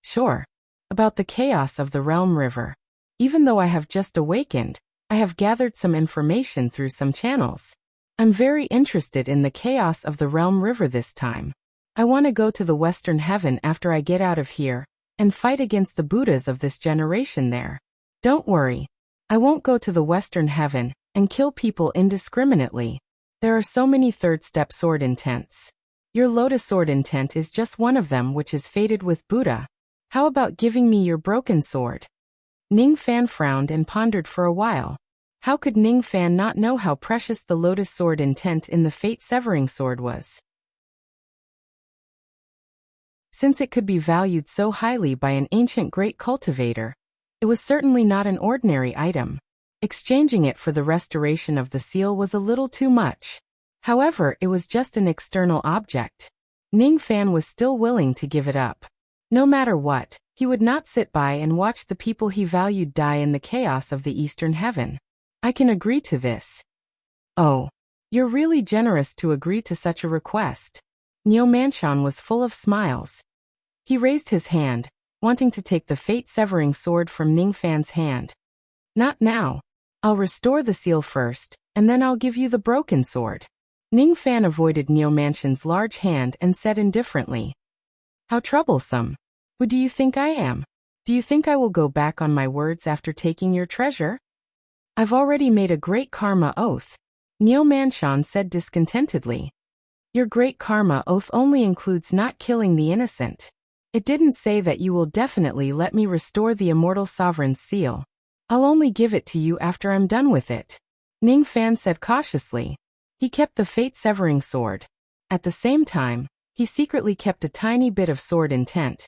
Sure. About the chaos of the Realm River. Even though I have just awakened, I have gathered some information through some channels. I'm very interested in the chaos of the Realm River this time. I want to go to the Western Heaven after I get out of here, and fight against the Buddhas of this generation there. Don't worry. I won't go to the Western Heaven and kill people indiscriminately. There are so many third-step sword intents. Your Lotus Sword intent is just one of them, which is fated with Buddha. How about giving me your broken sword? Ning Fan frowned and pondered for a while. How could Ning Fan not know how precious the Lotus Sword intent in the fate-severing sword was? Since it could be valued so highly by an ancient great cultivator, it was certainly not an ordinary item. Exchanging it for the restoration of the seal was a little too much. However, it was just an external object. Ning Fan was still willing to give it up. No matter what, he would not sit by and watch the people he valued die in the chaos of the Eastern Heaven. I can agree to this. Oh, you're really generous to agree to such a request. Niu Manshan was full of smiles. He raised his hand, wanting to take the fate-severing sword from Ning Fan's hand. Not now. I'll restore the seal first, and then I'll give you the broken sword. Ning Fan avoided Niu Manshan's large hand and said indifferently. How troublesome. Who do you think I am? Do you think I will go back on my words after taking your treasure? I've already made a great karma oath, Niu Manshan said discontentedly. Your great karma oath only includes not killing the innocent. It didn't say that you will definitely let me restore the immortal sovereign's seal. I'll only give it to you after I'm done with it, Ning Fan said cautiously. He kept the fate-severing sword. At the same time, he secretly kept a tiny bit of sword intent.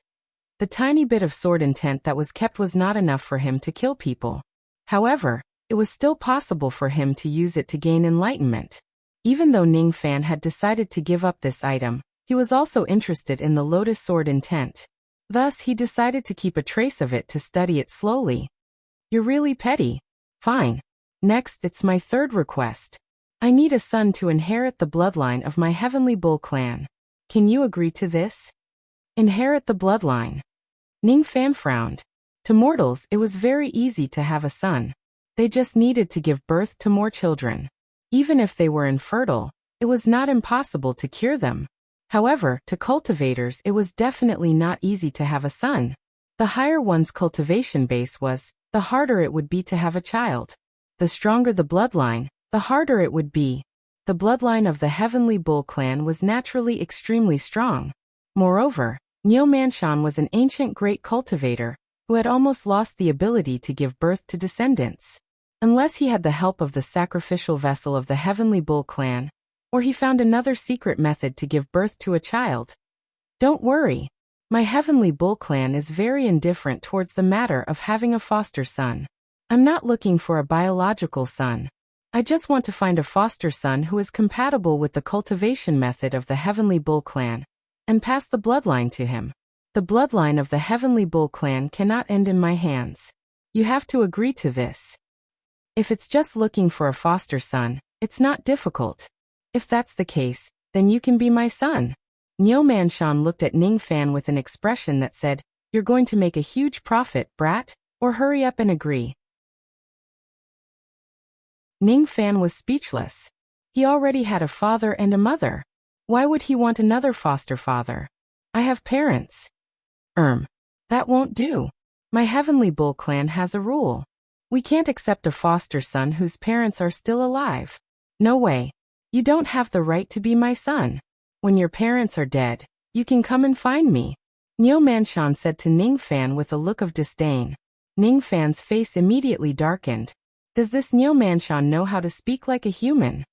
The tiny bit of sword intent that was kept was not enough for him to kill people. However, it was still possible for him to use it to gain enlightenment. Even though Ning Fan had decided to give up this item, he was also interested in the Lotus Sword intent. Thus, he decided to keep a trace of it to study it slowly. You're really petty. Fine. Next, it's my third request. I need a son to inherit the bloodline of my Heavenly Bull clan. Can you agree to this? Inherit the bloodline. Ning Fan frowned. To mortals, it was very easy to have a son. They just needed to give birth to more children. Even if they were infertile, it was not impossible to cure them. However, to cultivators it was definitely not easy to have a son. The higher one's cultivation base was, the harder it would be to have a child. The stronger the bloodline, the harder it would be. The bloodline of the Heavenly Bull clan was naturally extremely strong. Moreover, Niu Manshan was an ancient great cultivator, who had almost lost the ability to give birth to descendants. Unless he had the help of the sacrificial vessel of the Heavenly Bull clan, or he found another secret method to give birth to a child. Don't worry. My Heavenly Bull clan is very indifferent towards the matter of having a foster son. I'm not looking for a biological son. I just want to find a foster son who is compatible with the cultivation method of the Heavenly Bull clan, and pass the bloodline to him. The bloodline of the Heavenly Bull clan cannot end in my hands. You have to agree to this. If it's just looking for a foster son, it's not difficult. If that's the case, then you can be my son. Niu Manshan looked at Ning Fan with an expression that said, You're going to make a huge profit, brat, or hurry up and agree. Ning Fan was speechless. He already had a father and a mother. Why would he want another foster father? I have parents. That won't do. My Heavenly Bull clan has a rule. We can't accept a foster son whose parents are still alive. No way. You don't have the right to be my son. When your parents are dead, you can come and find me. Niu Manshan said to Ning Fan with a look of disdain. Ning Fan's face immediately darkened. Does this Niu Manshan know how to speak like a human?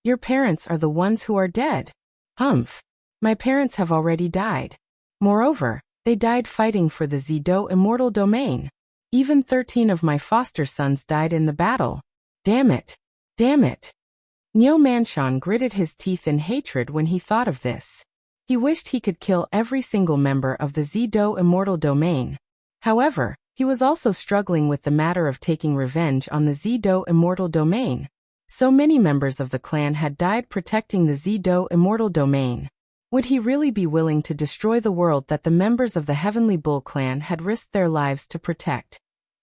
Your parents are the ones who are dead. Humph. My parents have already died. Moreover, they died fighting for the Zido immortal domain. Even 13 of my foster sons died in the battle. Damn it. Damn it. Niu Manshan gritted his teeth in hatred when he thought of this. He wished he could kill every single member of the Zido immortal domain. However, he was also struggling with the matter of taking revenge on the Zido immortal domain. So many members of the clan had died protecting the Zido immortal domain. Would he really be willing to destroy the world that the members of the Heavenly Bull clan had risked their lives to protect?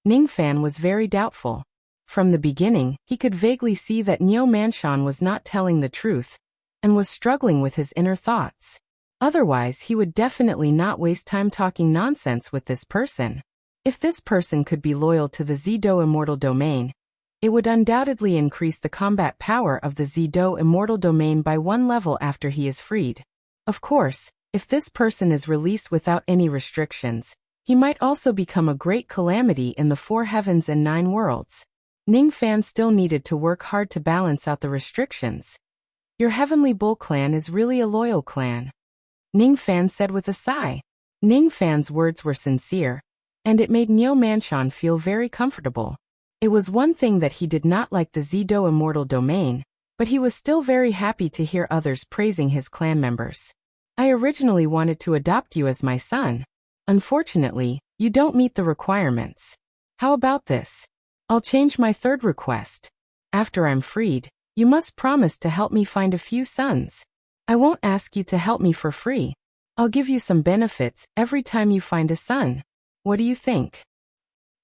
Ningfan was very doubtful. From the beginning, he could vaguely see that Niu Manshan was not telling the truth, and was struggling with his inner thoughts. Otherwise, he would definitely not waste time talking nonsense with this person. If this person could be loyal to the Zido immortal domain, it would undoubtedly increase the combat power of the Zido immortal domain by 1 level after he is freed. Of course, if this person is released without any restrictions, he might also become a great calamity in the 4 heavens and 9 worlds. Ningfan still needed to work hard to balance out the restrictions. Your Heavenly Bull clan is really a loyal clan, Ningfan said with a sigh. Ningfan's words were sincere, and it made Niu Manshan feel very comfortable. It was one thing that he did not like the Zido immortal domain, but he was still very happy to hear others praising his clan members. I originally wanted to adopt you as my son. Unfortunately, you don't meet the requirements. How about this? I'll change my 3rd request. After I'm freed, you must promise to help me find a few sons. I won't ask you to help me for free. I'll give you some benefits every time you find a son. What do you think?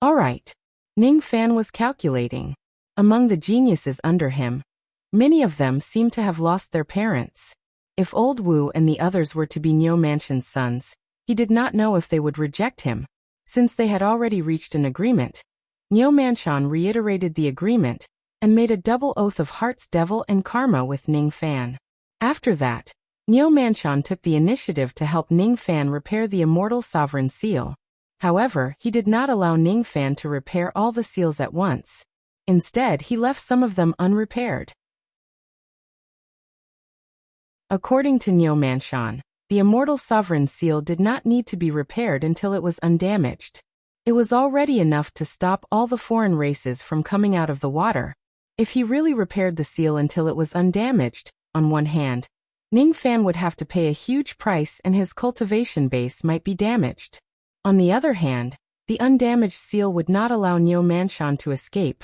All right. Ningfan was calculating. Among the geniuses under him, many of them seemed to have lost their parents. If Old Wu and the others were to be Niu Manshan's sons, he did not know if they would reject him. Since they had already reached an agreement, Niu Manshan reiterated the agreement and made a double oath of Heart's Devil and Karma with Ningfan. After that, Niu Manshan took the initiative to help Ningfan repair the Immortal Sovereign Seal. However, he did not allow Ningfan to repair all the seals at once. Instead, he left some of them unrepaired. According to Niu Manshan, the Immortal Sovereign Seal did not need to be repaired until it was undamaged. It was already enough to stop all the foreign races from coming out of the water. If he really repaired the seal until it was undamaged, on one hand, Ningfan would have to pay a huge price and his cultivation base might be damaged. On the other hand, the undamaged seal would not allow Niu Manshan to escape.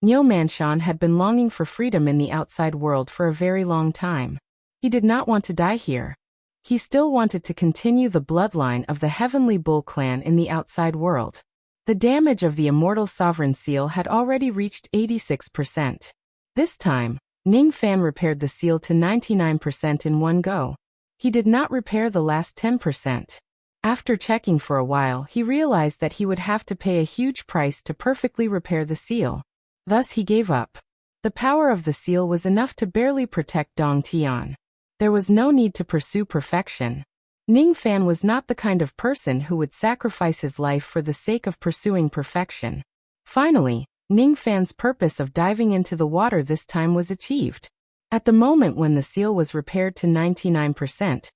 Niu Manshan had been longing for freedom in the outside world for a very long time. He did not want to die here. He still wanted to continue the bloodline of the Heavenly Bull clan in the outside world. The damage of the Immortal Sovereign Seal had already reached 86%. This time, Ningfan repaired the seal to 99% in one go. He did not repair the last 10%. After checking for a while, he realized that he would have to pay a huge price to perfectly repair the seal. Thus he gave up. The power of the seal was enough to barely protect Dong Tian. There was no need to pursue perfection. Ningfan was not the kind of person who would sacrifice his life for the sake of pursuing perfection. Finally, Ningfan's purpose of diving into the water this time was achieved. At the moment when the seal was repaired to 99%,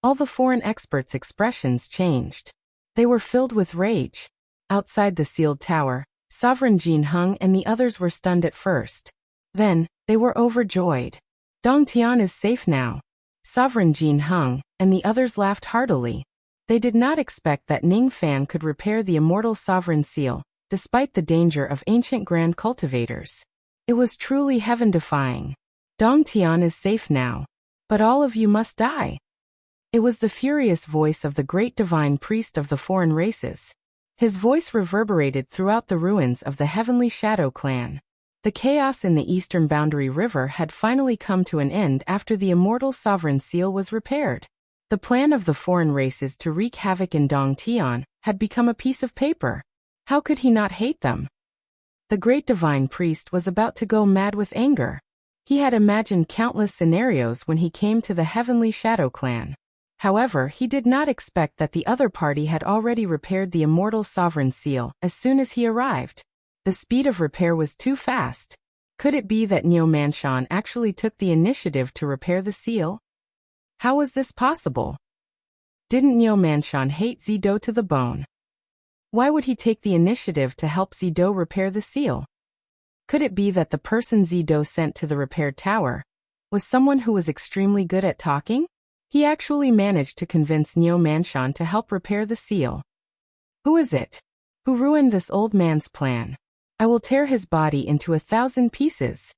all the foreign experts' expressions changed. They were filled with rage. Outside the sealed tower, Sovereign Jin Hung and the others were stunned at first. Then, they were overjoyed. Dong Tian is safe now. Sovereign Jin Hung and the others laughed heartily. They did not expect that Ningfan could repair the Immortal Sovereign Seal, despite the danger of ancient grand cultivators. It was truly heaven-defying. Dong Tian is safe now. But all of you must die. It was the furious voice of the great divine priest of the foreign races. His voice reverberated throughout the ruins of the Heavenly Shadow clan. The chaos in the eastern boundary river had finally come to an end after the Immortal Sovereign Seal was repaired. The plan of the foreign races to wreak havoc in Dong Tian had become a piece of paper. How could he not hate them? The great divine priest was about to go mad with anger. He had imagined countless scenarios when he came to the Heavenly Shadow clan. However, he did not expect that the other party had already repaired the Immortal Sovereign Seal as soon as he arrived. The speed of repair was too fast. Could it be that Niu Manshan actually took the initiative to repair the seal? How was this possible? Didn't Niu Manshan hate Zido to the bone? Why would he take the initiative to help Zido repair the seal? Could it be that the person Zido sent to the repaired tower was someone who was extremely good at talking? He actually managed to convince Niu Manshan to help repair the seal. Who is it? Who ruined this old man's plan? I will tear his body into 1,000 pieces.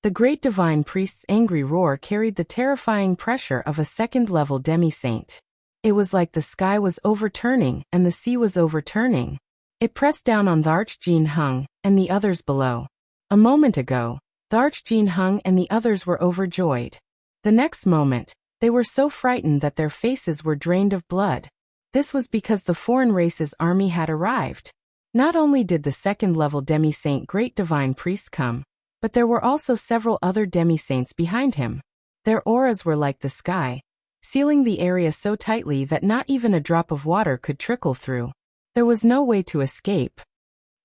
The great divine priest's angry roar carried the terrifying pressure of a second-level demi-saint. It was like the sky was overturning and the sea was overturning. It pressed down on the Archjin Hung and the others below. A moment ago, the Archjin Hung and the others were overjoyed. The next moment, they were so frightened that their faces were drained of blood. This was because the foreign race's army had arrived. Not only did the second-level demi-saint great divine priest come, but there were also several other demi-saints behind him. Their auras were like the sky, sealing the area so tightly that not even a drop of water could trickle through. There was no way to escape.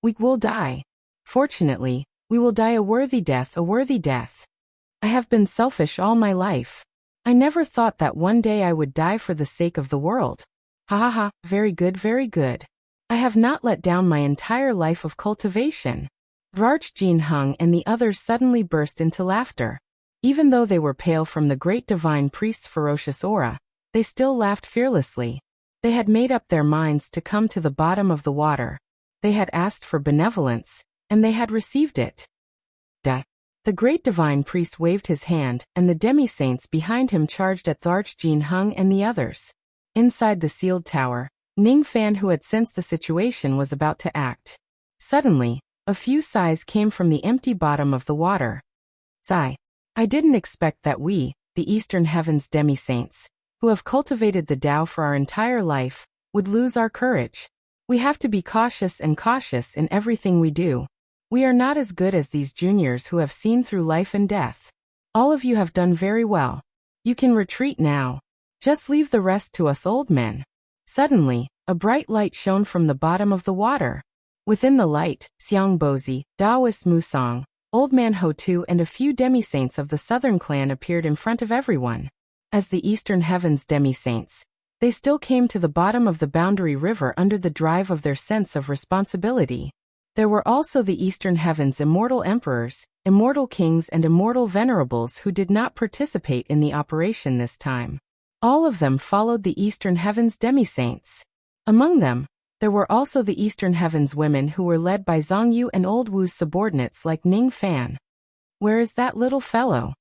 We will die. Fortunately, we will die a worthy death, a worthy death. I have been selfish all my life. I never thought that one day I would die for the sake of the world. Ha ha ha, very good, very good. I have not let down my entire life of cultivation. Archjin Hung and the others suddenly burst into laughter. Even though they were pale from the great divine priest's ferocious aura, they still laughed fearlessly. They had made up their minds to come to the bottom of the water. They had asked for benevolence, and they had received it. The great divine priest waved his hand, and the demi-saints behind him charged at Archjin Hung and the others. Inside the sealed tower, Ning Fan, who had sensed the situation, was about to act. Suddenly, a few sighs came from the empty bottom of the water. Sigh. I didn't expect that we, the Eastern Heavens demi-saints, who have cultivated the Tao for our entire life, would lose our courage. We have to be cautious and cautious in everything we do. We are not as good as these juniors who have seen through life and death. All of you have done very well. You can retreat now. Just leave the rest to us old men. Suddenly, a bright light shone from the bottom of the water. Within the light, Xiang Bozi, Daoist Musang, Old Man Hotu and a few demi-saints of the southern clan appeared in front of everyone. As the Eastern Heavens demi-saints, they still came to the bottom of the boundary river under the drive of their sense of responsibility. There were also the Eastern Heavens immortal emperors, immortal kings and immortal venerables who did not participate in the operation this time. All of them followed the Eastern Heavens demi-saints. Among them, there were also the Eastern Heavens women who were led by Zhang Yu and Old Wu's subordinates like Ning Fan. Where is that little fellow?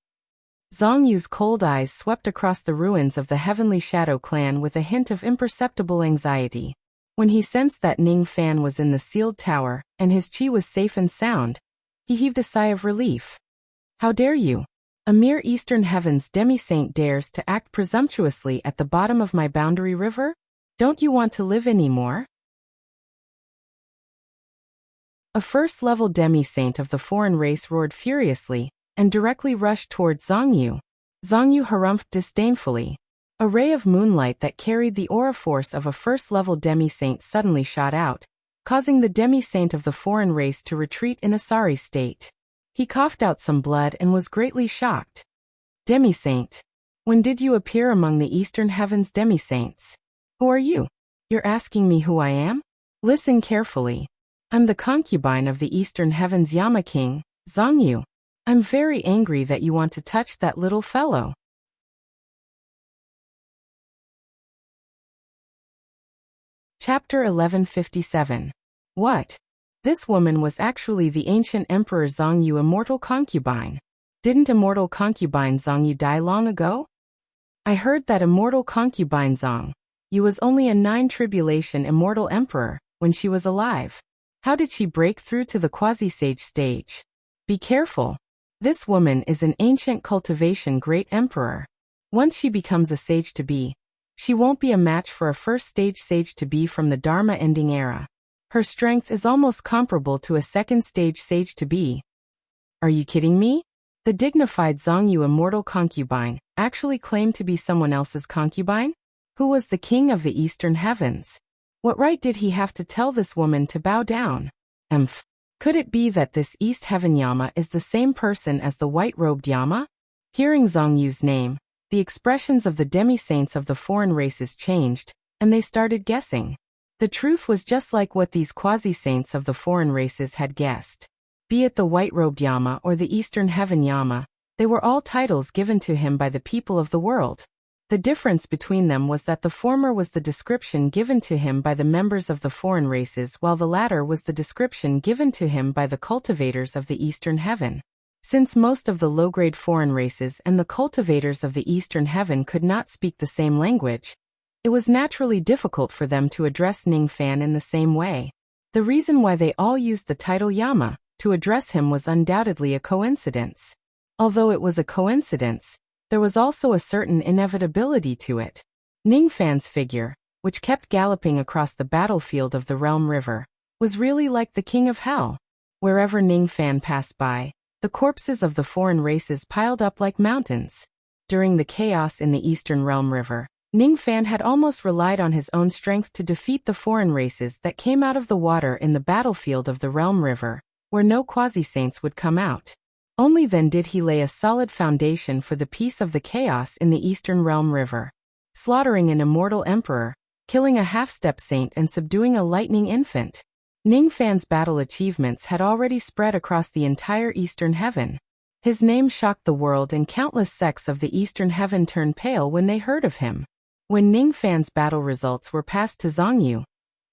Zhang Yu's cold eyes swept across the ruins of the Heavenly Shadow clan with a hint of imperceptible anxiety. When he sensed that Ning Fan was in the sealed tower, and his chi was safe and sound, he heaved a sigh of relief. How dare you? A mere Eastern Heavens demi-saint dares to act presumptuously at the bottom of my boundary river? Don't you want to live anymore? A first-level demi-saint of the foreign race roared furiously, and directly rushed towards Zhang Yu. Zhang Yu harumphed disdainfully. A ray of moonlight that carried the aura force of a first-level demi-saint suddenly shot out, causing the demi-saint of the foreign race to retreat in a sorry state. He coughed out some blood and was greatly shocked. Demi-saint. When did you appear among the Eastern Heavens demi-saints? Who are you? You're asking me who I am? Listen carefully. I'm the concubine of the Eastern Heavens Yama King, Zhang Yu. I'm very angry that you want to touch that little fellow. Chapter 1157. What? This woman was actually the ancient Emperor Zhang Yu immortal concubine. Didn't immortal concubine Zhang Yu die long ago? I heard that immortal concubine Zhang Yu was only a 9-tribulation immortal emperor when she was alive. How did she break through to the quasi-sage stage? Be careful. This woman is an ancient cultivation great emperor. Once she becomes a sage-to-be, she won't be a match for a first-stage sage-to-be from the Dharma-ending era. Her strength is almost comparable to a second-stage sage-to-be. Are you kidding me? The dignified Zhang Yu immortal concubine actually claimed to be someone else's concubine? Who was the king of the Eastern Heavens? What right did he have to tell this woman to bow down? Could it be that this East Heaven Yama is the same person as the white-robed Yama? Hearing Zhang Yu's name, the expressions of the demi-saints of the foreign races changed, and they started guessing. The truth was just like what these quasi-saints of the foreign races had guessed. Be it the white-robed Yama or the Eastern Heaven Yama, they were all titles given to him by the people of the world. The difference between them was that the former was the description given to him by the members of the foreign races, while the latter was the description given to him by the cultivators of the Eastern Heaven. Since most of the low-grade foreign races and the cultivators of the Eastern Heaven could not speak the same language, it was naturally difficult for them to address Ningfan in the same way. The reason why they all used the title Yama to address him was undoubtedly a coincidence. Although it was a coincidence, there was also a certain inevitability to it. Ningfan's figure, which kept galloping across the battlefield of the Realm River, was really like the King of Hell. Wherever Ningfan passed by, the corpses of the foreign races piled up like mountains. During the chaos in the Eastern Realm River, Ningfan had almost relied on his own strength to defeat the foreign races that came out of the water in the battlefield of the Realm River, where no quasi-saints would come out. Only then did he lay a solid foundation for the peace of the chaos in the Eastern Realm River. Slaughtering an immortal emperor, killing a half-step saint and subduing a lightning infant. Ningfan's battle achievements had already spread across the entire Eastern Heaven. His name shocked the world, and countless sects of the Eastern Heaven turned pale when they heard of him. When Ningfan's battle results were passed to Zhongyu,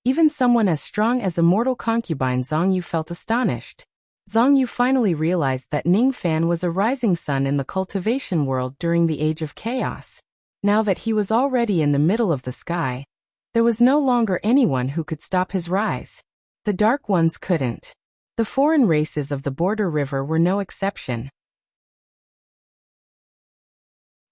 even someone as strong as immortal concubine Zhongyu felt astonished. Zhongyu finally realized that Ningfan was a rising sun in the cultivation world during the Age of Chaos. Now that he was already in the middle of the sky, there was no longer anyone who could stop his rise. The Dark Ones couldn't. The foreign races of the border river were no exception.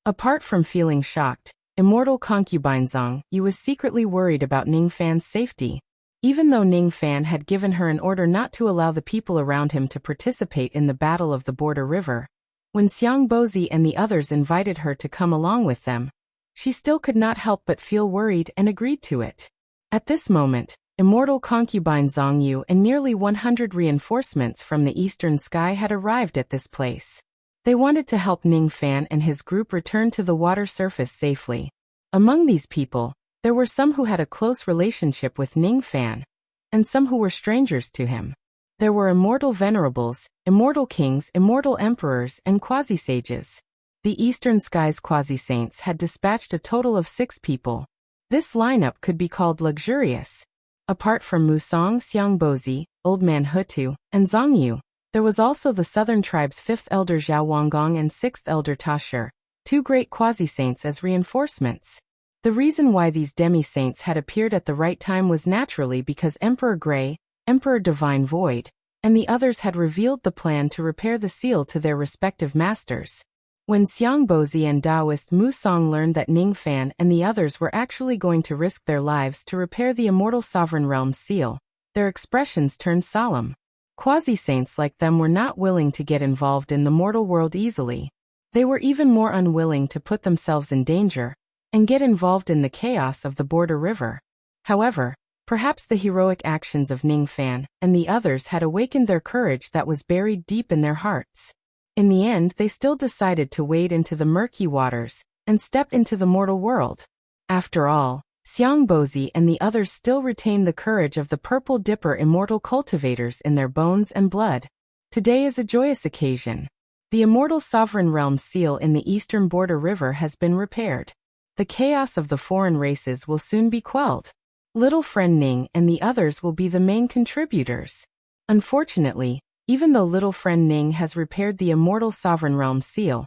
Apart from feeling shocked, immortal concubine Zhongyu was secretly worried about Ningfan's safety. Even though Ningfan had given her an order not to allow the people around him to participate in the Battle of the Border River, when Xiangbozi and the others invited her to come along with them, she still could not help but feel worried and agreed to it. At this moment, immortal concubine Zhongyu and nearly 100 reinforcements from the eastern sky had arrived at this place. They wanted to help Ningfan and his group return to the water surface safely. Among these people, there were some who had a close relationship with Ningfan, and some who were strangers to him. There were immortal venerables, immortal kings, immortal emperors, and quasi-sages. The Eastern Sky's quasi-saints had dispatched a total of 6 people. This lineup could be called luxurious. Apart from Musang Xiangbozi, Old Man Hutu, and Zhongyu, there was also the southern tribe's 5th elder Zhao Wanggong and 6th elder Tashir, 2 great quasi-saints as reinforcements. The reason why these demi-saints had appeared at the right time was naturally because Emperor Grey, Emperor Divine Void, and the others had revealed the plan to repair the seal to their respective masters. When Xiangbozi and Taoist Musang learned that Ningfan and the others were actually going to risk their lives to repair the immortal sovereign realm seal, their expressions turned solemn. Quasi-saints like them were not willing to get involved in the mortal world easily. They were even more unwilling to put themselves in danger and get involved in the chaos of the border river. However, perhaps the heroic actions of Ningfan and the others had awakened their courage that was buried deep in their hearts. In the end, they still decided to wade into the murky waters and step into the mortal world. After all, Xiangbozi and the others still retained the courage of the Purple Dipper immortal cultivators in their bones and blood. Today is a joyous occasion. The immortal sovereign realm seal in the eastern border river has been repaired. The chaos of the foreign races will soon be quelled. Little friend Ning and the others will be the main contributors. Unfortunately, even though little friend Ning has repaired the immortal sovereign realm seal,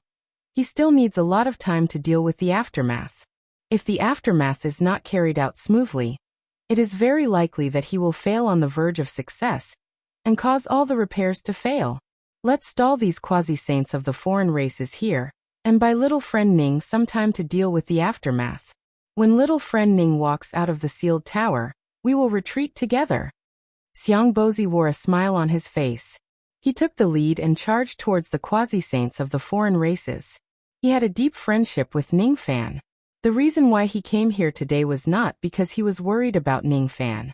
he still needs a lot of time to deal with the aftermath. If the aftermath is not carried out smoothly, it is very likely that he will fail on the verge of success and cause all the repairs to fail. Let's stall these quasi-saints of the foreign races here, and buy little friend Ning some time to deal with the aftermath. When little friend Ning walks out of the sealed tower, we will retreat together. Xiangbozi wore a smile on his face. He took the lead and charged towards the quasi-saints of the foreign races. He had a deep friendship with Ningfan. The reason why he came here today was not because he was worried about Ningfan.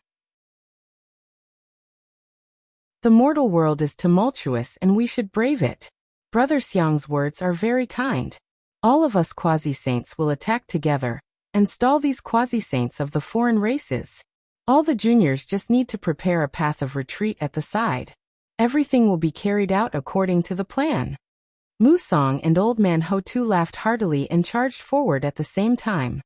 The mortal world is tumultuous and we should brave it. Brother Xiang's words are very kind. All of us quasi-saints will attack together, and stall these quasi-saints of the foreign races. All the juniors just need to prepare a path of retreat at the side. Everything will be carried out according to the plan. Musong and Old Man Ho-Tu laughed heartily and charged forward at the same time.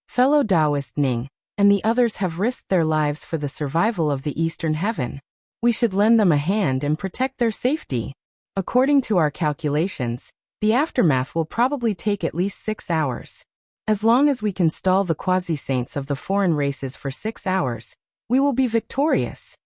Fellow Taoist Ning, and the others have risked their lives for the survival of the Eastern Heaven. We should lend them a hand and protect their safety. According to our calculations, the aftermath will probably take at least 6 hours. As long as we can stall the quasi-saints of the foreign races for 6 hours, we will be victorious.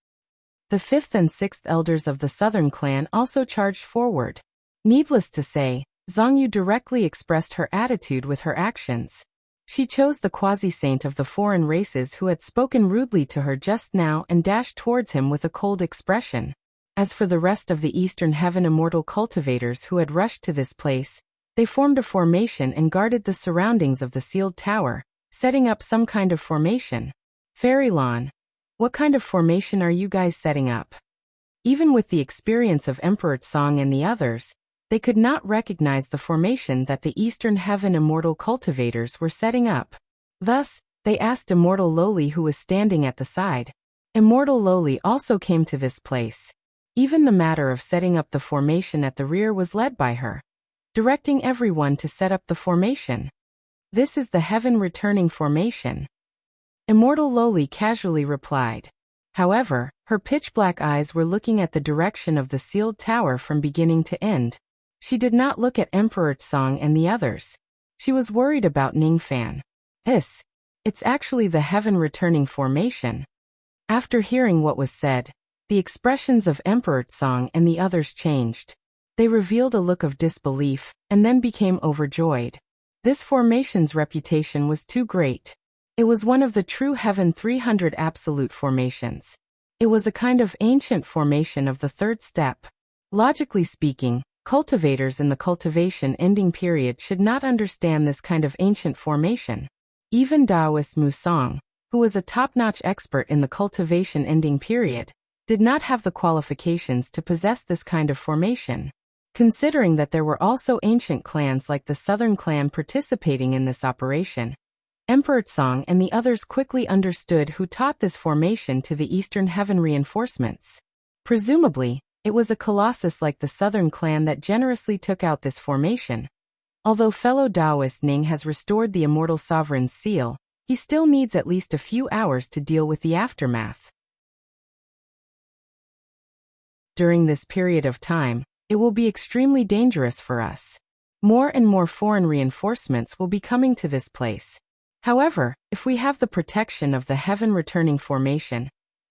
The 5th and 6th elders of the southern clan also charged forward. Needless to say, Zhang Yu directly expressed her attitude with her actions. She chose the quasi-saint of the foreign races who had spoken rudely to her just now and dashed towards him with a cold expression. As for the rest of the Eastern Heaven immortal cultivators who had rushed to this place, they formed a formation and guarded the surroundings of the sealed tower, setting up some kind of formation. Fairy Lawn, what kind of formation are you guys setting up? Even with the experience of Emperor Tsong and the others, they could not recognize the formation that the Eastern Heaven immortal cultivators were setting up. Thus, they asked Immortal Loli, who was standing at the side. Immortal Loli also came to this place. Even the matter of setting up the formation at the rear was led by her, directing everyone to set up the formation. This is the Heaven returning formation. Immortal Loli casually replied. However, her pitch-black eyes were looking at the direction of the sealed tower from beginning to end. She did not look at Emperor Tsong and the others. She was worried about Ning Fan. It's actually the Heaven returning formation. After hearing what was said, the expressions of Emperor Tsong and the others changed. They revealed a look of disbelief, and then became overjoyed. This formation's reputation was too great. It was one of the true Heaven 300 absolute formations. It was a kind of ancient formation of the third step. Logically speaking, cultivators in the cultivation ending period should not understand this kind of ancient formation. Even Taoist Musong, who was a top-notch expert in the cultivation ending period, did not have the qualifications to possess this kind of formation. Considering that there were also ancient clans like the Southern Clan participating in this operation, Emperor Tsong and the others quickly understood who taught this formation to the Eastern Heaven reinforcements. Presumably, it was a colossus like the Southern Clan that generously took out this formation. Although fellow Taoist Ning has restored the Immortal Sovereign's seal, he still needs at least a few hours to deal with the aftermath. During this period of time, it will be extremely dangerous for us. More and more foreign reinforcements will be coming to this place. However, if we have the protection of the Heaven returning formation,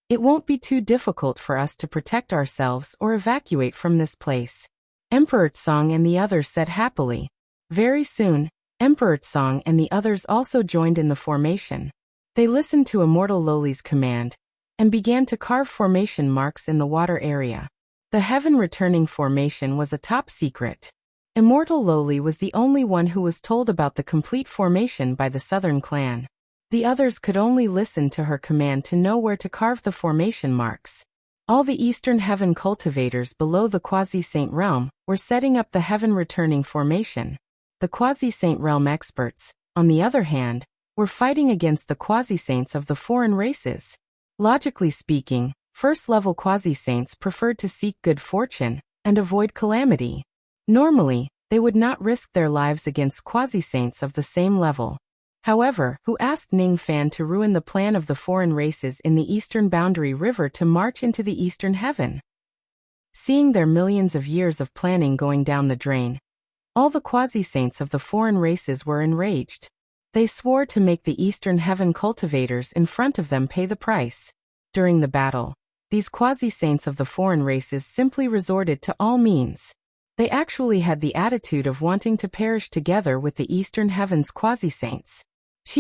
it won't be too difficult for us to protect ourselves or evacuate from this place. Emperor Tsong and the others said happily. Very soon, Emperor Tsong and the others also joined in the formation. They listened to Immortal Loli's command, and began to carve formation marks in the water area. The Heaven returning formation was a top secret. Immortal Loli was the only one who was told about the complete formation by the Southern Clan. The others could only listen to her command to know where to carve the formation marks. All the Eastern Heaven cultivators below the Quasi-Saint Realm were setting up the Heaven returning formation. The Quasi-Saint Realm experts, on the other hand, were fighting against the Quasi-Saints of the foreign races. Logically speaking, first-level Quasi-Saints preferred to seek good fortune and avoid calamity. Normally, they would not risk their lives against Quasi-Saints of the same level. However, who asked Ning Fan to ruin the plan of the foreign races in the Eastern Boundary River to march into the Eastern Heaven? Seeing their millions of years of planning going down the drain, all the Quasi-Saints of the foreign races were enraged. They swore to make the Eastern Heaven cultivators in front of them pay the price. During the battle, these Quasi-Saints of the foreign races simply resorted to all means. They actually had the attitude of wanting to perish together with the Eastern Heaven's Quasi-Saints.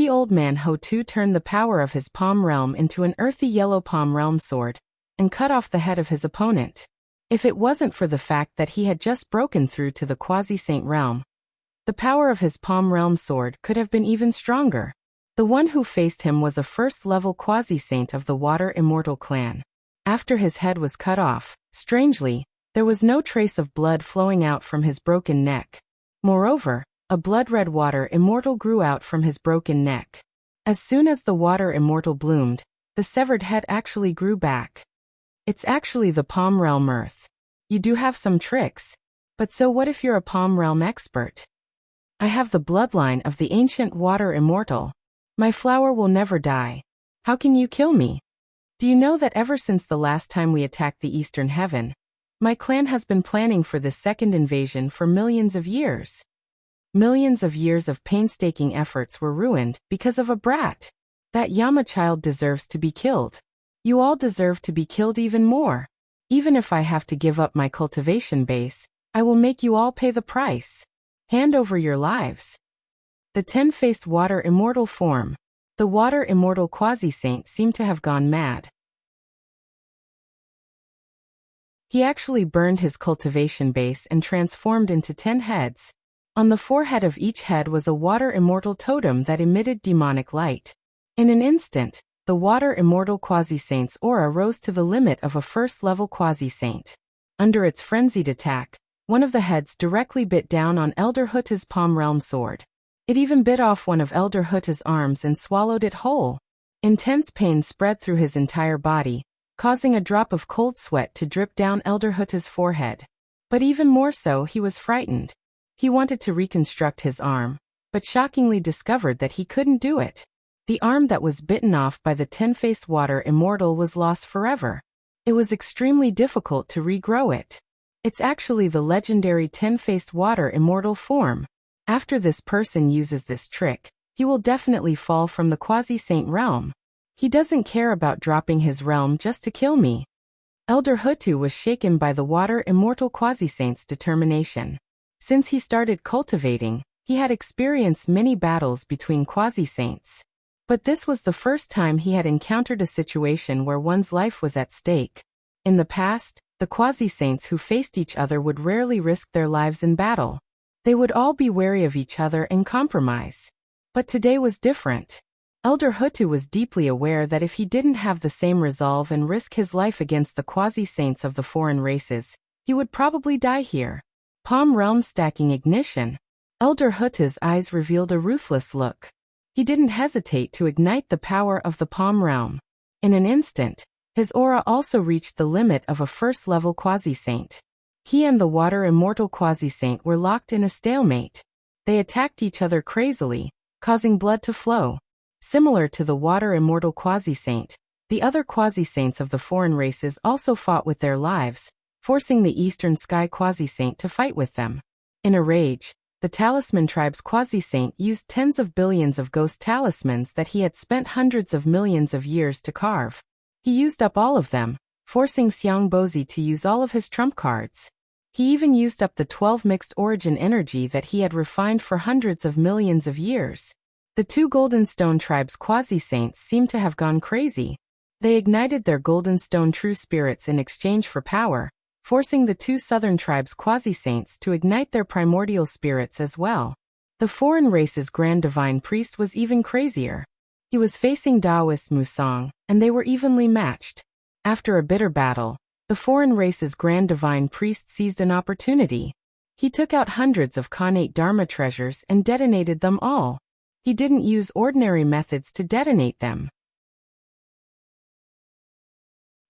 Old Man Ho-Tu turned the power of his palm realm into an earthy yellow palm realm sword, and cut off the head of his opponent. If it wasn't for the fact that he had just broken through to the Quasi-Saint realm, the power of his palm realm sword could have been even stronger. The one who faced him was a first-level Quasi-Saint of the Water Immortal Clan. After his head was cut off, strangely, there was no trace of blood flowing out from his broken neck. Moreover, A blood-red water immortal grew out from his broken neck. As soon as the water immortal bloomed, the severed head actually grew back. It's actually the Palm Realm Earth. You do have some tricks. But so what if you're a Palm Realm expert? I have the bloodline of the ancient water immortal. My flower will never die. How can you kill me? Do you know that ever since the last time we attacked the Eastern Heaven, my clan has been planning for this second invasion for millions of years? Millions of years of painstaking efforts were ruined because of a brat. That Yama child deserves to be killed. You all deserve to be killed even more. Even if I have to give up my cultivation base, I will make you all pay the price. Hand over your lives. The 10-faced water immortal form. The water immortal quasi-saint seemed to have gone mad. He actually burned his cultivation base and transformed into 10 heads. On the forehead of each head was a water immortal totem that emitted demonic light. In an instant, the water immortal quasi-saint's aura rose to the limit of a first-level quasi-saint. Under its frenzied attack, one of the heads directly bit down on Elder Huta's Palm Realm sword. It even bit off one of Elder Huta's arms and swallowed it whole. Intense pain spread through his entire body, causing a drop of cold sweat to drip down Elder Huta's forehead. But even more so, he was frightened. He wanted to reconstruct his arm, but shockingly discovered that he couldn't do it. The arm that was bitten off by the 10-faced water immortal was lost forever. It was extremely difficult to regrow it. It's actually the legendary 10-faced water immortal form. After this person uses this trick, he will definitely fall from the quasi-saint realm. He doesn't care about dropping his realm just to kill me. Elder Hutu was shaken by the water immortal quasi-saint's determination. Since he started cultivating, he had experienced many battles between quasi-saints. But this was the first time he had encountered a situation where one's life was at stake. In the past, the quasi-saints who faced each other would rarely risk their lives in battle. They would all be wary of each other and compromise. But today was different. Elder Hutu was deeply aware that if he didn't have the same resolve and risk his life against the quasi-saints of the foreign races, he would probably die here. Palm Realm stacking ignition. Elder Huta's eyes revealed a ruthless look. He didn't hesitate to ignite the power of the Palm Realm. In an instant, his aura also reached the limit of a first-level quasi-saint. He and the water immortal quasi-saint were locked in a stalemate. They attacked each other crazily, causing blood to flow. Similar to the water immortal quasi-saint, the other quasi-saints of the foreign races also fought with their lives, forcing the Eastern Sky quasi-saint to fight with them. In a rage, the Talisman tribe's quasi-saint used tens of billions of ghost talismans that he had spent hundreds of millions of years to carve. He used up all of them, forcing Xiang Bozi to use all of his trump cards. He even used up the 12 mixed origin energy that he had refined for hundreds of millions of years. The two Golden Stone tribes' quasi-saints seemed to have gone crazy. They ignited their Golden Stone true spirits in exchange for power, forcing the two southern tribes' quasi-saints to ignite their primordial spirits as well. The foreign race's Grand Divine Priest was even crazier. He was facing Daoist Musang, and they were evenly matched. After a bitter battle, the foreign race's Grand Divine Priest seized an opportunity. He took out hundreds of Khanate Dharma treasures and detonated them all. He didn't use ordinary methods to detonate them.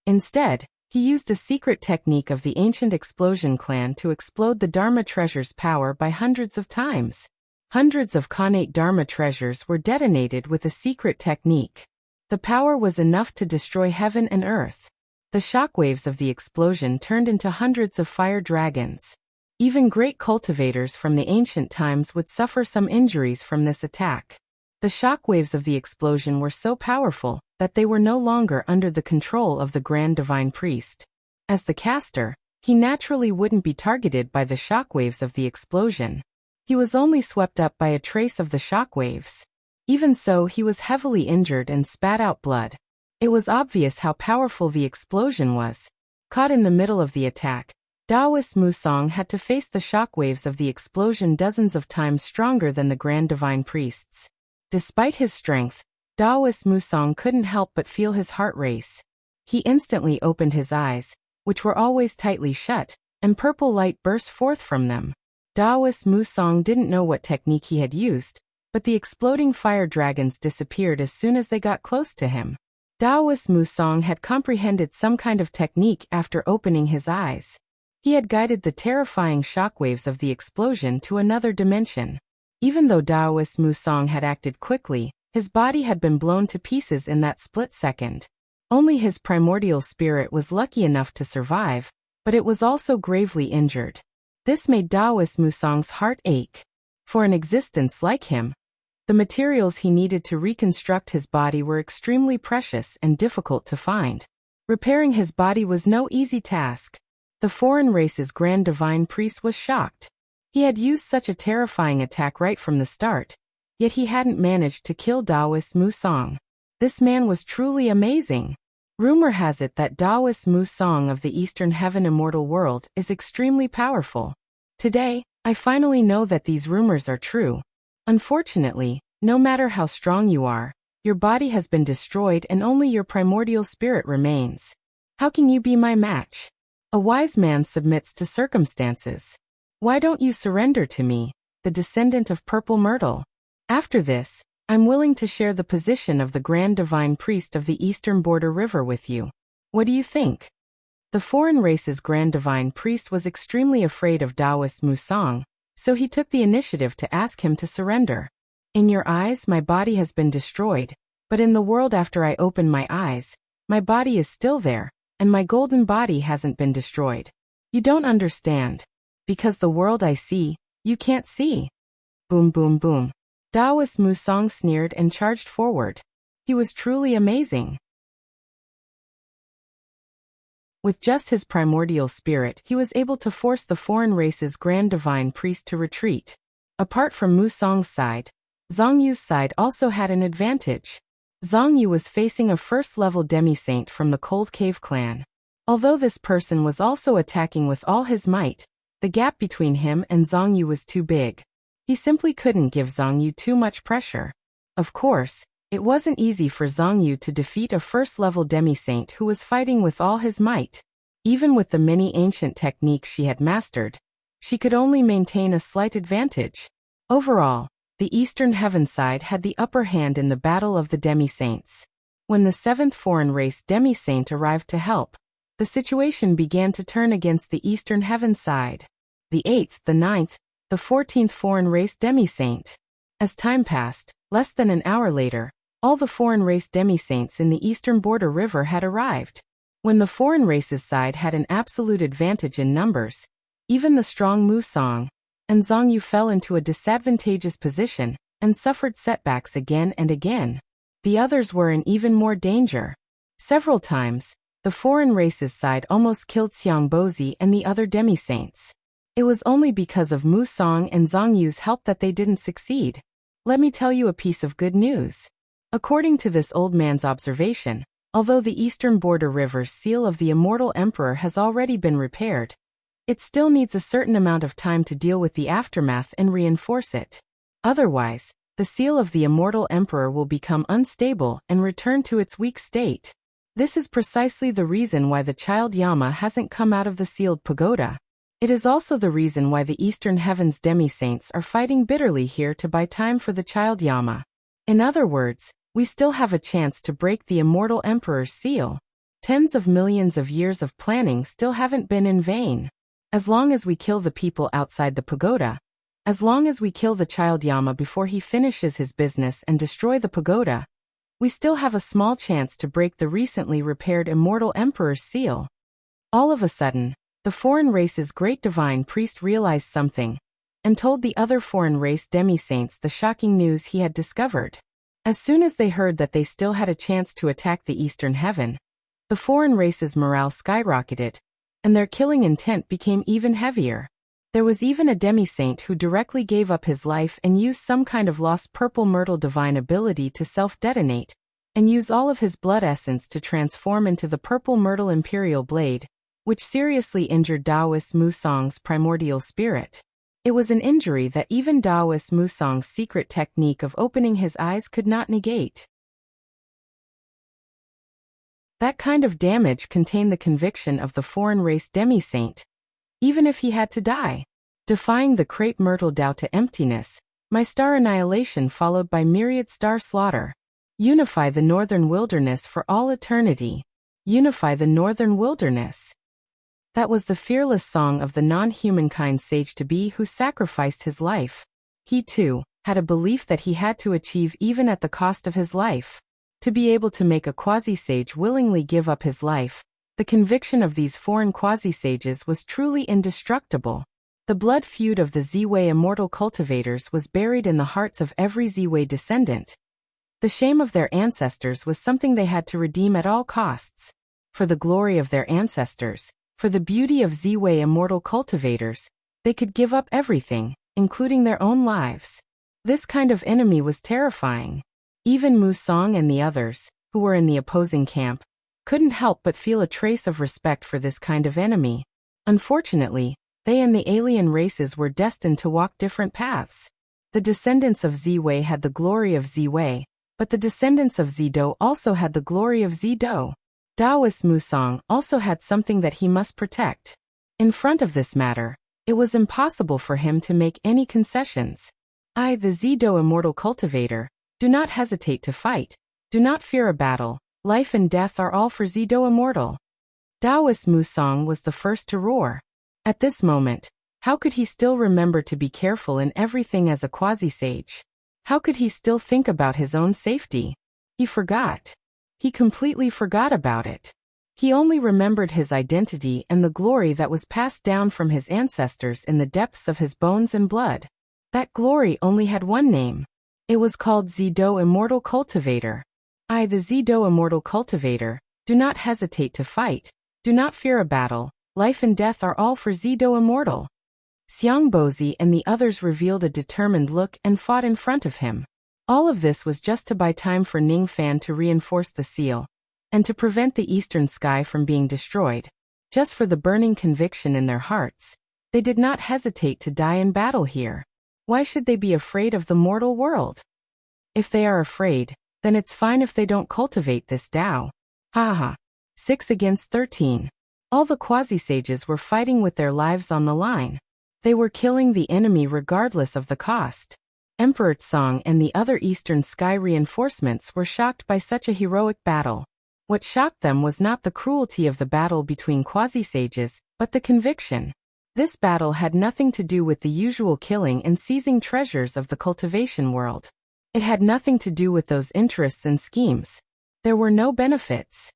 Instead, he used a secret technique of the ancient explosion clan to explode the Dharma treasure's power by hundreds of times. Hundreds of Khanate Dharma treasures were detonated with a secret technique. The power was enough to destroy heaven and earth. The shockwaves of the explosion turned into hundreds of fire dragons. Even great cultivators from the ancient times would suffer some injuries from this attack. The shockwaves of the explosion were so powerful that they were no longer under the control of the Grand Divine Priest. As the caster, he naturally wouldn't be targeted by the shockwaves of the explosion. He was only swept up by a trace of the shockwaves. Even so, he was heavily injured and spat out blood. It was obvious how powerful the explosion was. Caught in the middle of the attack, Daoist Musang had to face the shockwaves of the explosion dozens of times stronger than the Grand Divine Priests. Despite his strength, Daoist Musang couldn't help but feel his heart race. He instantly opened his eyes, which were always tightly shut, and purple light burst forth from them. Daoist Musang didn't know what technique he had used, but the exploding fire dragons disappeared as soon as they got close to him. Daoist Musang had comprehended some kind of technique after opening his eyes. He had guided the terrifying shockwaves of the explosion to another dimension. Even though Daoist Musang had acted quickly, his body had been blown to pieces in that split second. Only his primordial spirit was lucky enough to survive, but it was also gravely injured. This made Daoist Musang's heart ache. For an existence like him, the materials he needed to reconstruct his body were extremely precious and difficult to find. Repairing his body was no easy task. The foreign race's Grand Divine Priest was shocked. He had used such a terrifying attack right from the start, yet he hadn't managed to kill Daoist Musang. This man was truly amazing. Rumor has it that Daoist Musang of the Eastern Heaven Immortal World is extremely powerful. Today, I finally know that these rumors are true. Unfortunately, no matter how strong you are, your body has been destroyed and only your primordial spirit remains. How can you be my match? A wise man submits to circumstances. Why don't you surrender to me, the descendant of Purple Myrtle? After this, I'm willing to share the position of the Grand Divine Priest of the Eastern Border River with you. What do you think? The foreign race's Grand Divine Priest was extremely afraid of Daoist Musang, so he took the initiative to ask him to surrender. In your eyes, my body has been destroyed, but in the world after I open my eyes, my body is still there, and my golden body hasn't been destroyed. You don't understand. Because the world I see, you can't see. Boom boom boom. Daoist Musang sneered and charged forward. He was truly amazing. With just his primordial spirit, he was able to force the foreign race's Grand Divine Priest to retreat. Apart from Musang's side, Zongyu's side also had an advantage. Zongyu was facing a first-level demi-saint from the Cold Cave clan. Although this person was also attacking with all his might, the gap between him and Zongyu was too big. He simply couldn't give Zongyu too much pressure. Of course, it wasn't easy for Zongyu to defeat a first-level demi-saint who was fighting with all his might. Even with the many ancient techniques she had mastered, she could only maintain a slight advantage. Overall, the Eastern Heaven side had the upper hand in the Battle of the Demi-Saints. When the 7th foreign race Demi-Saint arrived to help, the situation began to turn against the Eastern Heaven side. The 8th, the 9th, the 14th foreign race Demi-Saint. As time passed, less than an hour later, all the foreign race Demi-Saints in the Eastern Border River had arrived. When the foreign race's side had an absolute advantage in numbers, even the strong Musang and Zongyu fell into a disadvantageous position and suffered setbacks again and again. The others were in even more danger. Several times, the foreign race's side almost killed Xiangbozi and the other demi-saints. It was only because of Musang and Zongyu's help that they didn't succeed. Let me tell you a piece of good news. According to this old man's observation, although the Eastern Border River's seal of the Immortal Emperor has already been repaired, it still needs a certain amount of time to deal with the aftermath and reinforce it. Otherwise, the seal of the Immortal Emperor will become unstable and return to its weak state. This is precisely the reason why the child Yama hasn't come out of the sealed pagoda. It is also the reason why the Eastern Heavens demi-saints are fighting bitterly here to buy time for the child Yama. In other words, we still have a chance to break the Immortal Emperor's seal. Tens of millions of years of planning still haven't been in vain. As long as we kill the people outside the pagoda, as long as we kill the child Yama before he finishes his business and destroy the pagoda, we still have a small chance to break the recently repaired Immortal Emperor's seal. All of a sudden, the foreign race's great divine priest realized something, and told the other foreign race demi-saints the shocking news he had discovered. As soon as they heard that they still had a chance to attack the Eastern Heaven, the foreign race's morale skyrocketed, and their killing intent became even heavier. There was even a demi-saint who directly gave up his life and used some kind of lost purple myrtle divine ability to self-detonate, and use all of his blood essence to transform into the purple myrtle imperial blade, which seriously injured Daoist Musang's primordial spirit. It was an injury that even Daoist Musang's secret technique of opening his eyes could not negate. That kind of damage contained the conviction of the foreign race demi-saint. Even if he had to die, Defying the crepe myrtle Tao to emptiness, my star annihilation followed by myriad star slaughter. Unify the northern wilderness for all eternity. Unify the northern wilderness. That was the fearless song of the non-humankind sage-to-be who sacrificed his life. He, too, had a belief that he had to achieve even at the cost of his life. To be able to make a quasi-sage willingly give up his life, the conviction of these foreign quasi-sages was truly indestructible. The blood feud of the Ziwei immortal cultivators was buried in the hearts of every Ziwei descendant. The shame of their ancestors was something they had to redeem at all costs. For the glory of their ancestors, for the beauty of Ziwei immortal cultivators, they could give up everything, including their own lives. This kind of enemy was terrifying. Even Mu Song and the others, who were in the opposing camp, couldn't help but feel a trace of respect for this kind of enemy. Unfortunately, they and the alien races were destined to walk different paths. The descendants of Ziwei had the glory of Ziwei, but the descendants of Zido also had the glory of Zido. Taoist Musang also had something that he must protect. In front of this matter, it was impossible for him to make any concessions. I, the Zido immortal cultivator, do not hesitate to fight. Do not fear a battle. Life and death are all for Zido immortal. Taoist Musang was the first to roar. At this moment, how could he still remember to be careful in everything as a quasi-sage? How could he still think about his own safety? He forgot. He completely forgot about it. He only remembered his identity and the glory that was passed down from his ancestors in the depths of his bones and blood. That glory only had one name. It was called Zido Immortal Cultivator. I, the Zido Immortal Cultivator, do not hesitate to fight. Do not fear a battle. Life and death are all for Zido Immortal. Xiang Bozi and the others revealed a determined look and fought in front of him. All of this was just to buy time for Ning Fan to reinforce the seal, and to prevent the eastern sky from being destroyed. Just for the burning conviction in their hearts, they did not hesitate to die in battle here. Why should they be afraid of the mortal world? If they are afraid, then it's fine if they don't cultivate this Tao. Ha ha. 6 against 13. All the quasi-sages were fighting with their lives on the line. They were killing the enemy regardless of the cost. Emperor Tsong and the other Eastern Sky reinforcements were shocked by such a heroic battle. What shocked them was not the cruelty of the battle between quasi-sages, but the conviction. This battle had nothing to do with the usual killing and seizing treasures of the cultivation world. It had nothing to do with those interests and schemes. There were no benefits.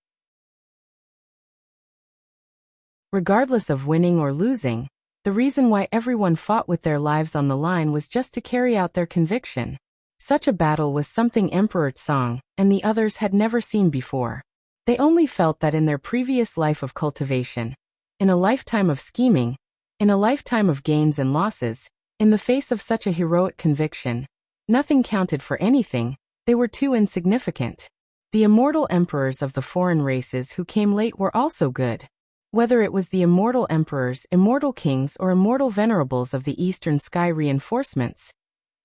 Regardless of winning or losing, the reason why everyone fought with their lives on the line was just to carry out their conviction. Such a battle was something Emperor Tsong and the others had never seen before. They only felt that in their previous life of cultivation, in a lifetime of scheming, in a lifetime of gains and losses, in the face of such a heroic conviction, nothing counted for anything. They were too insignificant. The immortal emperors of the foreign races who came late were also good. Whether it was the immortal emperors, immortal kings, or immortal venerables of the Eastern Sky reinforcements,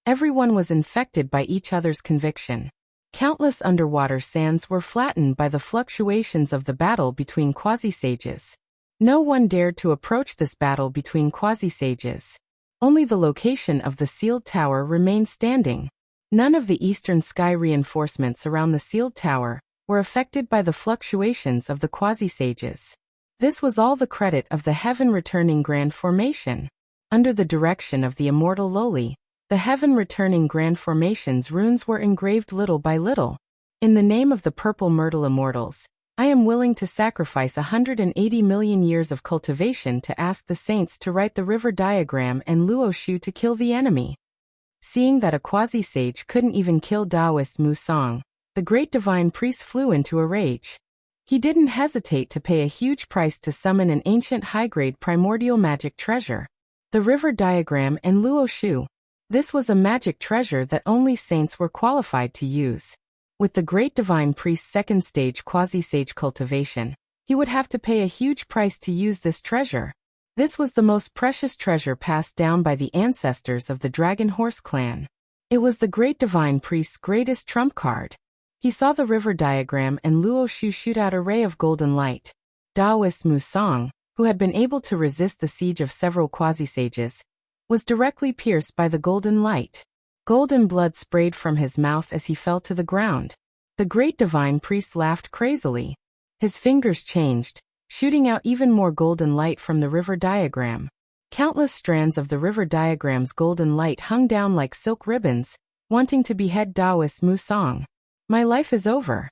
everyone was infected by each other's conviction. Countless underwater sands were flattened by the fluctuations of the battle between quasi-sages. No one dared to approach this battle between quasi-sages. Only the location of the sealed tower remained standing. None of the Eastern Sky reinforcements around the sealed tower were affected by the fluctuations of the quasi-sages. This was all the credit of the heaven-returning grand formation. Under the direction of the immortal Loli, the heaven-returning grand formation's runes were engraved little by little. In the name of the purple myrtle immortals, I am willing to sacrifice 180 million years of cultivation to ask the saints to write the river diagram and Luo Shu to kill the enemy. Seeing that a quasi-sage couldn't even kill Taoist Musang, the great divine priest flew into a rage. He didn't hesitate to pay a huge price to summon an ancient high-grade primordial magic treasure, the river diagram and Luo Shu. This was a magic treasure that only saints were qualified to use. With the great divine priest's second stage quasi-sage cultivation, he would have to pay a huge price to use this treasure. This was the most precious treasure passed down by the ancestors of the Dragon Horse clan. It was the great divine priest's greatest trump card. He saw the river diagram and Luo Shu shoot out a ray of golden light. Taoist Musang, who had been able to resist the siege of several quasi-sages, was directly pierced by the golden light. Golden blood sprayed from his mouth as he fell to the ground. The great divine priest laughed crazily. His fingers changed, shooting out even more golden light from the river diagram. Countless strands of the river diagram's golden light hung down like silk ribbons, wanting to behead Taoist Musang. My life is over.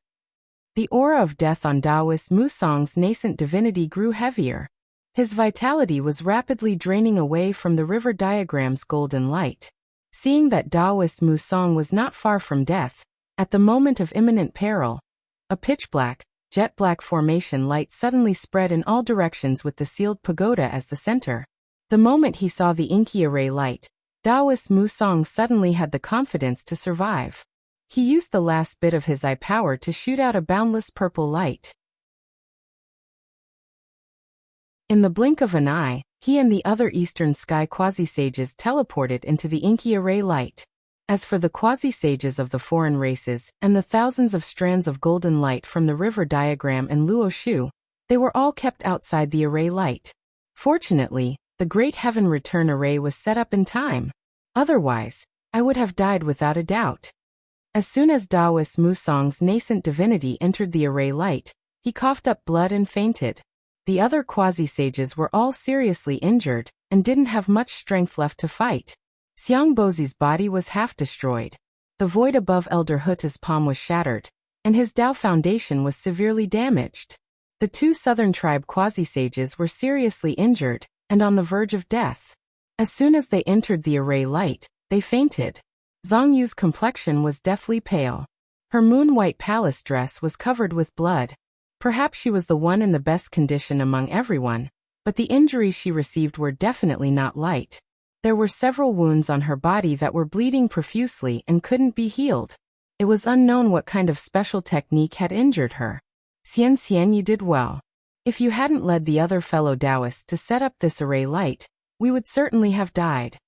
The aura of death on Taoist Musang's nascent divinity grew heavier. His vitality was rapidly draining away from the river diagram's golden light. Seeing that Taoist Musang was not far from death, at the moment of imminent peril, a pitch-black, jet-black formation light suddenly spread in all directions with the sealed pagoda as the center. The moment he saw the inky array light, Taoist Musang suddenly had the confidence to survive. He used the last bit of his eye power to shoot out a boundless purple light. In the blink of an eye, he and the other Eastern Sky quasi-sages teleported into the inky array light. As for the quasi-sages of the foreign races and the thousands of strands of golden light from the river diagram and Luo Shu, they were all kept outside the array light. Fortunately, the Great Heaven Return Array was set up in time. Otherwise, I would have died without a doubt. As soon as Taoist Musang's nascent divinity entered the array light, he coughed up blood and fainted. The other quasi-sages were all seriously injured and didn't have much strength left to fight. Xiang Bozi's body was half destroyed. The void above Elder Huta's palm was shattered, and his Dao foundation was severely damaged. The two southern tribe quasi-sages were seriously injured and on the verge of death. As soon as they entered the array light, they fainted. Zhang Yu's complexion was deathly pale. Her moon-white palace dress was covered with blood. Perhaps she was the one in the best condition among everyone, but the injuries she received were definitely not light. There were several wounds on her body that were bleeding profusely and couldn't be healed. It was unknown what kind of special technique had injured her. Xian, you did well. If you hadn't led the other fellow Taoists to set up this array light, we would certainly have died.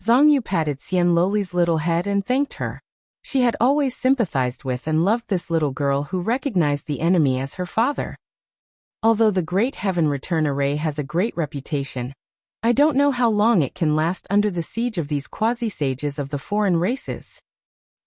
Zhang Yu patted Xian Loli's little head and thanked her. She had always sympathized with and loved this little girl who recognized the enemy as her father. Although the Great Heaven Return Array has a great reputation, I don't know how long it can last under the siege of these quasi-sages of the foreign races.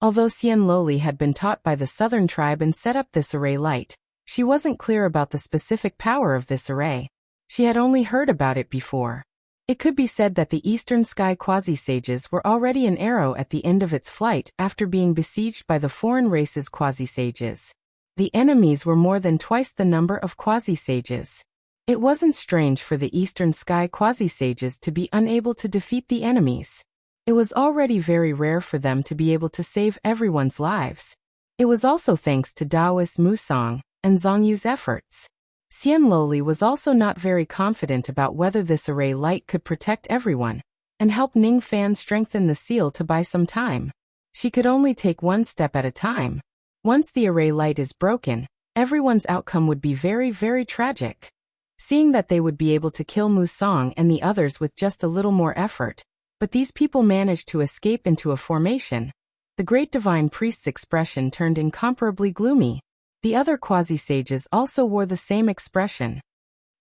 Although Xian Loli had been taught by the southern tribe and set up this array light, she wasn't clear about the specific power of this array. She had only heard about it before. It could be said that the Eastern Sky quasi-sages were already an arrow at the end of its flight after being besieged by the foreign race's quasi-sages. The enemies were more than twice the number of quasi-sages. It wasn't strange for the Eastern Sky quasi-sages to be unable to defeat the enemies. It was already very rare for them to be able to save everyone's lives. It was also thanks to Taoist Musang and Zhang Yu's efforts. Xian Loli was also not very confident about whether this array light could protect everyone and help Ning Fan strengthen the seal to buy some time. She could only take one step at a time. Once the array light is broken, everyone's outcome would be very, very tragic. Seeing that they would be able to kill Musang and the others with just a little more effort, but these people managed to escape into a formation, the great divine priest's expression turned incomparably gloomy. The other quasi-sages also wore the same expression.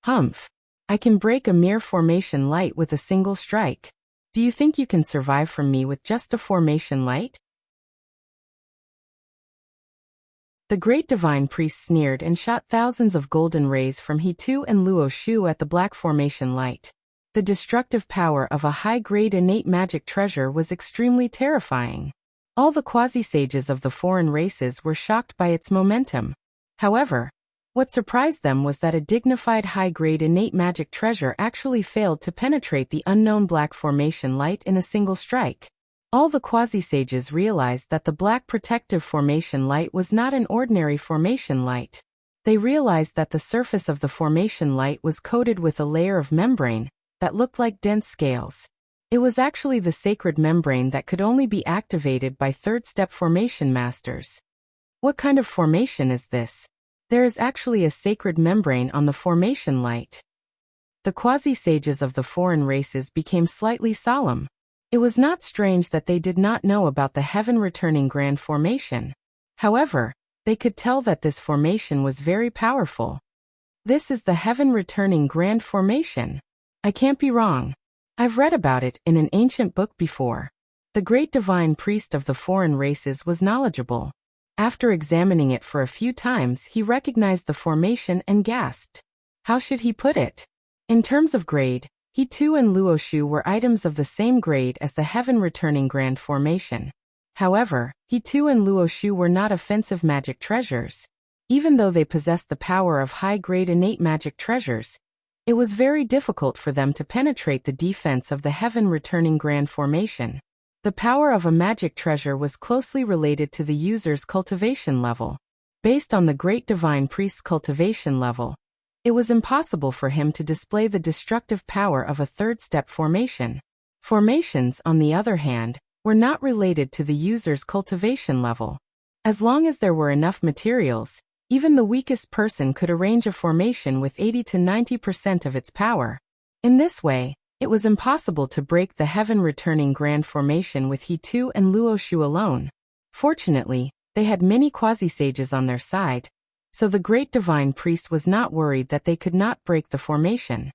Humph. I can break a mere formation light with a single strike. Do you think you can survive from me with just a formation light? The great divine priest sneered and shot thousands of golden rays from He Tu and Luo Shu at the black formation light. The destructive power of a high-grade innate magic treasure was extremely terrifying. All the quasi-sages of the foreign races were shocked by its momentum. However, what surprised them was that a dignified high-grade innate magic treasure actually failed to penetrate the unknown black formation light in a single strike. All the quasi-sages realized that the black protective formation light was not an ordinary formation light. They realized that the surface of the formation light was coated with a layer of membrane that looked like dense scales. It was actually the sacred membrane that could only be activated by third-step formation masters. What kind of formation is this? There is actually a sacred membrane on the formation light. The quasi-sages of the foreign races became slightly solemn. It was not strange that they did not know about the heaven-returning grand formation. However, they could tell that this formation was very powerful. This is the heaven-returning grand formation. I can't be wrong. I've read about it in an ancient book before. The great divine priest of the foreign races was knowledgeable. After examining it for a few times, he recognized the formation and gasped. How should he put it? In terms of grade, he too and Luoshu were items of the same grade as the heaven-returning grand formation. However, he too and Luoshu were not offensive magic treasures. Even though they possessed the power of high-grade innate magic treasures, it was very difficult for them to penetrate the defense of the heaven-returning grand formation. The power of a magic treasure was closely related to the user's cultivation level. Based on the great divine priest's cultivation level, it was impossible for him to display the destructive power of a third-step formation. Formations, on the other hand, were not related to the user's cultivation level. As long as there were enough materials, even the weakest person could arrange a formation with 80 to 90% of its power. In this way, it was impossible to break the heaven-returning grand formation with He2 and Luoshu alone. Fortunately, they had many quasi-sages on their side, so the great divine priest was not worried that they could not break the formation.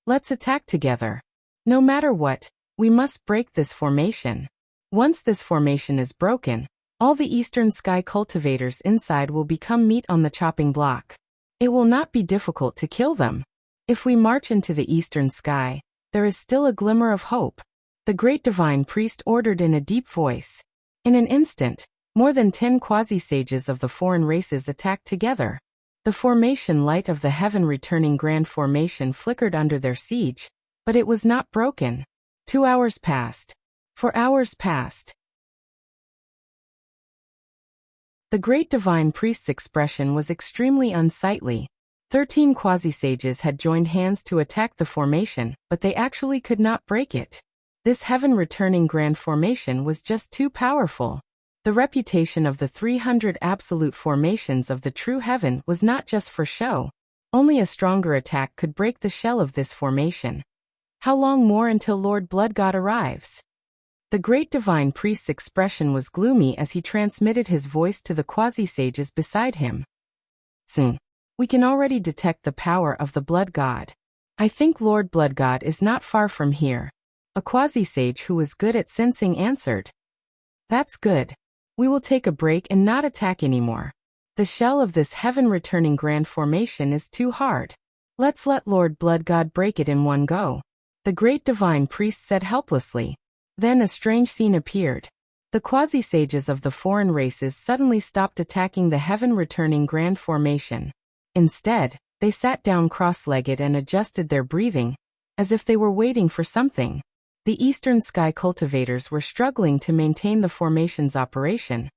Let's attack together. No matter what, we must break this formation. Once this formation is broken, all the eastern sky cultivators inside will become meat on the chopping block. It will not be difficult to kill them. If we march into the eastern sky, there is still a glimmer of hope. The great divine priest ordered in a deep voice. In an instant, more than 10 quasi-sages of the foreign races attacked together. The formation light of the heaven-returning grand formation flickered under their siege, but it was not broken. 2 hours passed. 4 hours passed. The great divine priest's expression was extremely unsightly. 13 quasi-sages had joined hands to attack the formation, but they actually could not break it. This heaven-returning grand formation was just too powerful. The reputation of the 300 absolute formations of the true heaven was not just for show. Only a stronger attack could break the shell of this formation. How long more until Lord Blood God arrives? The great divine priest's expression was gloomy as he transmitted his voice to the quasi-sages beside him. Soon, we can already detect the power of the Blood God. I think Lord Blood God is not far from here. A quasi-sage who was good at sensing answered. That's good. We will take a break and not attack anymore. The shell of this heaven-returning grand formation is too hard. Let's let Lord Blood God break it in one go. The great divine priest said helplessly. Then a strange scene appeared. The quasi-sages of the foreign races suddenly stopped attacking the heaven-returning grand formation. Instead, they sat down cross-legged and adjusted their breathing, as if they were waiting for something. The eastern sky cultivators were struggling to maintain the formation's operation,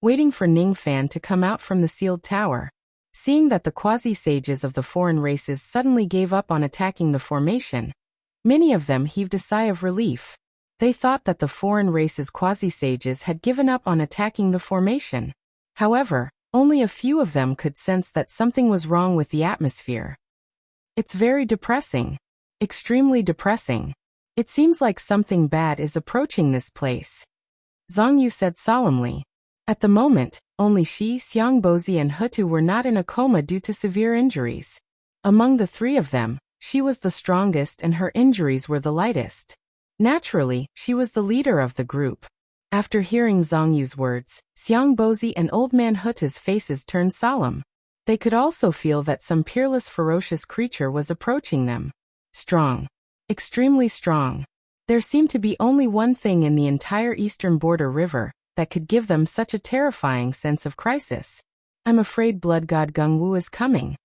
waiting for Ning Fan to come out from the sealed tower. Seeing that the quasi-sages of the foreign races suddenly gave up on attacking the formation, many of them heaved a sigh of relief. They thought that the foreign races' quasi-sages had given up on attacking the formation. However, only a few of them could sense that something was wrong with the atmosphere. It's very depressing. Extremely depressing. It seems like something bad is approaching this place. Zhang Yu said solemnly. At the moment, only she, Xiangbozi and Hutu were not in a coma due to severe injuries. Among the three of them, she was the strongest and her injuries were the lightest. Naturally, she was the leader of the group. After hearing Zhang Yu's words, Xiangbozi and Old Man Hutu's faces turned solemn. They could also feel that some peerless ferocious creature was approaching them. Strong. Extremely strong. There seemed to be only one thing in the entire eastern border river that could give them such a terrifying sense of crisis. I'm afraid Blood God Gungwu is coming.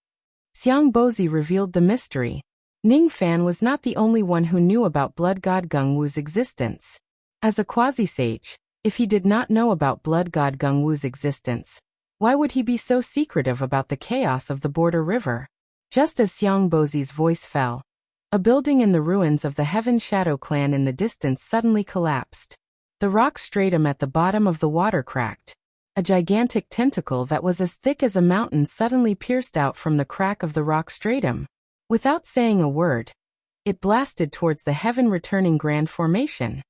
Xiangbozi revealed the mystery. Ning Fan was not the only one who knew about Blood God Gungwu's existence. As a quasi-sage, if he did not know about Blood God Gungwu's existence, why would he be so secretive about the chaos of the border river? Just as Xiangbozi's voice fell, a building in the ruins of the Heaven Shadow clan in the distance suddenly collapsed. The rock stratum at the bottom of the water cracked. A gigantic tentacle that was as thick as a mountain suddenly pierced out from the crack of the rock stratum. Without saying a word, it blasted towards the heaven-returning grand formation.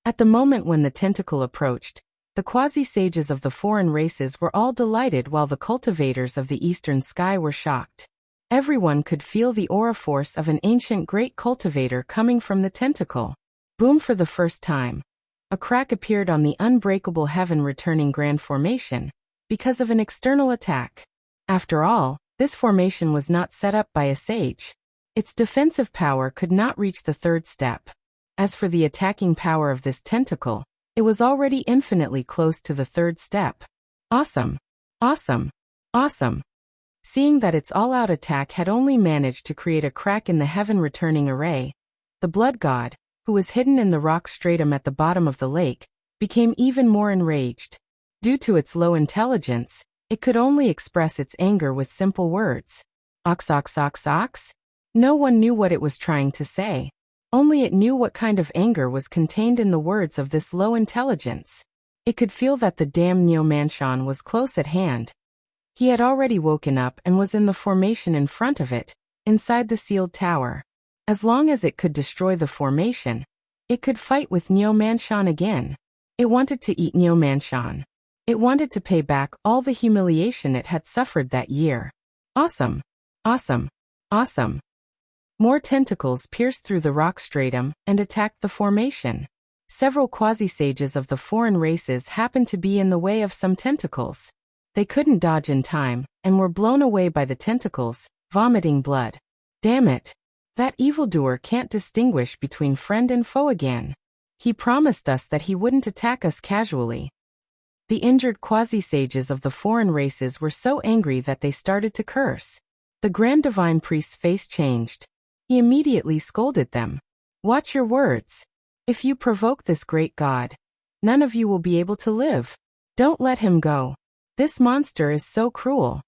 At the moment when the tentacle approached, the quasi-sages of the foreign races were all delighted while the cultivators of the eastern sky were shocked. Everyone could feel the aura force of an ancient great cultivator coming from the tentacle. Boom! For the first time, a crack appeared on the unbreakable heaven returning grand formation, because of an external attack. After all, this formation was not set up by a sage. Its defensive power could not reach the third step. As for the attacking power of this tentacle, it was already infinitely close to the third step. Awesome! Awesome! Awesome! Seeing that its all-out attack had only managed to create a crack in the heaven-returning array, the blood god, who was hidden in the rock stratum at the bottom of the lake, became even more enraged. Due to its low intelligence, it could only express its anger with simple words. Ox, ox, ox, ox? No one knew what it was trying to say. Only it knew what kind of anger was contained in the words of this low intelligence. It could feel that the damn Neo-Manshan was close at hand. He had already woken up and was in the formation in front of it, inside the sealed tower. As long as it could destroy the formation, it could fight with Neo-Manshan again. It wanted to eat Neo-Manshan. It wanted to pay back all the humiliation it had suffered that year. Awesome! Awesome! Awesome! More tentacles pierced through the rock stratum and attacked the formation. Several quasi-sages of the foreign races happened to be in the way of some tentacles. They couldn't dodge in time, and were blown away by the tentacles, vomiting blood. Damn it! That evildoer can't distinguish between friend and foe again. He promised us that he wouldn't attack us casually. The injured quasi-sages of the foreign races were so angry that they started to curse. The Grand Divine Priest's face changed. He immediately scolded them. Watch your words. If you provoke this great god, none of you will be able to live. Don't let him go. This monster is so cruel.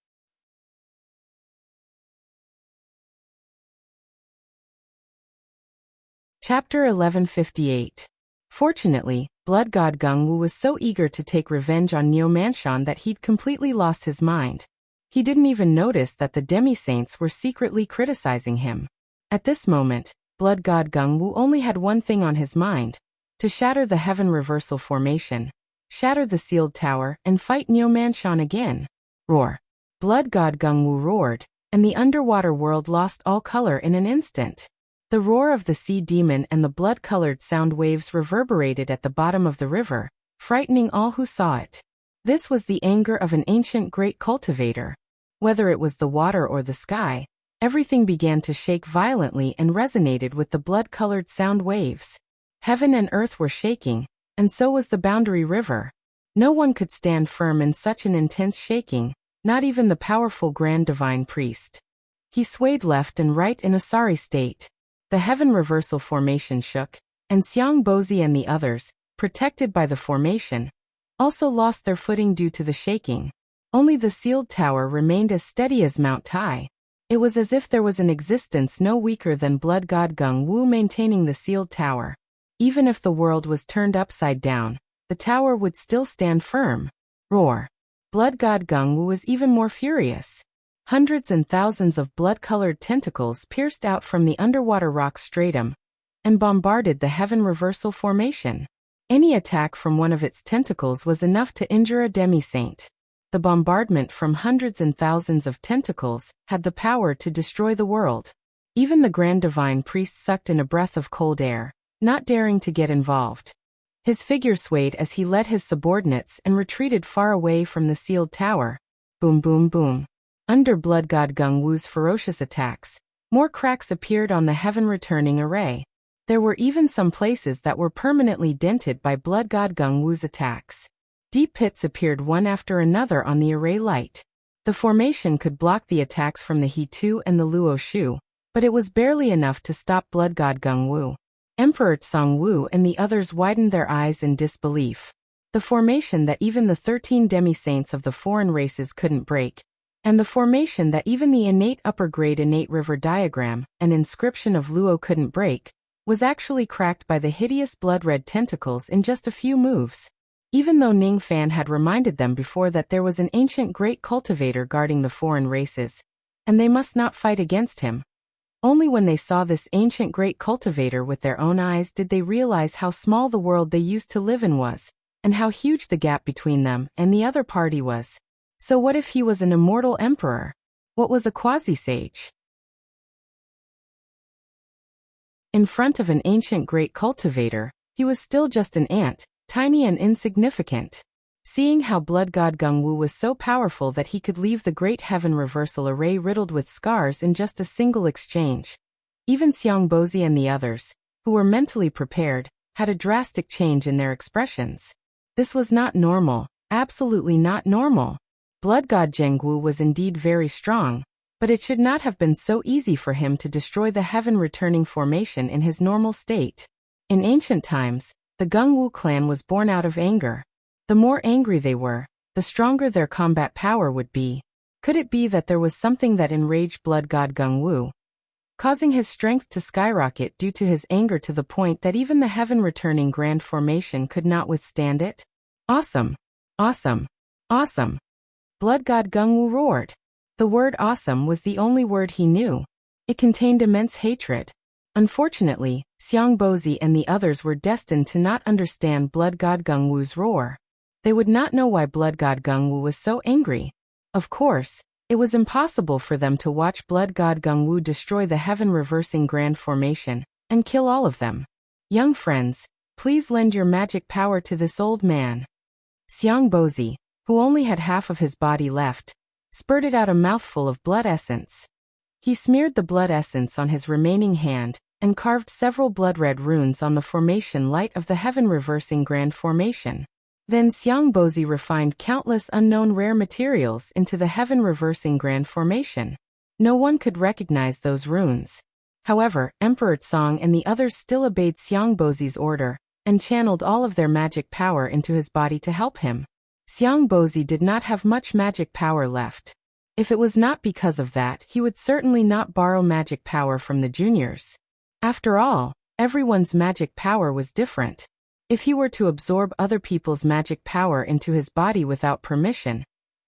Chapter 1158. Fortunately, Blood God Gungwu was so eager to take revenge on Neo-Manshan that he'd completely lost his mind. He didn't even notice that the demi-saints were secretly criticizing him. At this moment, Blood God Gungwu only had one thing on his mind: to shatter the heaven reversal formation, shatter the sealed tower, and fight Neo-Manshan again. Roar! Blood God Gungwu roared, and the underwater world lost all color in an instant. The roar of the sea demon and the blood-colored sound waves reverberated at the bottom of the river, frightening all who saw it. This was the anger of an ancient great cultivator. Whether it was the water or the sky, everything began to shake violently and resonated with the blood-colored sound waves. Heaven and earth were shaking, and so was the boundary river. No one could stand firm in such an intense shaking, not even the powerful Grand Divine Priest. He swayed left and right in a sorry state. The heaven reversal formation shook, and Xiang Bozi and the others, protected by the formation, also lost their footing due to the shaking. Only the sealed tower remained as steady as Mount Tai. It was as if there was an existence no weaker than Blood God Gungwu maintaining the sealed tower. Even if the world was turned upside down, the tower would still stand firm. Roar! Blood God Gungwu was even more furious. Hundreds and thousands of blood-colored tentacles pierced out from the underwater rock stratum and bombarded the heaven reversal formation. Any attack from one of its tentacles was enough to injure a demi-saint. The bombardment from hundreds and thousands of tentacles had the power to destroy the world. Even the Grand Divine Priest sucked in a breath of cold air, not daring to get involved. His figure swayed as he led his subordinates and retreated far away from the sealed tower. Boom, boom, boom. Under Blood God Gungwu's ferocious attacks, more cracks appeared on the heaven-returning array. There were even some places that were permanently dented by Blood God Gungwu's attacks. Deep pits appeared one after another on the array light. The formation could block the attacks from the He-Tu and the Luo Shu, but it was barely enough to stop Blood God Gungwu. Emperor Tsang Wu and the others widened their eyes in disbelief. The formation that even the 13 demi-saints of the foreign races couldn't break, and the formation that even the innate upper-grade innate river diagram, an inscription of Luo couldn't break, was actually cracked by the hideous blood-red tentacles in just a few moves. Even though Ning Fan had reminded them before that there was an ancient great cultivator guarding the foreign races, and they must not fight against him. Only when they saw this ancient great cultivator with their own eyes did they realize how small the world they used to live in was, and how huge the gap between them and the other party was. So what if he was an immortal emperor? What was a quasi-sage? In front of an ancient great cultivator, he was still just an ant, tiny and insignificant. Seeing how blood god Gengwu was so powerful that he could leave the great heaven reversal array riddled with scars in just a single exchange, even Xiangbozi and the others, who were mentally prepared, had a drastic change in their expressions. This was not normal, absolutely not normal. Blood god Gengwu was indeed very strong, but it should not have been so easy for him to destroy the heaven-returning formation in his normal state. In ancient times, the Gengwu clan was born out of anger. The more angry they were, the stronger their combat power would be. Could it be that there was something that enraged blood god Gengwu, causing his strength to skyrocket due to his anger to the point that even the heaven-returning grand formation could not withstand it? Awesome! Awesome! Awesome! Blood god Gengwu roared. The word awesome was the only word he knew. It contained immense hatred. Unfortunately, Xiangbozi and the others were destined to not understand blood god Gengwu's roar. They would not know why blood god Gengwu was so angry. Of course, it was impossible for them to watch blood god Gengwu destroy the heaven-reversing grand formation and kill all of them. Young friends, please lend your magic power to this old man. Xiangbozi, who only had half of his body left, spurted out a mouthful of blood essence. He smeared the blood essence on his remaining hand and carved several blood-red runes on the formation light of the heaven-reversing grand formation. Then Xiangbozi refined countless unknown rare materials into the heaven-reversing grand formation. No one could recognize those runes. However, Emperor Tsong and the others still obeyed Xiangbozi's order and channeled all of their magic power into his body to help him. Xiangbozi did not have much magic power left. If it was not because of that, he would certainly not borrow magic power from the juniors. After all, everyone's magic power was different. If he were to absorb other people's magic power into his body without permission,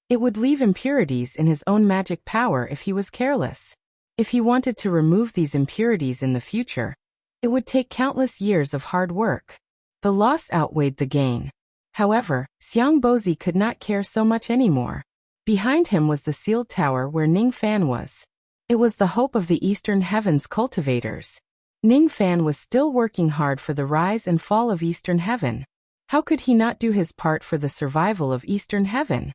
it would leave impurities in his own magic power if he was careless. If he wanted to remove these impurities in the future, it would take countless years of hard work. The loss outweighed the gain. However, Xiangbozi could not care so much anymore. Behind him was the sealed tower where Ning Fan was. It was the hope of the Eastern Heavens cultivators. Ning Fan was still working hard for the rise and fall of Eastern Heaven. How could he not do his part for the survival of Eastern Heaven?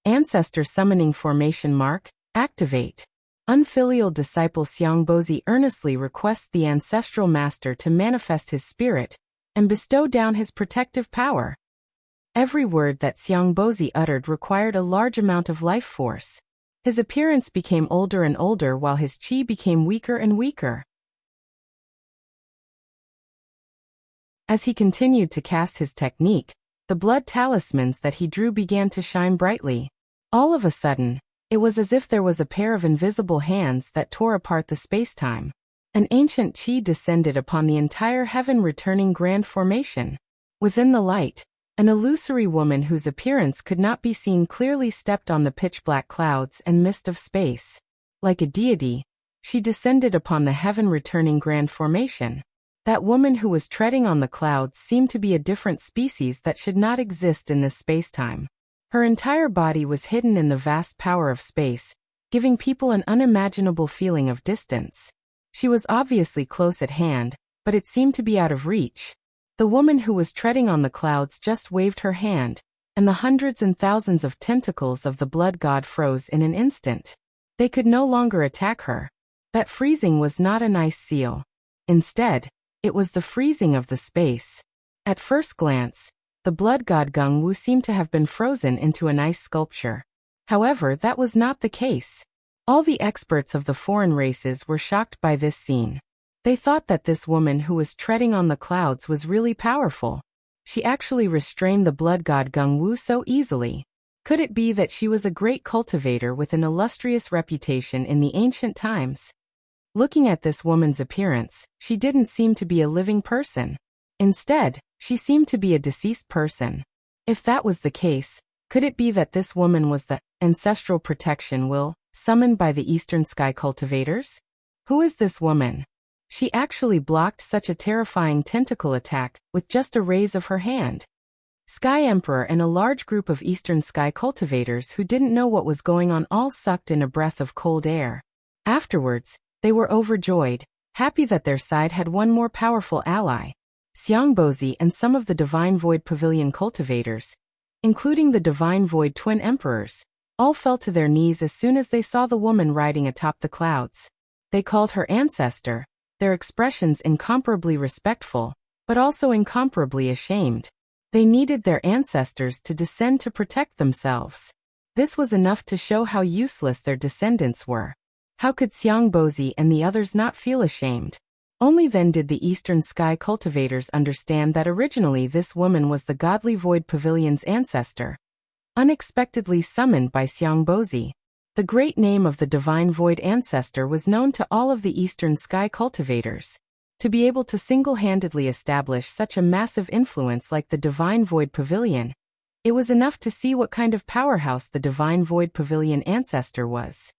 Ancestor Summoning Formation Mark, activate. Unfilial disciple Xiangbozi earnestly requests the Ancestral Master to manifest his spirit and bestow down his protective power. Every word that Xiangbozi uttered required a large amount of life force. His appearance became older and older while his chi became weaker and weaker. As he continued to cast his technique, the blood talismans that he drew began to shine brightly. All of a sudden, it was as if there was a pair of invisible hands that tore apart the space-time. An ancient chi descended upon the entire heaven-returning grand formation. Within the light, an illusory woman whose appearance could not be seen clearly stepped on the pitch-black clouds and mist of space. Like a deity, she descended upon the heaven-returning grand formation. That woman who was treading on the clouds seemed to be a different species that should not exist in this space-time. Her entire body was hidden in the vast power of space, giving people an unimaginable feeling of distance. She was obviously close at hand, but it seemed to be out of reach. The woman who was treading on the clouds just waved her hand, and the hundreds and thousands of tentacles of the blood god froze in an instant. They could no longer attack her. That freezing was not an ice seal. Instead, it was the freezing of the space. At first glance, the blood god Gengwu seemed to have been frozen into an ice sculpture. However, that was not the case. All the experts of the foreign races were shocked by this scene. They thought that this woman who was treading on the clouds was really powerful. She actually restrained the blood god Gengwu so easily. Could it be that she was a great cultivator with an illustrious reputation in the ancient times? Looking at this woman's appearance, she didn't seem to be a living person. Instead, she seemed to be a deceased person. If that was the case, could it be that this woman was the ancestral protection will summoned by the Eastern Sky cultivators? Who is this woman? She actually blocked such a terrifying tentacle attack with just a raise of her hand. Sky Emperor and a large group of Eastern Sky cultivators who didn't know what was going on all sucked in a breath of cold air. Afterwards, they were overjoyed, happy that their side had one more powerful ally. Xiangbozi and some of the Divine Void Pavilion cultivators, including the Divine Void Twin Emperors, all fell to their knees as soon as they saw the woman riding atop the clouds. They called her ancestor, their expressions incomparably respectful, but also incomparably ashamed. They needed their ancestors to descend to protect themselves. This was enough to show how useless their descendants were. How could Xiangbozi and the others not feel ashamed? Only then did the Eastern Sky cultivators understand that originally this woman was the godly Void Pavilion's ancestor, unexpectedly summoned by Xiangbozi. The great name of the Divine Void ancestor was known to all of the Eastern Sky cultivators. To be able to single-handedly establish such a massive influence like the Divine Void Pavilion, it was enough to see what kind of powerhouse the Divine Void Pavilion ancestor was.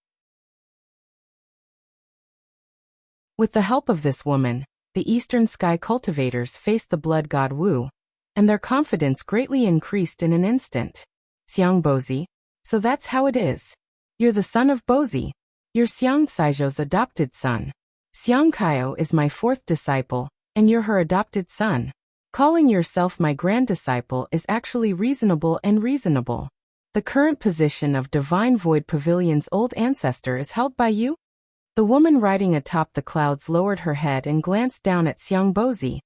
With the help of this woman, the Eastern Sky cultivators faced the blood god Wu, and their confidence greatly increased in an instant. Xiangbozi, so that's how it is. You're the son of Bozi. You're Xiang Caizhou's adopted son. Xiang Caizhou is my fourth disciple, and you're her adopted son. Calling yourself my grand disciple is actually reasonable and reasonable. The current position of Divine Void Pavilion's old ancestor is held by you? The woman riding atop the clouds lowered her head and glanced down at Xiangbozi,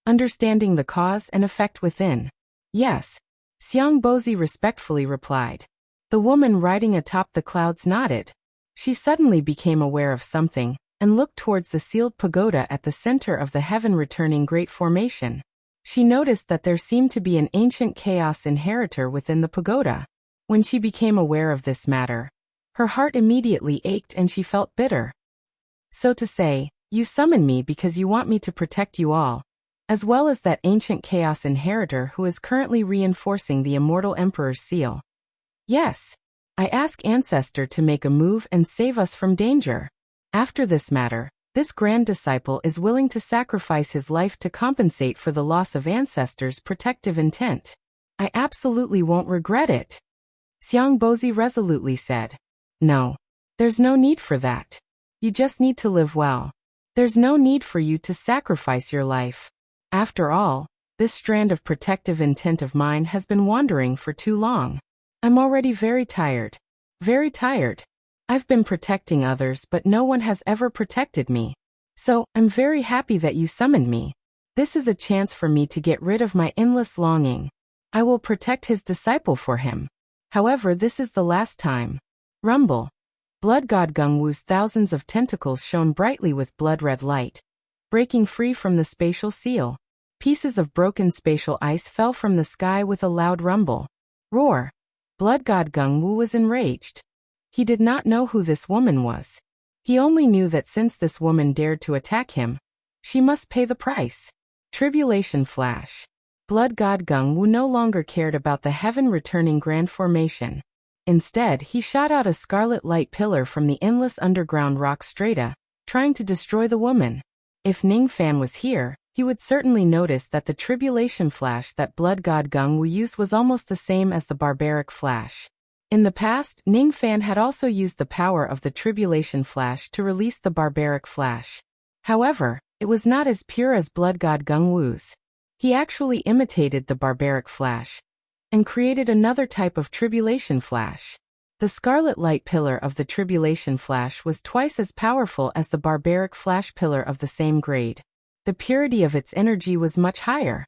understanding the cause and effect within. Yes, Xiangbozi respectfully replied. The woman riding atop the clouds nodded. She suddenly became aware of something, and looked towards the sealed pagoda at the center of the heaven-returning Great Formation. She noticed that there seemed to be an ancient chaos inheritor within the pagoda. When she became aware of this matter, her heart immediately ached and she felt bitter. So to say, you summon me because you want me to protect you all, as well as that ancient chaos inheritor who is currently reinforcing the immortal emperor's seal. Yes. I ask Ancestor to make a move and save us from danger. After this matter, this grand disciple is willing to sacrifice his life to compensate for the loss of Ancestor's protective intent. I absolutely won't regret it. Xiangbozi resolutely said. No. There's no need for that. You just need to live well. There's no need for you to sacrifice your life. After all, this strand of protective intent of mine has been wandering for too long. I'm already very tired. Very tired. I've been protecting others but no one has ever protected me. So, I'm very happy that you summoned me. This is a chance for me to get rid of my endless longing. I will protect his disciple for him. However, this is the last time. Rumble. Blood god Gengwu's thousands of tentacles shone brightly with blood-red light, breaking free from the spatial seal. Pieces of broken spatial ice fell from the sky with a loud rumble. Roar. Blood god Gengwu was enraged. He did not know who this woman was. He only knew that since this woman dared to attack him, she must pay the price. Tribulation flash. Blood god Gengwu no longer cared about the heaven-returning grand formation. Instead, he shot out a scarlet light pillar from the endless underground rock strata, trying to destroy the woman. If Ningfan was here, he would certainly notice that the tribulation flash that blood god Gengwu used was almost the same as the barbaric flash. In the past, Ningfan had also used the power of the tribulation flash to release the barbaric flash. However, it was not as pure as blood god Gengwu's. He actually imitated the barbaric flash and created another type of tribulation flash. The scarlet light pillar of the tribulation flash was twice as powerful as the barbaric flash pillar of the same grade. The purity of its energy was much higher.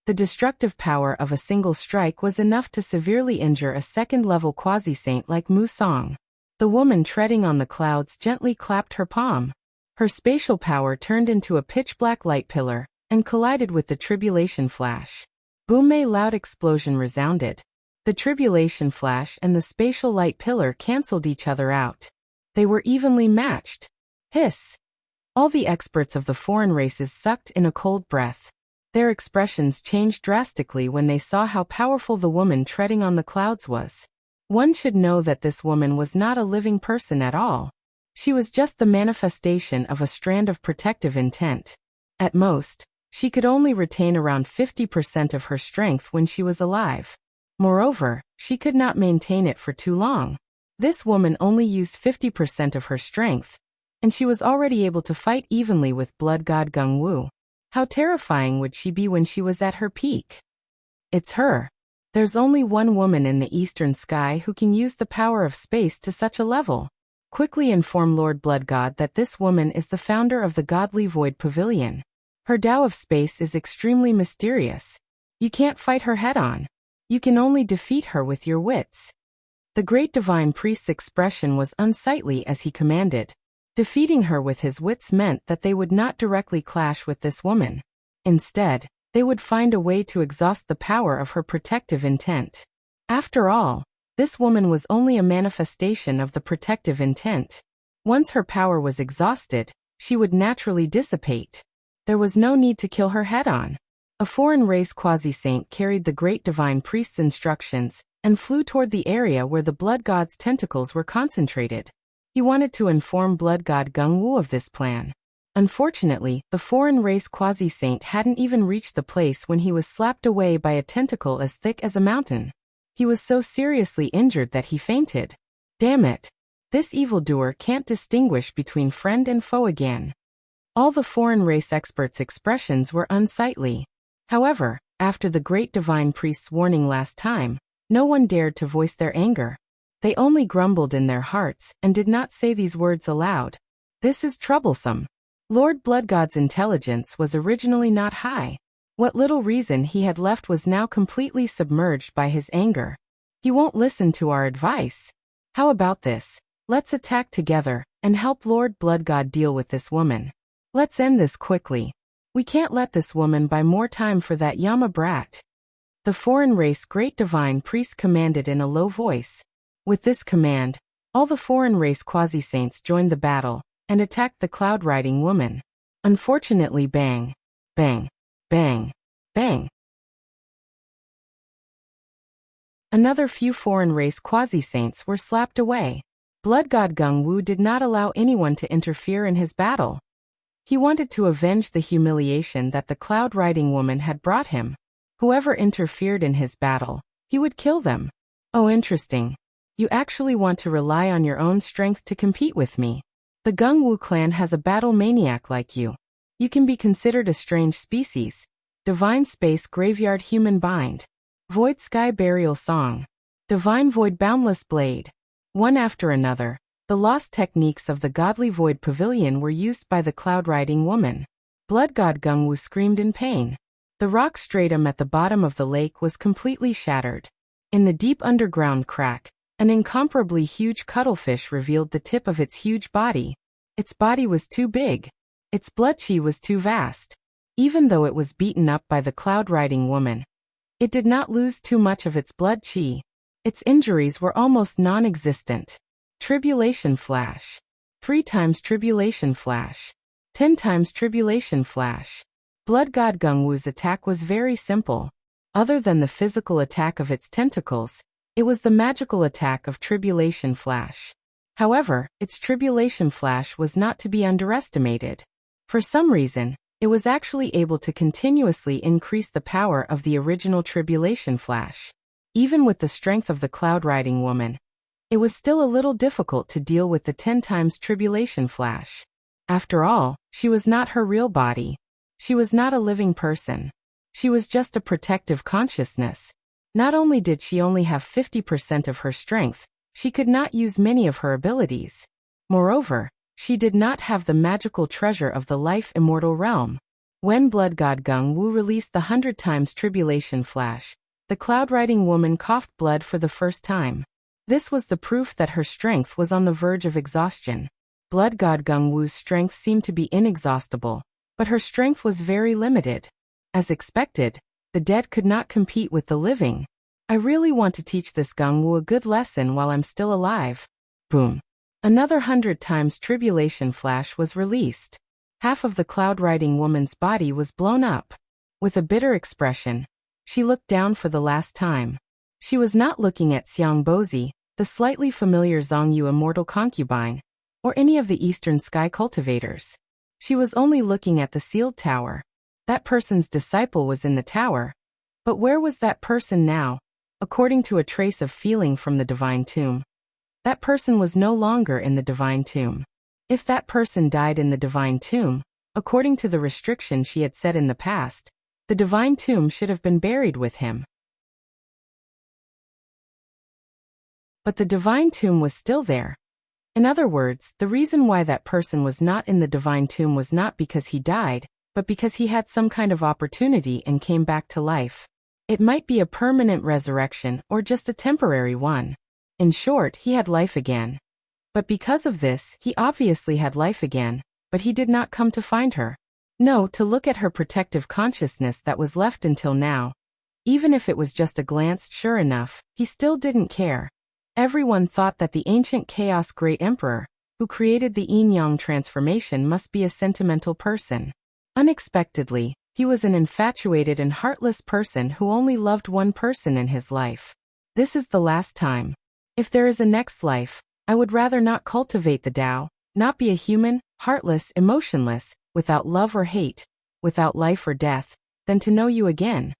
The destructive power of a single strike was enough to severely injure a second-level quasi-saint like Mu Song. The woman treading on the clouds gently clapped her palm. Her spatial power turned into a pitch-black light pillar and collided with the tribulation flash. Boom! A loud explosion resounded. The tribulation flash and the spatial light pillar cancelled each other out. They were evenly matched. Hiss! All the experts of the foreign races sucked in a cold breath. Their expressions changed drastically when they saw how powerful the woman treading on the clouds was. One should know that this woman was not a living person at all. She was just the manifestation of a strand of protective intent. At most, She could only retain around 50% of her strength when she was alive. Moreover, she could not maintain it for too long. This woman only used 50% of her strength, and she was already able to fight evenly with Blood God Gung Wu. How terrifying would she be when she was at her peak? It's her. There's only one woman in the eastern sky who can use the power of space to such a level. Quickly inform Lord Blood God that this woman is the founder of the Godly Void Pavilion. Her Tao of space is extremely mysterious. You can't fight her head-on. You can only defeat her with your wits. The great divine priest's expression was unsightly as he commanded. Defeating her with his wits meant that they would not directly clash with this woman. Instead, they would find a way to exhaust the power of her protective intent. After all, this woman was only a manifestation of the protective intent. Once her power was exhausted, she would naturally dissipate. There was no need to kill her head-on. A foreign race quasi-saint carried the great divine priest's instructions and flew toward the area where the blood god's tentacles were concentrated. He wanted to inform Blood God Gung Wu of this plan. Unfortunately, the foreign race quasi-saint hadn't even reached the place when he was slapped away by a tentacle as thick as a mountain. He was so seriously injured that he fainted. Damn it! This evildoer can't distinguish between friend and foe again. All the foreign race experts' expressions were unsightly. However, after the great divine priest's warning last time, no one dared to voice their anger. They only grumbled in their hearts and did not say these words aloud. This is troublesome. Lord Blood God's intelligence was originally not high. What little reason he had left was now completely submerged by his anger. He won't listen to our advice. How about this? Let's attack together and help Lord Blood God deal with this woman. Let's end this quickly. We can't let this woman buy more time for that Yama brat. The foreign race great divine priest commanded in a low voice. With this command, all the foreign race quasi-saints joined the battle and attacked the cloud-riding woman. Unfortunately, bang, bang, bang, bang. Another few foreign race quasi-saints were slapped away. Blood God Gung Wu did not allow anyone to interfere in his battle. He wanted to avenge the humiliation that the cloud-riding woman had brought him. Whoever interfered in his battle, he would kill them. Oh, interesting. You actually want to rely on your own strength to compete with me. The Gung Wu clan has a battle maniac like you. You can be considered a strange species. Divine Space Graveyard Human Bind. Void Sky Burial Song. Divine Void Boundless Blade. One after another, the lost techniques of the Godly Void Pavilion were used by the cloud-riding woman. Blood God Gung Wu screamed in pain. The rock stratum at the bottom of the lake was completely shattered. In the deep underground crack, an incomparably huge cuttlefish revealed the tip of its huge body. Its body was too big. Its blood chi was too vast. Even though it was beaten up by the cloud-riding woman, it did not lose too much of its blood chi. Its injuries were almost non-existent. Tribulation Flash. 3 times Tribulation Flash. 10 times Tribulation Flash. Blood God Gung Wu's attack was very simple. Other than the physical attack of its tentacles, it was the magical attack of Tribulation Flash. However, its Tribulation Flash was not to be underestimated. For some reason, it was actually able to continuously increase the power of the original Tribulation Flash. Even with the strength of the cloud-riding woman, it was still a little difficult to deal with the 10 times Tribulation Flash. After all, she was not her real body. She was not a living person. She was just a protective consciousness. Not only did she only have 50% of her strength, she could not use many of her abilities. Moreover, she did not have the magical treasure of the life immortal realm. When Blood God Gung Wu released the 100 times Tribulation Flash, the cloud-riding woman coughed blood for the first time. This was the proof that her strength was on the verge of exhaustion. Blood God Gung Wu's strength seemed to be inexhaustible, but her strength was very limited. As expected, the dead could not compete with the living. I really want to teach this Gung Wu a good lesson while I'm still alive. Boom. Another 100 times Tribulation Flash was released. Half of the cloud-riding woman's body was blown up. With a bitter expression, she looked down for the last time. She was not looking at Xiang Bozi, the slightly familiar Zhongyu immortal concubine, or any of the Eastern Sky cultivators. She was only looking at the sealed tower. That person's disciple was in the tower. But where was that person now? According to a trace of feeling from the divine tomb, that person was no longer in the divine tomb. If that person died in the divine tomb, according to the restriction she had set in the past, the divine tomb should have been buried with him. But the divine tomb was still there. In other words, the reason why that person was not in the divine tomb was not because he died, but because he had some kind of opportunity and came back to life. It might be a permanent resurrection or just a temporary one. In short, he had life again. But because of this, he obviously had life again, but he did not come to find her. No, to look at her protective consciousness that was left until now. Even if it was just a glance, sure enough, he still didn't care. Everyone thought that the ancient chaos great emperor, who created the yin-yang transformation, must be a sentimental person. Unexpectedly, he was an infatuated and heartless person who only loved one person in his life. This is the last time. If there is a next life, I would rather not cultivate the Tao, not be a human, heartless, emotionless, without love or hate, without life or death, than to know you again.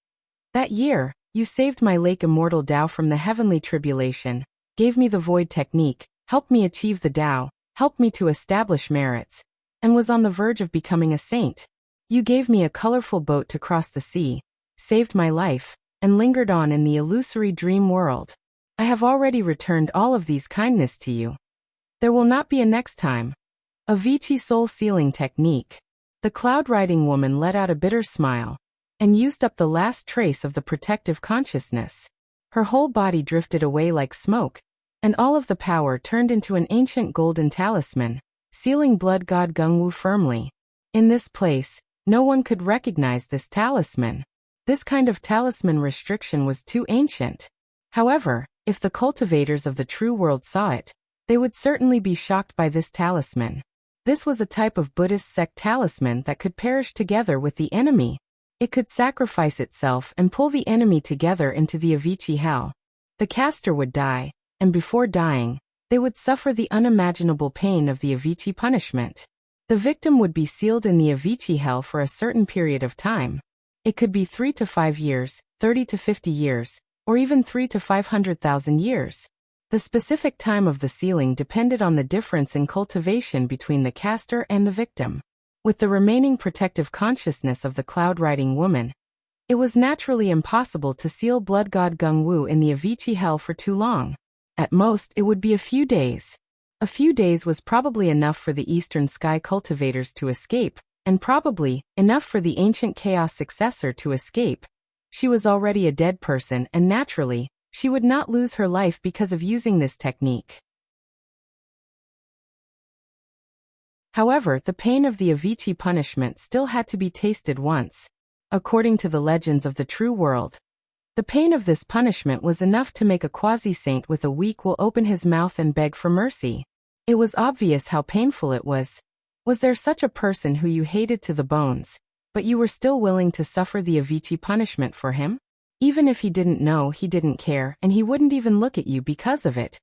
That year, you saved my lake immortal Tao from the heavenly tribulation, gave me the void technique, helped me achieve the Tao, helped me to establish merits, and was on the verge of becoming a saint. You gave me a colorful boat to cross the sea, saved my life, and lingered on in the illusory dream world. I have already returned all of these kindness to you. There will not be a next time. A Vici soul sealing technique. The cloud-riding woman let out a bitter smile and used up the last trace of the protective consciousness. Her whole body drifted away like smoke, and all of the power turned into an ancient golden talisman, sealing blood god Gungwu firmly. In this place, no one could recognize this talisman. This kind of talisman restriction was too ancient. However, if the cultivators of the true world saw it, they would certainly be shocked by this talisman. This was a type of Buddhist sect talisman that could perish together with the enemy. It could sacrifice itself and pull the enemy together into the Avicii hell. The caster would die, and before dying, they would suffer the unimaginable pain of the Avicii punishment. The victim would be sealed in the Avicii hell for a certain period of time. It could be 3 to 5 years, 30 to 50 years, or even 3 to 500,000 years. The specific time of the sealing depended on the difference in cultivation between the caster and the victim. With the remaining protective consciousness of the cloud-riding woman, it was naturally impossible to seal blood god Gungwu in the Avicii hell for too long. At most, it would be a few days. A few days was probably enough for the Eastern Sky cultivators to escape, and probably enough for the ancient chaos successor to escape. She was already a dead person, and naturally, she would not lose her life because of using this technique. However, the pain of the Avicii punishment still had to be tasted once. According to the legends of the true world, the pain of this punishment was enough to make a quasi-saint with a weak will open his mouth and beg for mercy. It was obvious how painful it was. Was there such a person who you hated to the bones, but you were still willing to suffer the Avicii punishment for him? Even if he didn't know, he didn't care, and he wouldn't even look at you because of it.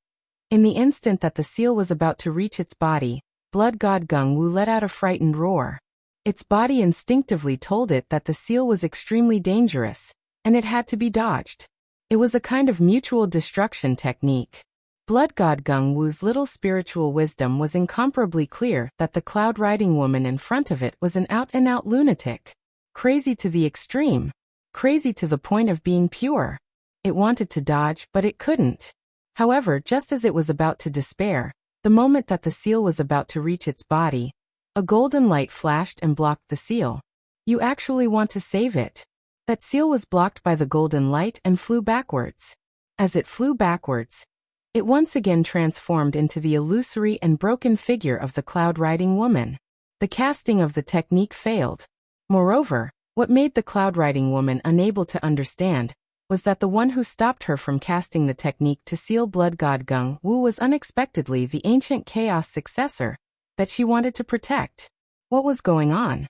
In the instant that the seal was about to reach its body, blood god Gungwu let out a frightened roar. Its body instinctively told it that the seal was extremely dangerous, and it had to be dodged. It was a kind of mutual destruction technique. Blood god Gungwu's little spiritual wisdom was incomparably clear that the cloud-riding woman in front of it was an out-and-out lunatic. Crazy to the extreme. Crazy to the point of being pure. It wanted to dodge, but it couldn't. However, just as it was about to despair, the moment that the seal was about to reach its body, a golden light flashed and blocked the seal. You actually want to save it. That seal was blocked by the golden light and flew backwards. As it flew backwards, it once again transformed into the illusory and broken figure of the cloud-riding woman. The casting of the technique failed. Moreover, what made the cloud-riding woman unable to understand was that the one who stopped her from casting the technique to seal blood god Gungwu was unexpectedly the ancient chaos successor that she wanted to protect. What was going on?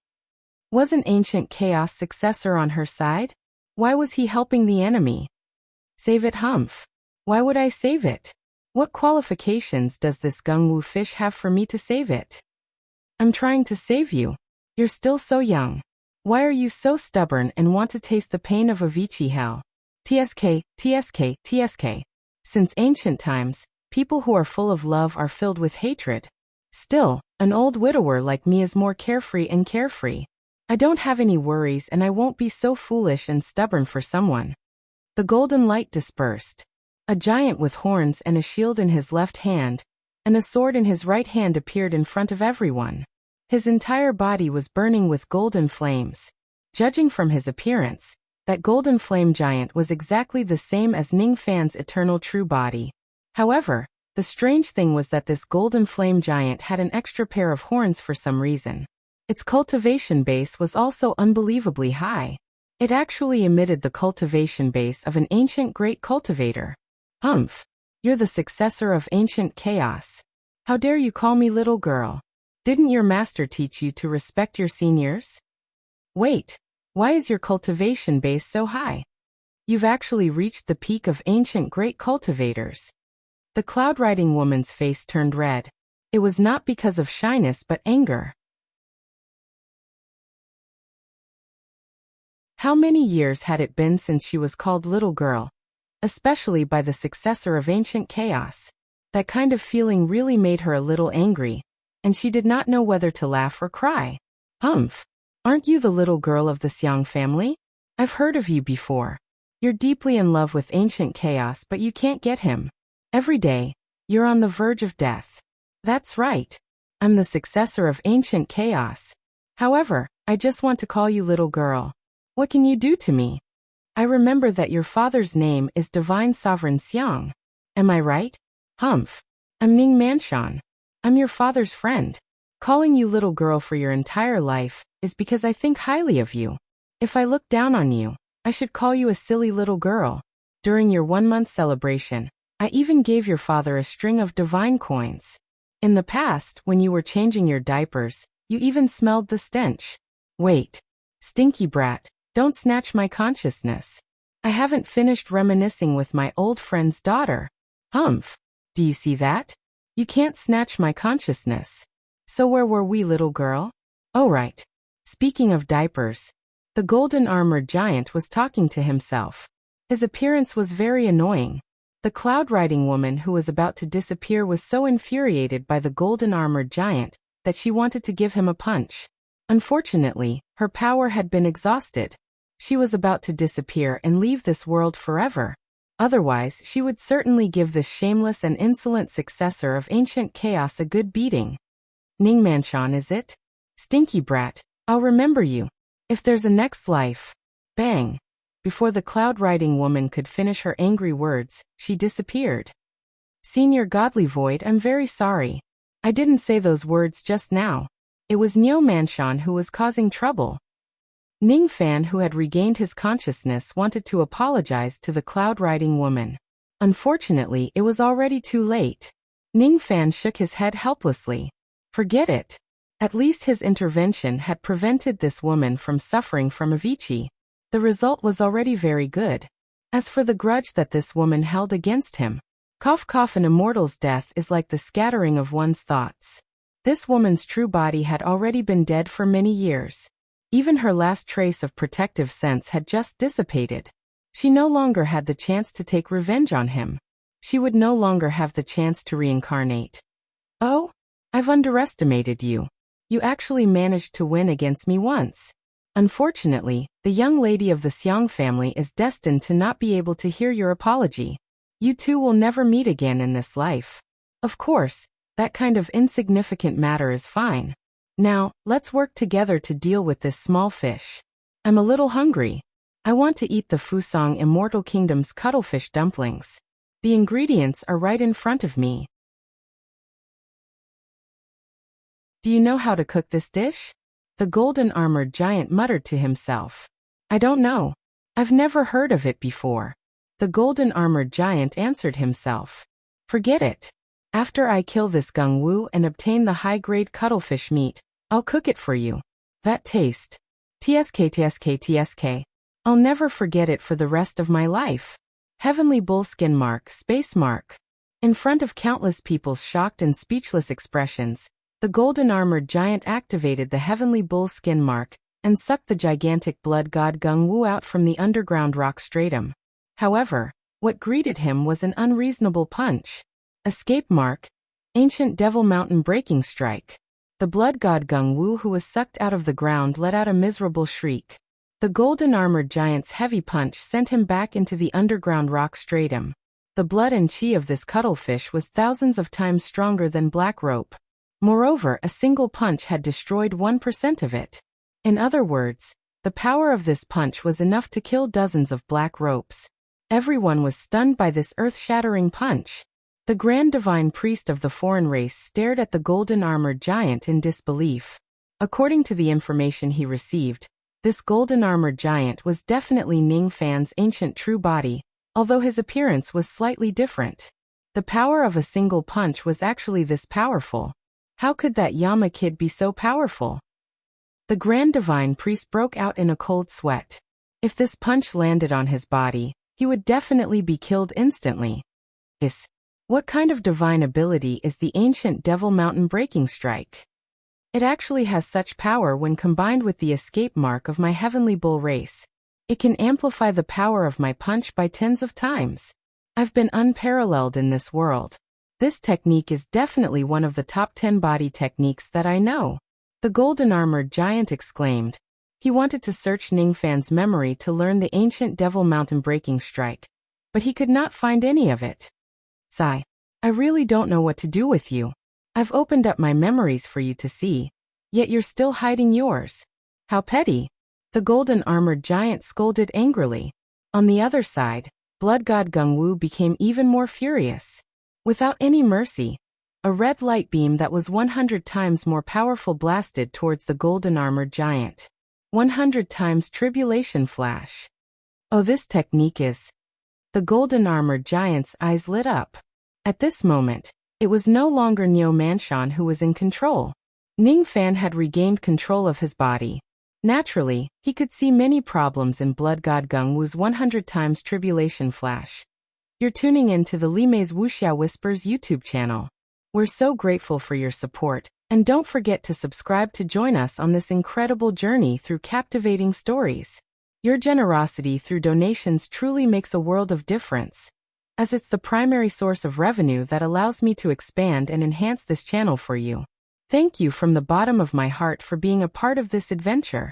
Was an ancient chaos successor on her side? Why was he helping the enemy? Save it, Humph. Why would I save it? What qualifications does this Gungwu fish have for me to save it? I'm trying to save you. You're still so young. Why are you so stubborn and want to taste the pain of Avicii hell? TSK, TSK, TSK. Since ancient times, people who are full of love are filled with hatred. Still, an old widower like me is more carefree and carefree. I don't have any worries and I won't be so foolish and stubborn for someone. The golden light dispersed. A giant with horns and a shield in his left hand, and a sword in his right hand appeared in front of everyone. His entire body was burning with golden flames. Judging from his appearance, that golden flame giant was exactly the same as Ning Fan's eternal true body. However, the strange thing was that this golden flame giant had an extra pair of horns for some reason. Its cultivation base was also unbelievably high. It actually emitted the cultivation base of an ancient great cultivator. Humph! You're the successor of ancient chaos. How dare you call me little girl? Didn't your master teach you to respect your seniors? Wait, why is your cultivation base so high? You've actually reached the peak of ancient great cultivators. The cloud-riding woman's face turned red. It was not because of shyness but anger. How many years had it been since she was called little girl? Especially by the successor of ancient chaos. That kind of feeling really made her a little angry, and she did not know whether to laugh or cry. Humph! Aren't you the little girl of the Xiang family? I've heard of you before. You're deeply in love with ancient chaos but you can't get him. Every day, you're on the verge of death. That's right. I'm the successor of ancient chaos. However, I just want to call you little girl. What can you do to me? I remember that your father's name is Divine Sovereign Xiang. Am I right? Humph. I'm Ning Manshan. I'm your father's friend. Calling you little girl for your entire life is because I think highly of you. If I look down on you, I should call you a silly little girl. During your 1-month celebration, I even gave your father a string of divine coins. In the past, when you were changing your diapers, you even smelled the stench. Wait. Stinky brat. Don't snatch my consciousness. I haven't finished reminiscing with my old friend's daughter. Humph. Do you see that? You can't snatch my consciousness. So where were we, little girl? Oh right. Speaking of diapers, the golden armored giant was talking to himself. His appearance was very annoying. The cloud-riding woman who was about to disappear was so infuriated by the golden armored giant that she wanted to give him a punch. Unfortunately, her power had been exhausted. She was about to disappear and leave this world forever. Otherwise, she would certainly give this shameless and insolent successor of ancient chaos a good beating. Ning Manshan, is it? Stinky brat, I'll remember you. If there's a next life. Bang. Before the cloud-riding woman could finish her angry words, she disappeared. Senior Godly Void, I'm very sorry. I didn't say those words just now. It was Neo Manshan who was causing trouble. Ning Fan, who had regained his consciousness, wanted to apologize to the cloud-riding woman. Unfortunately, it was already too late. Ning Fan shook his head helplessly. Forget it. At least his intervention had prevented this woman from suffering from Avicii. The result was already very good. As for the grudge that this woman held against him, cough cough, an immortal's death is like the scattering of one's thoughts. This woman's true body had already been dead for many years. Even her last trace of protective sense had just dissipated. She no longer had the chance to take revenge on him. She would no longer have the chance to reincarnate. Oh? I've underestimated you. You actually managed to win against me once. Unfortunately, the young lady of the Xiang family is destined to not be able to hear your apology. You two will never meet again in this life. Of course, that kind of insignificant matter is fine. Now, let's work together to deal with this small fish. I'm a little hungry. I want to eat the Fusang Immortal Kingdom's cuttlefish dumplings. The ingredients are right in front of me. Do you know how to cook this dish? The golden armored giant muttered to himself. I don't know. I've never heard of it before. The golden armored giant answered himself. Forget it. After I kill this Gung Wu and obtain the high-grade cuttlefish meat, I'll cook it for you. That taste. TSK TSK TSK. I'll never forget it for the rest of my life. Heavenly Bull Skin Mark, Space Mark. In front of countless people's shocked and speechless expressions, the golden armored giant activated the Heavenly Bull Skin Mark and sucked the gigantic blood god Gung Wu out from the underground rock stratum. However, what greeted him was an unreasonable punch. Escape mark, Ancient Devil Mountain Breaking Strike. The blood god Gung Wu, who was sucked out of the ground, let out a miserable shriek. The golden-armored giant's heavy punch sent him back into the underground rock stratum. The blood and chi of this cuttlefish was thousands of times stronger than black rope. Moreover, a single punch had destroyed 1% of it. In other words, the power of this punch was enough to kill dozens of black ropes. Everyone was stunned by this earth-shattering punch. The Grand Divine Priest of the foreign race stared at the golden-armored giant in disbelief. According to the information he received, this golden-armored giant was definitely Ning Fan's ancient true body, although his appearance was slightly different. The power of a single punch was actually this powerful. How could that Yama kid be so powerful? The Grand Divine Priest broke out in a cold sweat. If this punch landed on his body, he would definitely be killed instantly. What kind of divine ability is the Ancient Devil Mountain Breaking Strike? It actually has such power when combined with the escape mark of my heavenly bull race. It can amplify the power of my punch by tens of times. I've been unparalleled in this world. This technique is definitely one of the top 10 body techniques that I know. The golden-armored giant exclaimed. He wanted to search Ning Fan's memory to learn the Ancient Devil Mountain Breaking Strike, but he could not find any of it. Sigh. I really don't know what to do with you. I've opened up my memories for you to see, yet you're still hiding yours. How petty. The golden-armored giant scolded angrily. On the other side, blood god Gung Wu became even more furious. Without any mercy, a red light beam that was 100 times more powerful blasted towards the golden-armored giant. 100 times tribulation flash. Oh, this technique is... The golden-armored giant's eyes lit up. At this moment, it was no longer Neo Manshan who was in control. Ning Fan had regained control of his body. Naturally, he could see many problems in blood god Gung Wu's 100 times tribulation flash. You're tuning in to the Limei's Wuxia Whispers YouTube channel. We're so grateful for your support, and don't forget to subscribe to join us on this incredible journey through captivating stories. Your generosity through donations truly makes a world of difference, as it's the primary source of revenue that allows me to expand and enhance this channel for you. Thank you from the bottom of my heart for being a part of this adventure.